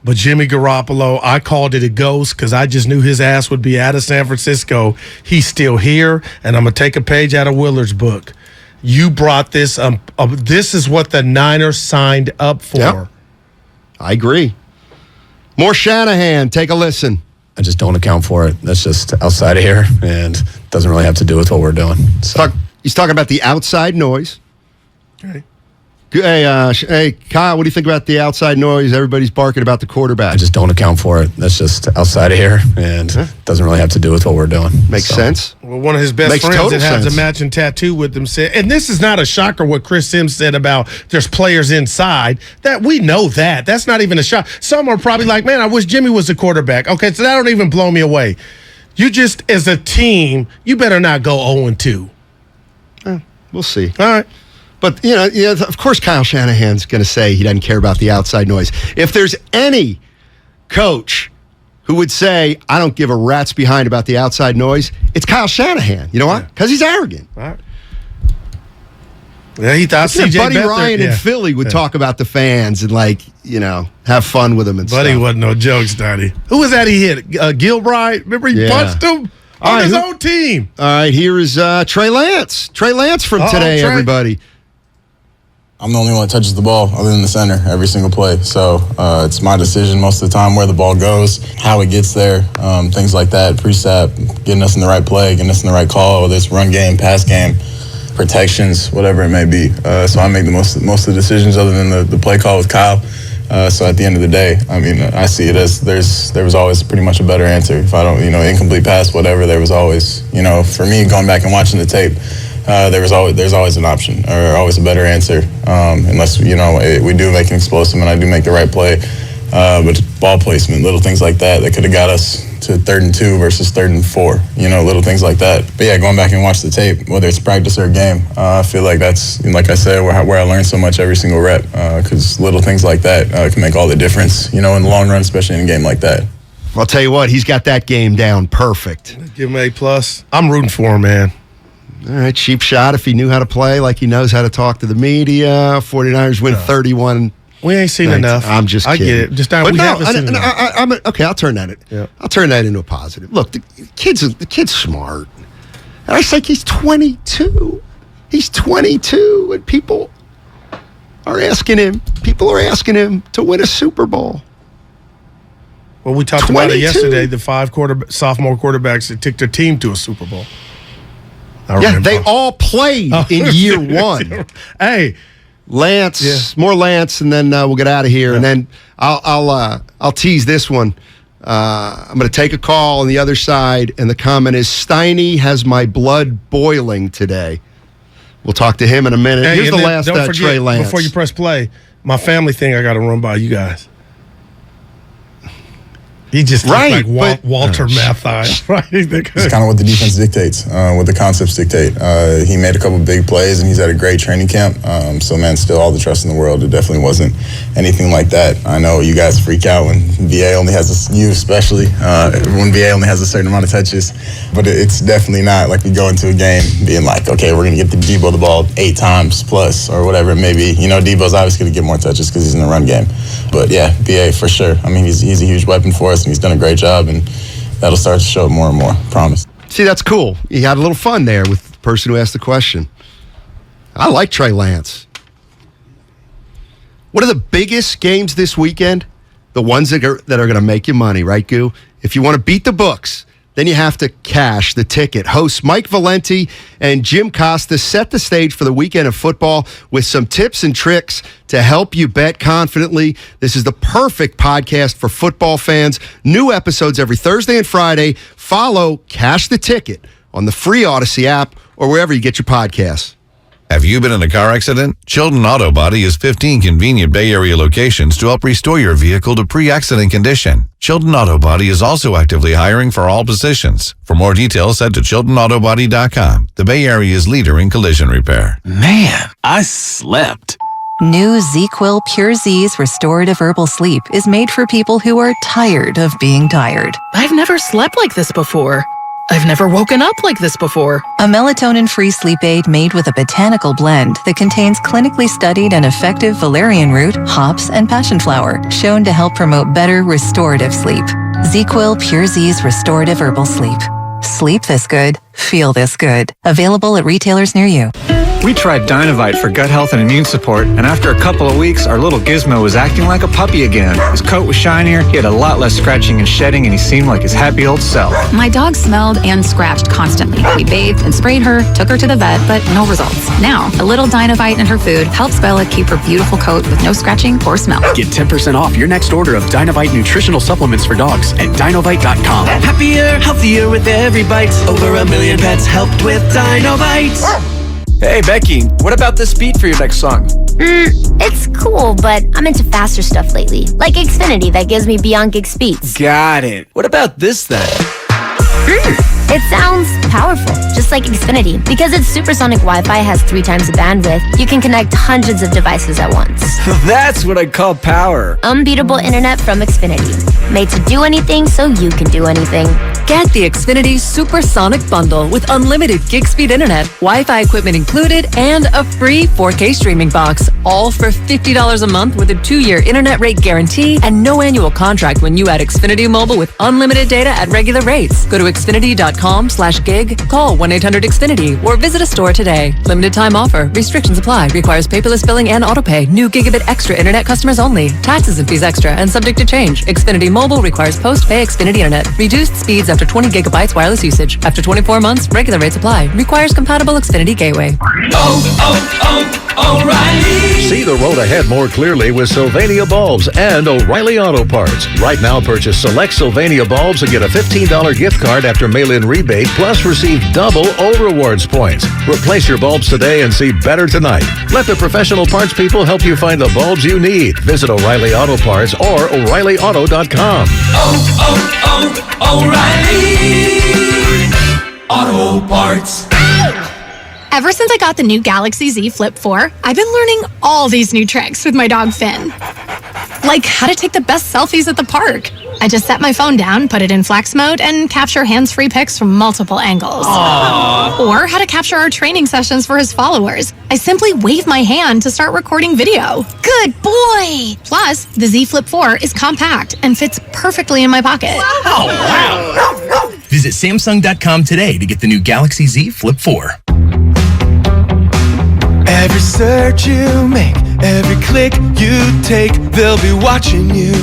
But Jimmy Garoppolo, I called it a ghost because I just knew his ass would be out of San Francisco. He's still here, and I'm going to take a page out of Willard's book. You brought this this is what the Niners signed up for. Yep. I agree. More Shanahan. Take a listen. I just don't account for it. That's just outside of here, and doesn't really have to do with what we're doing. So. He's talking about the outside noise. Okay. Hey, Kyle, what do you think about the outside noise? Everybody's barking about the quarterback. I just don't account for it. That's just outside of here, and doesn't really have to do with what we're doing. Makes sense. Well, one of his best friends that has a matching tattoo with him said, and this is not a shocker what Chris Sims said about there's players inside, that we know that. That's not even a shock. Some are probably like, man, I wish Jimmy was the quarterback. Okay, so that don't even blow me away. You just, as a team, you better not go 0-2. We'll see. All right. But, of course Kyle Shanahan's going to say he doesn't care about the outside noise. If there's any coach who would say, I don't give a rat's behind about the outside noise, it's Kyle Shanahan. You know why? Because he's arrogant. All right. Yeah, he thought CJ Buddy Ryan in Philly would talk about the fans and, have fun with them and Buddy stuff. wasn't no joke, Steiny. Who was that he hit? Gilbride? Remember he punched him on his own team. All right, here is Trey Lance. Trey Lance from today, everybody. I'm the only one that touches the ball other than the center every single play. So it's my decision most of the time where the ball goes, how it ggets there, things like that, pre-snap, getting us in the right play, getting us in the right call, whether it's run game, pass game, protections, whatever it may be. So I make the most of the decisions other than the play call with Kyle. So at the end of the day, I see it as there was always pretty much a better answer. If I don't, incomplete pass, whatever, there was always, for me going back and watching the tape, there's always an option or always a better answer, unless we do make an explosive and I do make the right play. But ball placement, little things like that could have got us to 3rd and 2 versus 3rd and 4. Little things like that. But yeah, going back and watch the tape, whether it's practice or a game, I feel like that's, like I said, where I learn so much every single rep. Because little things like that can make all the difference. In the long run, especially in a game like that. I'll tell you what, he's got that game down perfect. Give him A+. I'm rooting for him, man. All right, cheap shot if he knew how to play, like he knows how to talk to the media. 49ers win 31. We ain't seen enough. I'm just kidding. I get it. Just we haven't seen enough. Okay, I'll turn that into a positive. Look, the kid's smart. And I say he's 22. He's 22, and people are asking him to win a Super Bowl. Well, we talked about it yesterday, the 5 sophomore quarterbacks that took their team to a Super Bowl. They all played in year 1. Hey, Lance, more Lance, and then we'll get out of here. And then I'll tease this one. I'm going to take a call on the other side, and the comment is, Steiny has my blood boiling today. We'll talk to him in a minute. Hey, here's the last don't forget, Trey Lance. Before you press play, my family thing I got to run by you guys. He just right, like Walter Matthau. Right? It's kind of what the defense dictates, what the concepts dictate. He made a couple big plays, and he's had a great training camp. So, man, still all the trust in the world. It definitely wasn't anything like that. I know you guys freak out when VA only has you especially, when VA only has a certain amount of touches. But it's definitely not like we go into a game being like, okay, we're going to get the Debo the ball 8 times plus or whatever it may be. You know, Debo's obviously going to get more touches because he's in the run game. But, yeah, VA for sure. I mean, he's a huge weapon for us, and he's done a great job, and that'll start to show more and more. Promise. See, that's cool. You had a little fun there with the person who asked the question. I like Trey Lance. What are the biggest games this weekend? The ones that are going to make you money, right, Goo? If you want to beat the books, then you have to cash the ticket. Hosts Mike Valenti and Jim Costa set the stage for the weekend of football with some tips and tricks to help you bet confidently. This is the perfect podcast for football fans. New episodes every Thursday and Friday. Follow Cash the Ticket on the free Odyssey app or wherever you get your podcasts. Have you been in a car accident? Chilton Auto Body has 15 convenient Bay Area locations to help restore your vehicle to pre-accident condition. Chilton Auto Body is also actively hiring for all positions. For more details, head to chiltonautobody.com. The Bay Area's leader in collision repair. Man, I slept. New ZQuil Pure Z's Restorative Herbal Sleep is made for people who are tired of being tired. I've never slept like this before. I've never woken up like this before. A melatonin-free sleep aid made with a botanical blend that contains clinically studied and effective valerian root, hops, and passion flower, shown to help promote better restorative sleep. ZQuil Pure Z's Restorative Herbal Sleep. Sleep this good, feel this good. Available at retailers near you. We tried Dynovite for gut health and immune support, and after a couple of weeks, our little Gizmo was acting like a puppy again. His coat was shinier, he had a lot less scratching and shedding, and he seemed like his happy old self. My dog smelled and scratched constantly. We bathed and sprayed her, took her to the vet, but no results. Now, a little Dynovite in her food helps Bella keep her beautiful coat with no scratching or smell. Get 10% off your next order of Dynovite nutritional supplements for dogs at Dynovite.com. Happier, healthier with every bite. Over 1 million pets helped with Dynovite. Hey, Becky, what about this beat for your next song? It's cool, but I'm into faster stuff lately. Like Xfinity that gives me beyond gig speeds. Got it. What about this then? It sounds powerful, just like Xfinity. Because its supersonic Wi-Fi has 3 times the bandwidth, you can connect hundreds of devices at once. That's what I call power. Unbeatable internet from Xfinity. Made to do anything so you can do anything. Get the Xfinity Supersonic Bundle with unlimited gig speed internet, Wi-Fi equipment included, and a free 4K streaming box. All for $50 a month with a 2-year internet rate guarantee and no annual contract when you add Xfinity Mobile with unlimited data at regular rates. Go to Xfinity.com/gig, call 1-800-XFINITY, or visit a store today. Limited time offer. Restrictions apply. Requires paperless billing and autopay. New Gigabit Extra internet customers only. Taxes and fees extra and subject to change. Xfinity Mobile requires post-pay Xfinity internet. Reduced speeds after 20 gigabytes wireless usage. After 24 months, regular rates apply. Requires compatible Xfinity gateway. O'Reilly. See the road ahead more clearly with Sylvania Bulbs and O'Reilly Auto Parts. Right now, purchase select Sylvania bulbs and get a $15 gift card after mail-in rebate, plus receive double O-Rewards points. Replace your bulbs today and see better tonight. Let the professional parts people help you find the bulbs you need. Visit O'Reilly Auto Parts or O'ReillyAuto.com. O'Reilly Auto Parts. Ever since I got the new Galaxy Z Flip 4, I've been learning all these new tricks with my dog Finn. Like how to take the best selfies at the park. I just set my phone down, put it in flex mode, and capture hands-free pics from multiple angles. Aww. Or how to capture our training sessions for his followers. I simply wave my hand to start recording video. Good boy! Plus, the Z Flip 4 is compact and fits perfectly in my pocket. Wow. Visit Samsung.com today to get the new Galaxy Z Flip 4. Every search you make, every click you take, they'll be watching you.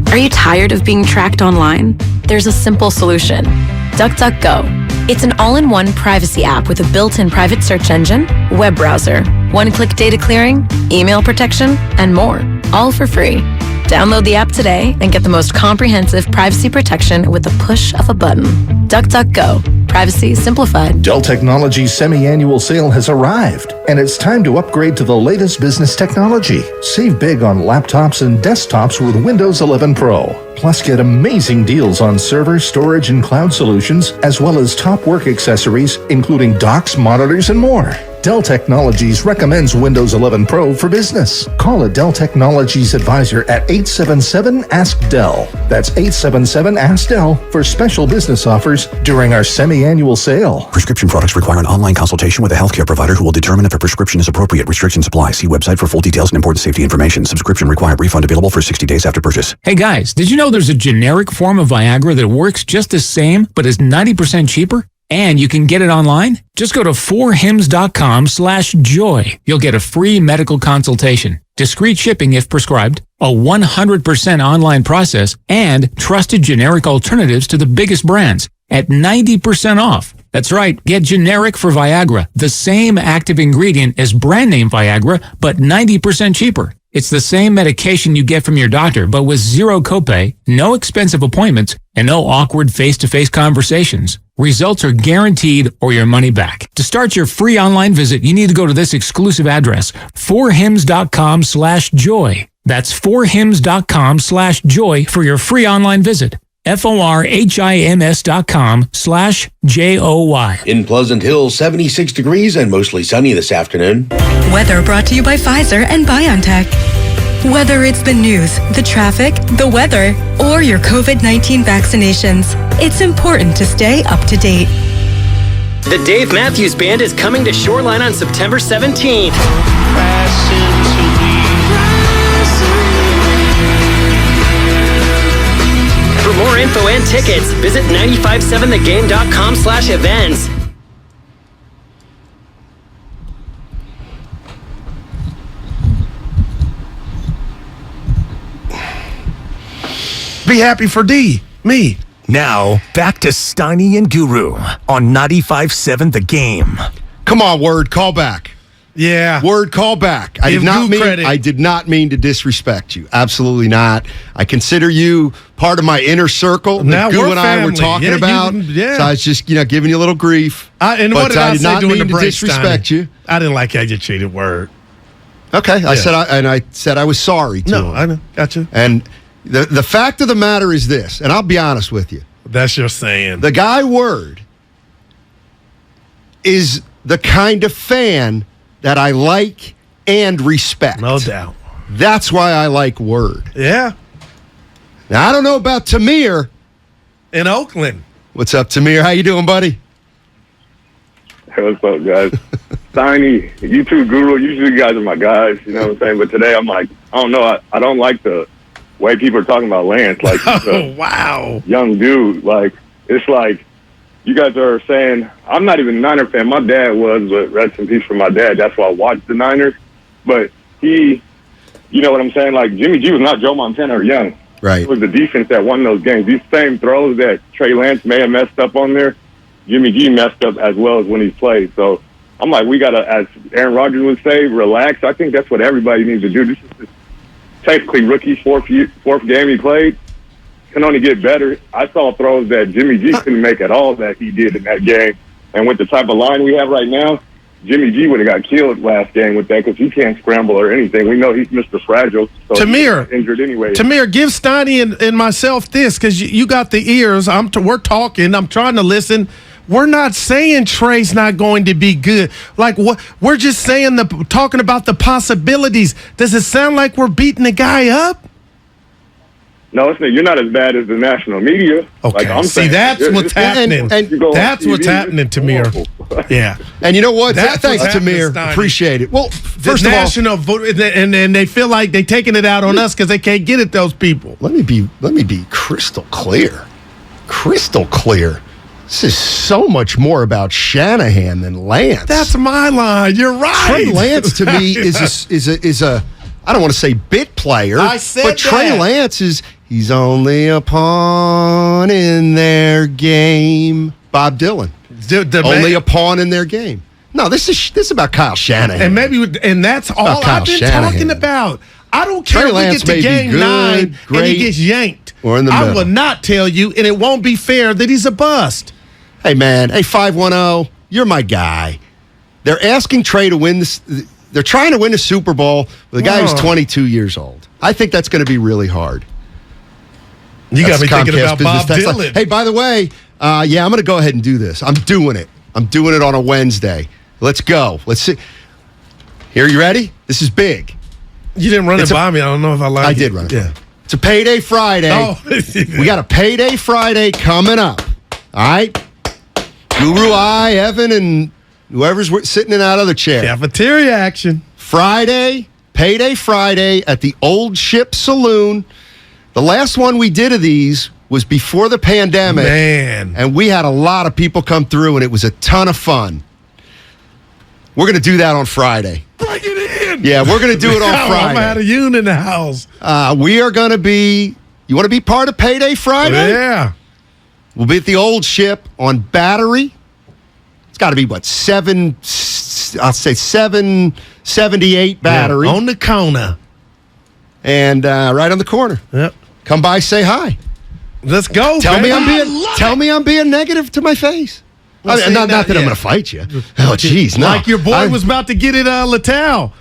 Are you tired of being tracked online? There's a simple solution. DuckDuckGo. It's an all-in-one privacy app with a built-in private search engine, web browser, one-click data clearing, email protection, and more, all for free. Download the app today and get the most comprehensive privacy protection with the push of a button. DuckDuckGo. Privacy simplified. Dell Technologies' semi-annual sale has arrived, and it's time to upgrade to the latest business technology. Save big on laptops and desktops with Windows 11 Pro. Plus, get amazing deals on server, storage, and cloud solutions, as well as top work accessories, including docks, monitors, and more. Dell Technologies recommends Windows 11 Pro for business. Call a Dell Technologies advisor at 877-ASK-DELL. That's 877-ASK-DELL for special business offers during our semi-annual sale. Prescription products require an online consultation with a healthcare provider who will determine if a prescription is appropriate. Restrictions apply. See website for full details and important safety information. Subscription required. Refund available for 60 days after purchase. Hey guys, did you know there's a generic form of Viagra that works just the same but is 90% cheaper? And you can get it online? Just go to 4hims.com/joy. You'll get a free medical consultation, discreet shipping if prescribed, a 100% online process, and trusted generic alternatives to the biggest brands at 90% off. That's right, get generic for Viagra, the same active ingredient as brand name Viagra, but 90% cheaper. It's the same medication you get from your doctor, but with zero copay, no expensive appointments, and no awkward face-to-face conversations. Results are guaranteed or your money back. To start your free online visit, you need to go to this exclusive address, 4hims.com/joy. That's 4hims.com/joy for your free online visit. FORHIMS.com/JOY. In Pleasant Hill, 76 degrees and mostly sunny this afternoon. Weather brought to you by Pfizer and BioNTech. Whether it's the news, the traffic, the weather, or your COVID-19 vaccinations, it's important to stay up to date. The Dave Matthews Band is coming to Shoreline on September 17th. For more info and tickets, visit 957thegame.com/events. Be happy for me. Now, back to Steiny and Guru on 95.7 The Game. Come on, Word, call back. Yeah. Word, call back. I did not mean to disrespect you. Absolutely not. I consider you part of my inner circle. Now Goo we're and I were family. talking Yeah, about. yeah. So I was just, giving you a little grief. And but what did I did say not during mean the to break, disrespect Steiny? you. I didn't like how you treated Word. Okay. Yeah. I said I was sorry to him. I know. Gotcha. And the fact of the matter is this, and I'll be honest with you. That's your saying. The guy Word is the kind of fan that I like and respect. No doubt. That's why I like Word. Yeah. Now, I don't know about Tamir. In Oakland. What's up, Tamir? How you doing, buddy? Hey, what's up, guys? Steiny, you two, Guru, usually you guys are my guys, you know what I'm saying? But today I'm like, I don't know, I don't like the way people are talking about Lance. Like, wow. Young dude. Like, it's like, you guys are saying, I'm not even a Niner fan. My dad was, but rest in peace for my dad. That's why I watched the Niners. But you know what I'm saying? Like, Jimmy G was not Joe Montana or Young. Right. It was the defense that won those games. These same throws that Trey Lance may have messed up on there, Jimmy G messed up as well as when he played. So I'm like, we got to, as Aaron Rodgers would say, relax. I think that's what everybody needs to do. This is technically rookie's fourth game he played. Can only get better. I saw throws that Jimmy G couldn't make at all that he did in that game. And with the type of line we have right now, Jimmy G would have got killed last game with that because he can't scramble or anything. We know he's Mr. Fragile. So Tamir, he's injured anyway. Tamir, give Steiny and myself this because you got the ears. We're talking. I'm trying to listen. We're not saying Trey's not going to be good. Like what? We're just saying talking about the possibilities. Does it sound like we're beating the guy up? No, you're not as bad as the national media. Okay, like I'm see, saying. that's what's happening. That's what's happening, Tamir. Yeah, and you know what? Thanks, Tamir. Appreciate it. Well, first of all, and they feel like they're taking it out on us because they can't get at those people. Let me be crystal clear. Crystal clear. This is so much more about Shanahan than Lance. That's my line. You're right. Trey Lance to me is a I don't want to say bit player. I said but Trey that. Lance he's only a pawn in their game. Bob Dylan. Only a pawn in their game. No, this is about Kyle Shanahan. And that's all I've been talking about. I don't care Trey if we Lance get to may game be good, 9 great, and he gets yanked. Or in the I middle. will not tell you, and it won't be fair that he's a bust. Hey, man. Hey, 510, you're my guy. They're asking Trey to win this. They're trying to win the Super Bowl with a guy who's 22 years old. I think that's going to be really hard. You got me thinking Comcast about Bob business Dylan. text. Hey, by the way, I'm going to go ahead and do this. I'm doing it. I'm doing it on a Wednesday. Let's go. Let's see. Here, you ready? This is big. You didn't run it by me. I don't know if I like it. I did run it. Yeah. It's a Payday Friday. Oh. We got a Payday Friday coming up. All right? Guru, Evan, and whoever's sitting in that other chair. Cafeteria action. Friday, Payday Friday at the Old Ship Saloon. The last one we did of these was before the pandemic. Man. And we had a lot of people come through, and it was a ton of fun. We're going to do that on Friday. Bring it in. Yeah, we're going to do it on Friday. I'm out of Yoon in the house. We are going to be, you want to be part of Payday Friday? Yeah. We'll be at the Old Ship on Battery. It's got to be, what, 778 Battery. Yeah, on the corner. And right on the corner. Yep. Come by, say hi. Let's go. Tell me I'm being negative to my face. Well, not that I'm going to fight you. Oh, jeez, no. Like your boy was about to get it, Littell.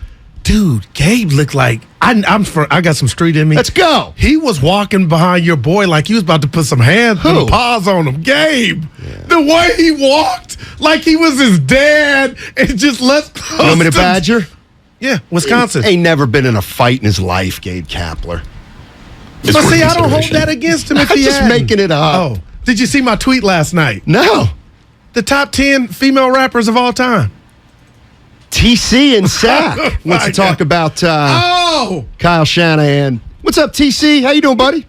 Dude, Gabe looked like I got some street in me. Let's go. He was walking behind your boy like he was about to put some hands and paws on him. Gabe, the way he walked, like he was his dad, and just let's go. You want me to badger? Yeah, Wisconsin. Ain't never been in a fight in his life, Gabe Kapler. But see, I don't hold that against him if I'm he just hadn't. making it up. Oh, did you see my tweet last night? No. The top 10 female rappers of all time. TC and Sack wants to talk about Kyle Shanahan. What's up, TC? How you doing, buddy?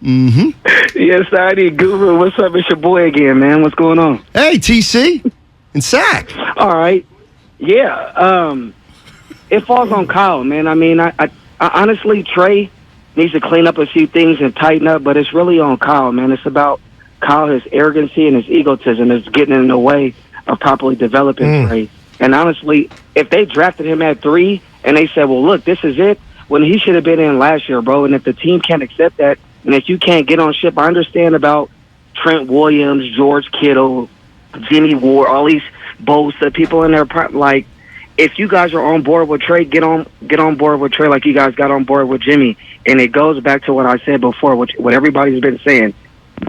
Mm-hmm. Yes, Steiny Guru. What's up? It's your boy again, man. What's going on? Hey, TC and Sack. All right. Yeah. It falls on Kyle, man. I mean, I honestly, Trey needs to clean up a few things and tighten up, but it's really on Kyle, man. It's about Kyle, his arrogancy and his egotism is getting in the way of properly developing Trey. And honestly, if they drafted him at 3 and they said, well, look, this is it, when he should have been in last year, bro. And if the team can't accept that, and if you can't get on ship, I understand about Trent Williams, George Kittle, Jimmy Ward, all these Bosa people in there. Like, if you guys are on board with Trey, get on board with Trey like you guys got on board with Jimmy. And it goes back to what I said before, what everybody's been saying.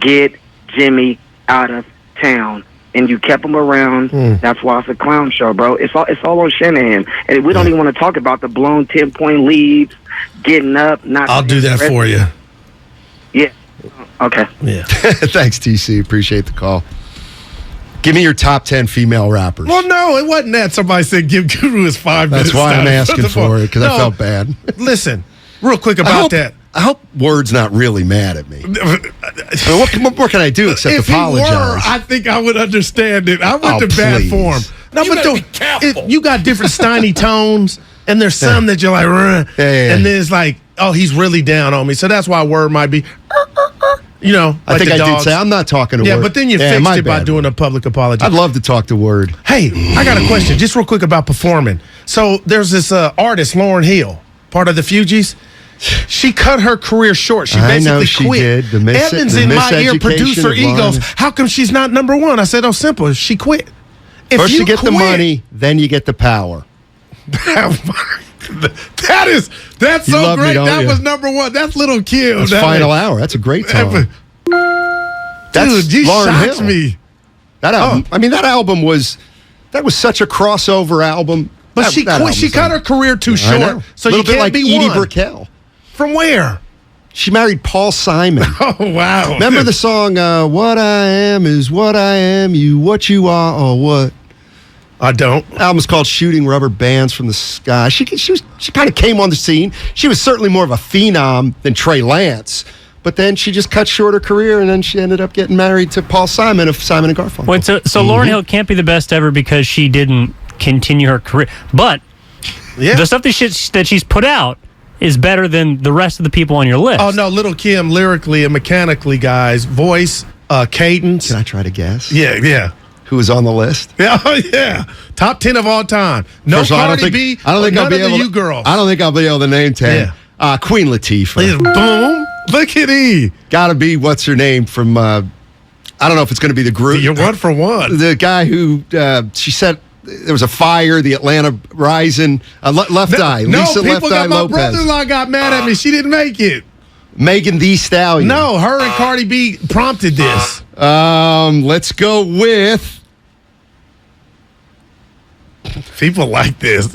Get Jimmy out of town. And you kept him around. That's why it's a clown show, bro. It's all on Shanahan. And we don't even want to talk about the blown 10-point leads, getting up. I'll do that for you. Yeah. Okay. Yeah. Thanks, TC. Appreciate the call. Give me your top 10 female rappers. Well, no, it wasn't that. Somebody said give Guru his 5 minutes. That's why I'm asking for it, because I felt bad. Listen, real quick about that. I hope Word's not really mad at me. What more can I do except if apologize? If he were, I think I would understand it. I went to bat for him. No, but you got different Steiny tones, and there's some that you're like, and then it's like, oh, he's really down on me. So that's why Word might be, you know. I think I did say I'm not talking to Word. Yeah, but then you fixed it by doing a public apology. I'd love to talk to Word. Hey, I got a question, just real quick about performing. So there's this artist, Lauryn Hill, part of the Fugees. She cut her career short. She basically quit. Did. Evans in my ear, producer egos. How come she's not number one? I said, oh, simple. She quit. First you get the money, then you get the power. That's so great. That was number one. That's Little Kim. That's Final Hour. That's a great song. Dude, you shocked me. That album. I mean, that album was such a crossover album. But she quit. She cut her career too short. So you can't like be Edie one. Brickell. From where? She married Paul Simon. Oh, wow. Remember the song, What I Am Is What I Am, You What You Are, or What? I don't. The album's called Shooting Rubber Bands from the Sky. She kind of came on the scene. She was certainly more of a phenom than Trey Lance. But then she just cut short her career, and then she ended up getting married to Paul Simon of Simon and Garfunkel. Wait, so Lauryn Hill can't be the best ever because she didn't continue her career. But the stuff that she's put out is better than the rest of the people on your list. Oh, no, Little Kim, lyrically and mechanically, guys. Voice, cadence. Can I try to guess? Yeah. Who was on the list? Oh, yeah. Top 10 of all time. No Cardi B. I don't think I'll be able to. Girls. I don't think I'll be able to name 10. Yeah. Queen Latifah. Boom. Look at E. Gotta be, what's her name from... I don't know if it's going to be the group. You're 1 for 1. The guy who she said there was a fire, the Atlanta Rising, Left Eye. No, Lisa people Left Eye my Lopez. brother-in-law got mad at me. She didn't make it. Megan Thee Stallion. No, her and Cardi B prompted this. Let's go with... People like this.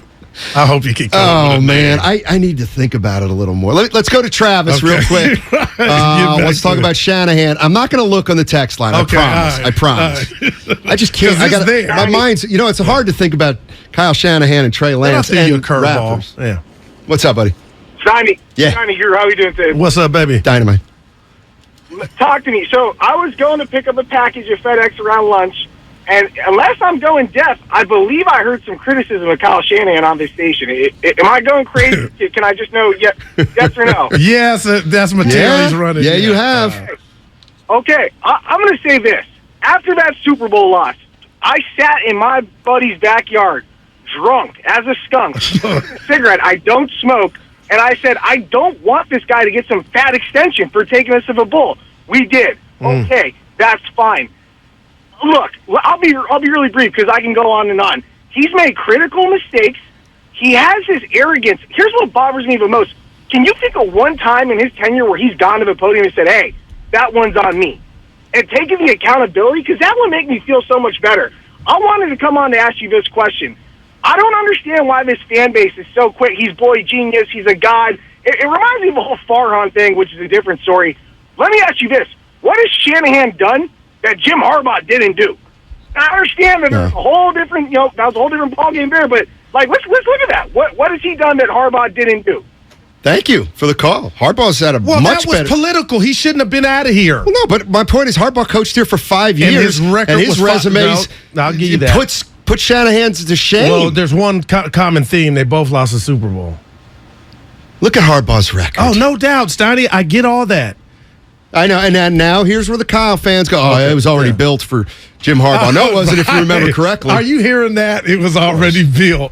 I hope you can come Oh, man. I need to think about it a little more. Let's go to Travis real quick. Let's talk about Shanahan. I'm not going to look on the text line. Okay, I promise. I just can't. My mind's, it's hard to think about Kyle Shanahan and Trey Lance and you a curveball. Raptors. Yeah. What's up, buddy? Steiny. Yeah. Steiny Guru, how are you doing today? What's up, baby? Dynamite. Talk to me. So I was going to pick up a package at FedEx around lunch, and unless I'm going deaf, I believe I heard some criticism of Kyle Shanahan on this station. Am I going crazy? Can I just know yes or no? Yes, that's material he's running. Yeah, you have. Okay, I'm going to say this. After that Super Bowl loss, I sat in my buddy's backyard, drunk as a skunk, cigarette. I don't smoke. And I said, I don't want this guy to get some fat extension for taking us to the Bowl. We did. Okay, that's fine. Look, I'll be really brief because I can go on and on. He's made critical mistakes. He has his arrogance. Here's what bothers me the most. Can you think of one time in his tenure where he's gone to the podium and said, hey, that one's on me? And taking the accountability, because that would make me feel so much better. I wanted to come on to ask you this question. I don't understand why this fan base is so quick. He's boy genius. He's a god. It reminds me of the whole Farhan thing, which is a different story. Let me ask you this. What has Shanahan done that Jim Harbaugh didn't do? I understand that there's a whole different, that was a whole different ballgame there, but let's look at that. What has he done that Harbaugh didn't do? Thank you for the call. Harbaugh's had a much better... Well, that was political. He shouldn't have been out of here. Well, no, but my point is Harbaugh coached here for 5 years. And his resumes... I'll give you that. Put Shanahan to shame. Well, there's one common theme. They both lost the Super Bowl. Look at Harbaugh's record. Oh, no doubt, Steiny. I get all that. I know. And now here's where the Kyle fans go, it was already built for Jim Harbaugh. No, it wasn't, if you remember correctly. Are you hearing that? It was already built.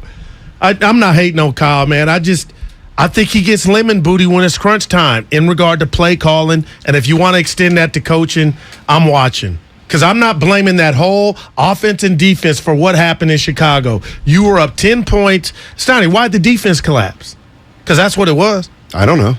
I'm not hating on Kyle, man. I think he gets lemon booty when it's crunch time in regard to play calling. And if you want to extend that to coaching, I'm watching. Because I'm not blaming that whole offense and defense for what happened in Chicago. You were up 10 points. Steiny, why'd the defense collapse? Because that's what it was. I don't know.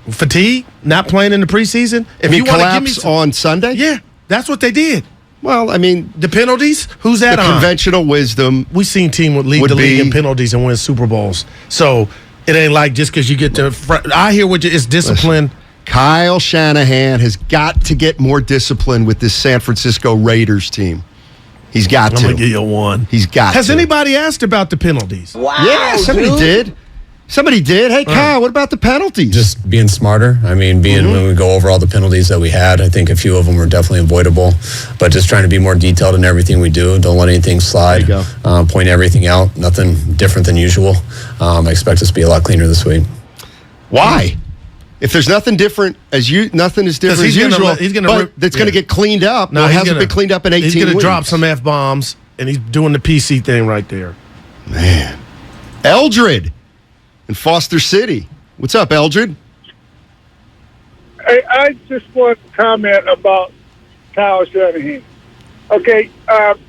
Fatigue? Not playing in the preseason? If you collapse on Sunday? Yeah, that's what they did. Well, I mean... The penalties? Who's that on? The conventional wisdom... We've seen team would lead the league in penalties and win Super Bowls. So it ain't like just because you get to... I hear what it's discipline. Listen. Kyle Shanahan has got to get more discipline with this San Francisco Raiders team. He's got to. I'm going to give you one. He's got Has to. anybody asked about the penalties? Wow, yeah, somebody did. Somebody did. Hey, Kyle, what about the penalties? Just being smarter. I mean, when we go over all the penalties that we had, I think a few of them were definitely avoidable. But just trying to be more detailed in everything we do. Don't let anything slide. Point everything out. Nothing different than usual. I expect us to be a lot cleaner this week. Why? If there's nothing different nothing is different as usual, that's going to get cleaned up. No, it hasn't been cleaned up in 18 weeks. He's going to drop some F-bombs, and he's doing the PC thing right there. Man. Eldred in Foster City. What's up, Eldred? Hey, I just want to comment about Kyle Shanahan. Okay, and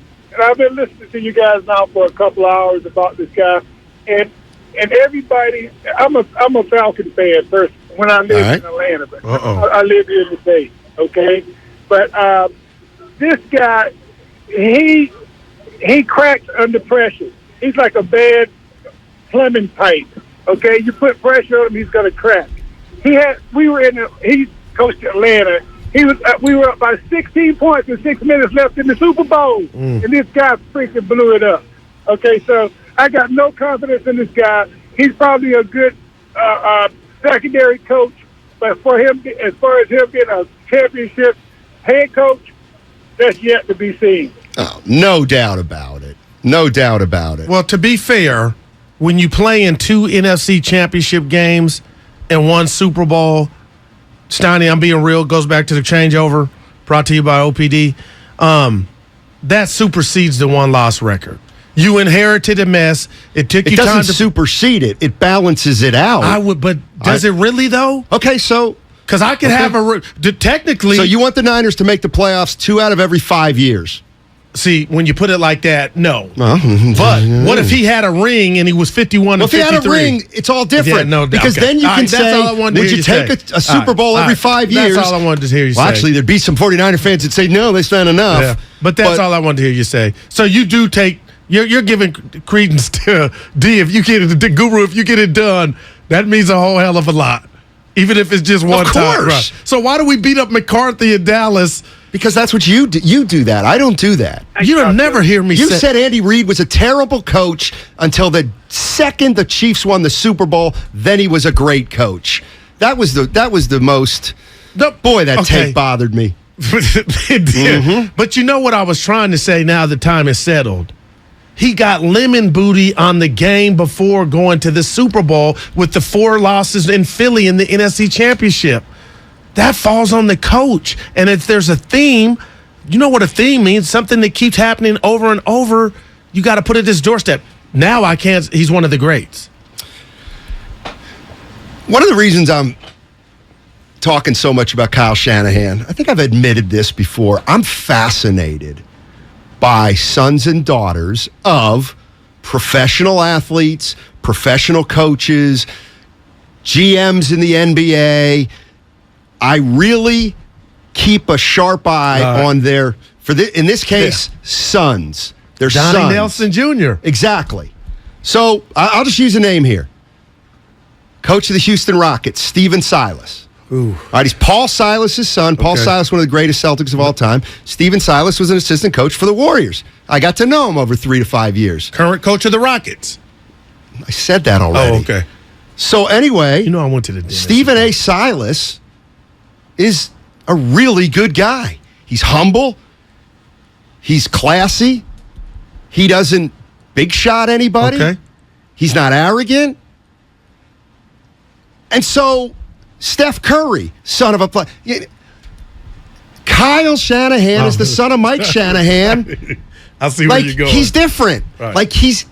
I've been listening to you guys now for a couple hours about this guy, and everybody, I'm a Falcon fan first. When I lived in Atlanta, but I live here in the Bay, okay? But this guy, he cracks under pressure. He's like a bad plumbing pipe, okay? You put pressure on him, he's going to crack. He coached Atlanta. We were up by 16 points with 6 minutes left in the Super Bowl, and this guy freaking blew it up. Okay, so I got no confidence in this guy. He's probably a good secondary coach, but for him, as far as him being a championship head coach, that's yet to be seen. Oh, no doubt about it. No doubt about it. Well, to be fair, when you play in 2 NFC championship games and 1 Super Bowl, Steiny, I'm being real, goes back to the changeover, brought to you by OPD, that supersedes the 1-loss record. You inherited a mess. It took you time to... It doesn't supersede it. It balances it out. But does it really, though? Okay, so Because I could have technically. So you want the Niners to make the playoffs 2 out of every 5 years? See, when you put it like that, no. But what if he had a ring and he was 51 and 53? If he had a ring, it's all different. Because then you can say, would you take a Super Bowl every 5 years? That's all I wanted to hear you say. Well, actually, there'd be some 49er fans that say, no, that's not enough. Yeah, but that's all I wanted to hear you say. So you do take, you're giving credence to D. If you get it, the Guru, if you get it done, that means a whole hell of a lot. Even if it's just one time. Right. So why do we beat up McCarthy in Dallas? Because that's what you do. You do that. I don't do that. You'll never hear me say. You said Andy Reid was a terrible coach until the second the Chiefs won the Super Bowl. Then he was a great coach. That was the most. Boy, that tape bothered me. It did. Mm-hmm. But you know what I was trying to say. Now the time is settled. He got lemon booty on the game before going to the Super Bowl with the 4 losses in Philly in the NFC Championship. That falls on the coach. And if there's a theme, you know what a theme means, something that keeps happening over and over, you got to put it at his doorstep. Now I can't, he's one of the greats. One of the reasons I'm talking so much about Kyle Shanahan, I think I've admitted this before, I'm fascinated by sons and daughters of professional athletes, professional coaches, GMs in the NBA. I really keep a sharp eye on their, in this case, sons. Their Donnie sons. Nelson Jr. Exactly. So I'll just use a name here. Coach of the Houston Rockets, Steven Silas. Ooh. All right, he's Paul Silas' son. Paul Silas, one of the greatest Celtics of all time. Steven Silas was an assistant coach for the Warriors. I got to know him over 3 to 5 years. Current coach of the Rockets. I said that already. Oh, okay. So anyway, you know I went to the dinner. Stephen A. Silas is a really good guy. He's humble. He's classy. He doesn't big shot anybody. Okay. He's not arrogant. And so Steph Curry, son of a play. Kyle Shanahan is the son of Mike Shanahan. I see where you're going. He's different. Right. Like he's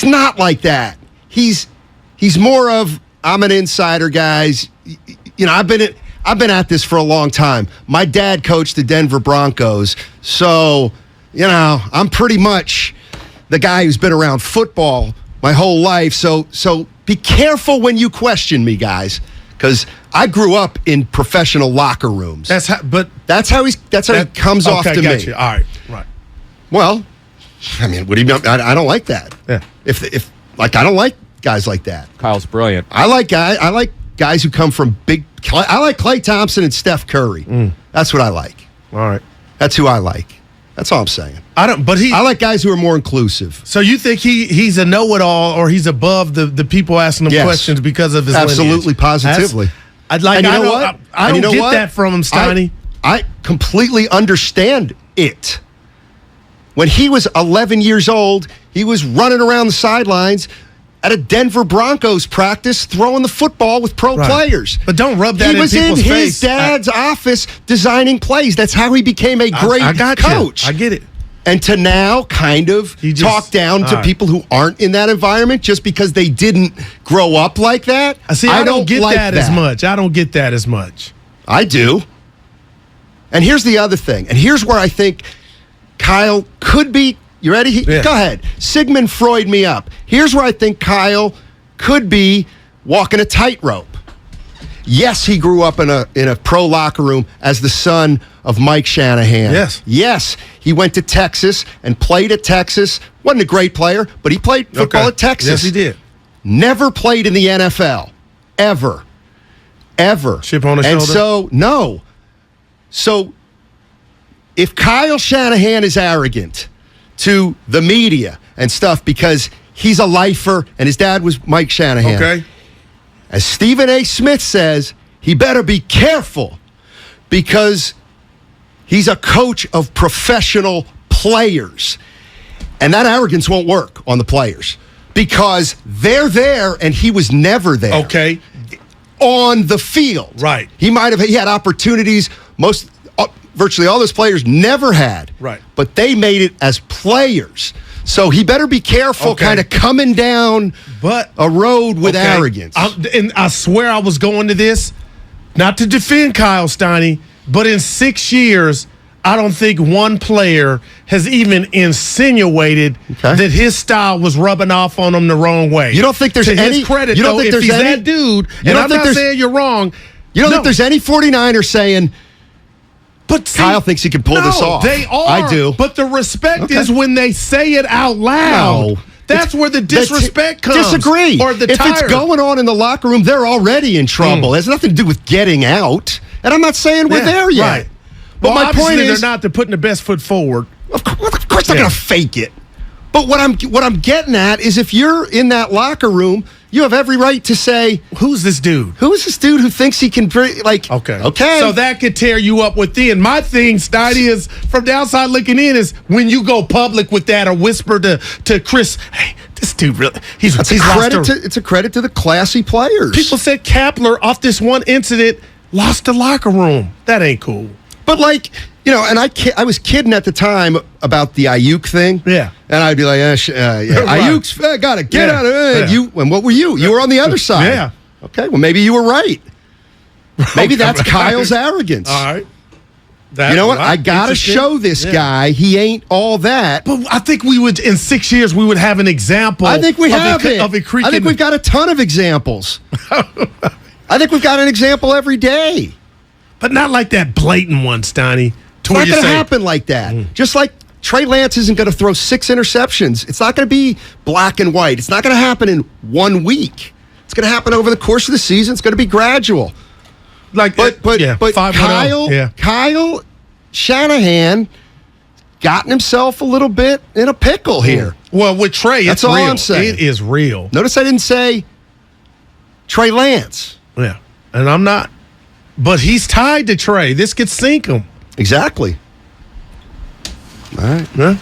not like that. He's more of, I'm an insider, guys. You know, I've been at this for a long time. My dad coached the Denver Broncos, so you know I'm pretty much the guy who's been around football my whole life. So be careful when you question me, guys, because I grew up in professional locker rooms. That's how he comes off to me. All right. Well, I mean, what do you? I don't like that. Yeah. If I don't like guys like that. Kyle's brilliant. I like guys who come from big. I like Klay Thompson and Steph Curry. That's what I like. All right. That's who I like. That's all I'm saying. I like guys who are more inclusive. So you think he's a know-it-all, or he's above the people asking him questions because of his absolutely, lineage? Positively. I don't get that from him, Steiny. I completely understand it. When he was 11 years old, he was running around the sidelines at a Denver Broncos practice throwing the football with pro players. But don't rub that in people's face. He was in his dad's office designing plays. That's how he became a great coach. I get it. And to now kind of talk down to people who aren't in that environment just because they didn't grow up like that. I don't get that as much. I don't get that as much. I do. And here's the other thing. And here's where I think Kyle could be. You ready? Yeah. Go ahead. Sigmund Freud me up. Here's where I think Kyle could be walking a tightrope. Yes, he grew up in a pro locker room as the son of Mike Shanahan. Yes, he went to Texas and played at Texas. Wasn't a great player, but he played football at Texas. Yes, he did. Never played in the NFL. Ever. Chip on his shoulder? And so, no. So, if Kyle Shanahan is arrogant to the media and stuff because he's a lifer and his dad was Mike Shanahan. Okay. As Stephen A. Smith says, he better be careful because he's a coach of professional players. And that arrogance won't work on the players because they're there and he was never there. Okay. On the field. Right. He had opportunities virtually all those players never had. Right. But they made it as players. So he better be careful kind of coming down a road with arrogance. And I swear I was going to this. not to defend Kyle Steiny, but in 6 years, I don't think one player has even insinuated that his style was rubbing off on him the wrong way. You don't think there's any credit? You don't think if there's he's any that dude? And I'm not saying you're wrong. You don't think there's any 49er saying, but see, Kyle thinks he can pull this off? They are. I do. But the respect is when they say it out loud. No. That's where the disrespect comes. Disagree. Or the if tire. it's going on in the locker room, they're already in trouble. It has nothing to do with getting out. And I'm not saying we're there yet. Right. But well, my point is, they're not. They're putting the best foot forward. Of course, they're going to fake it. But what I'm getting at is, if you're in that locker room, you have every right to say, "Who's this dude? Who is this dude who thinks he can Okay. So that could tear you up within. My thing, Steiny, is from the outside looking in, is when you go public with that or whisper to Chris, "Hey, this dude really he's it's a credit to the classy players." People said Kapler off this one incident lost the locker room. That ain't cool. But and I was kidding at the time about the Ayuk thing. Yeah. And I'd be like, Ayuk's got to get out of it. Yeah. And what were you? You were on the other side. Yeah. Okay, well, maybe you were right. Maybe that's Kyle's arrogance. All right. You know what? I got to show this guy he ain't all that. But I think we would, in 6 years, we would have an example. I think we have it. Of it creaking. I think we've got a ton of examples. I think we've got an example every day. But not like that blatant one, Steiny. It's not going to happen like that. Just like Trey Lance isn't going to throw 6 interceptions. It's not going to be black and white. It's not going to happen in 1 week. It's going to happen over the course of the season. It's going to be gradual. But Kyle Shanahan gotten himself a little bit in a pickle here. Well, with Trey, that's all I'm saying. It is real. Notice I didn't say Trey Lance. Yeah, and I'm not. But he's tied to Trey. This could sink him. Exactly. All right. Yeah.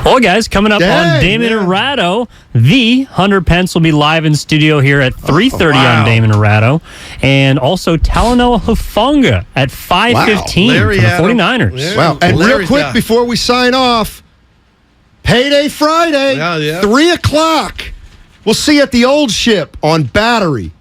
Well, guys, coming up on Damon and Ratto, the Hunter Pence will be live in studio here at 3:30 on Damon and Ratto. And also Talanoa Hufanga at 5:15 for the 49ers. Yeah. Wow. And real quick before we sign off, Payday Friday, 3 o'clock. We'll see you at the Old Ship on Battery.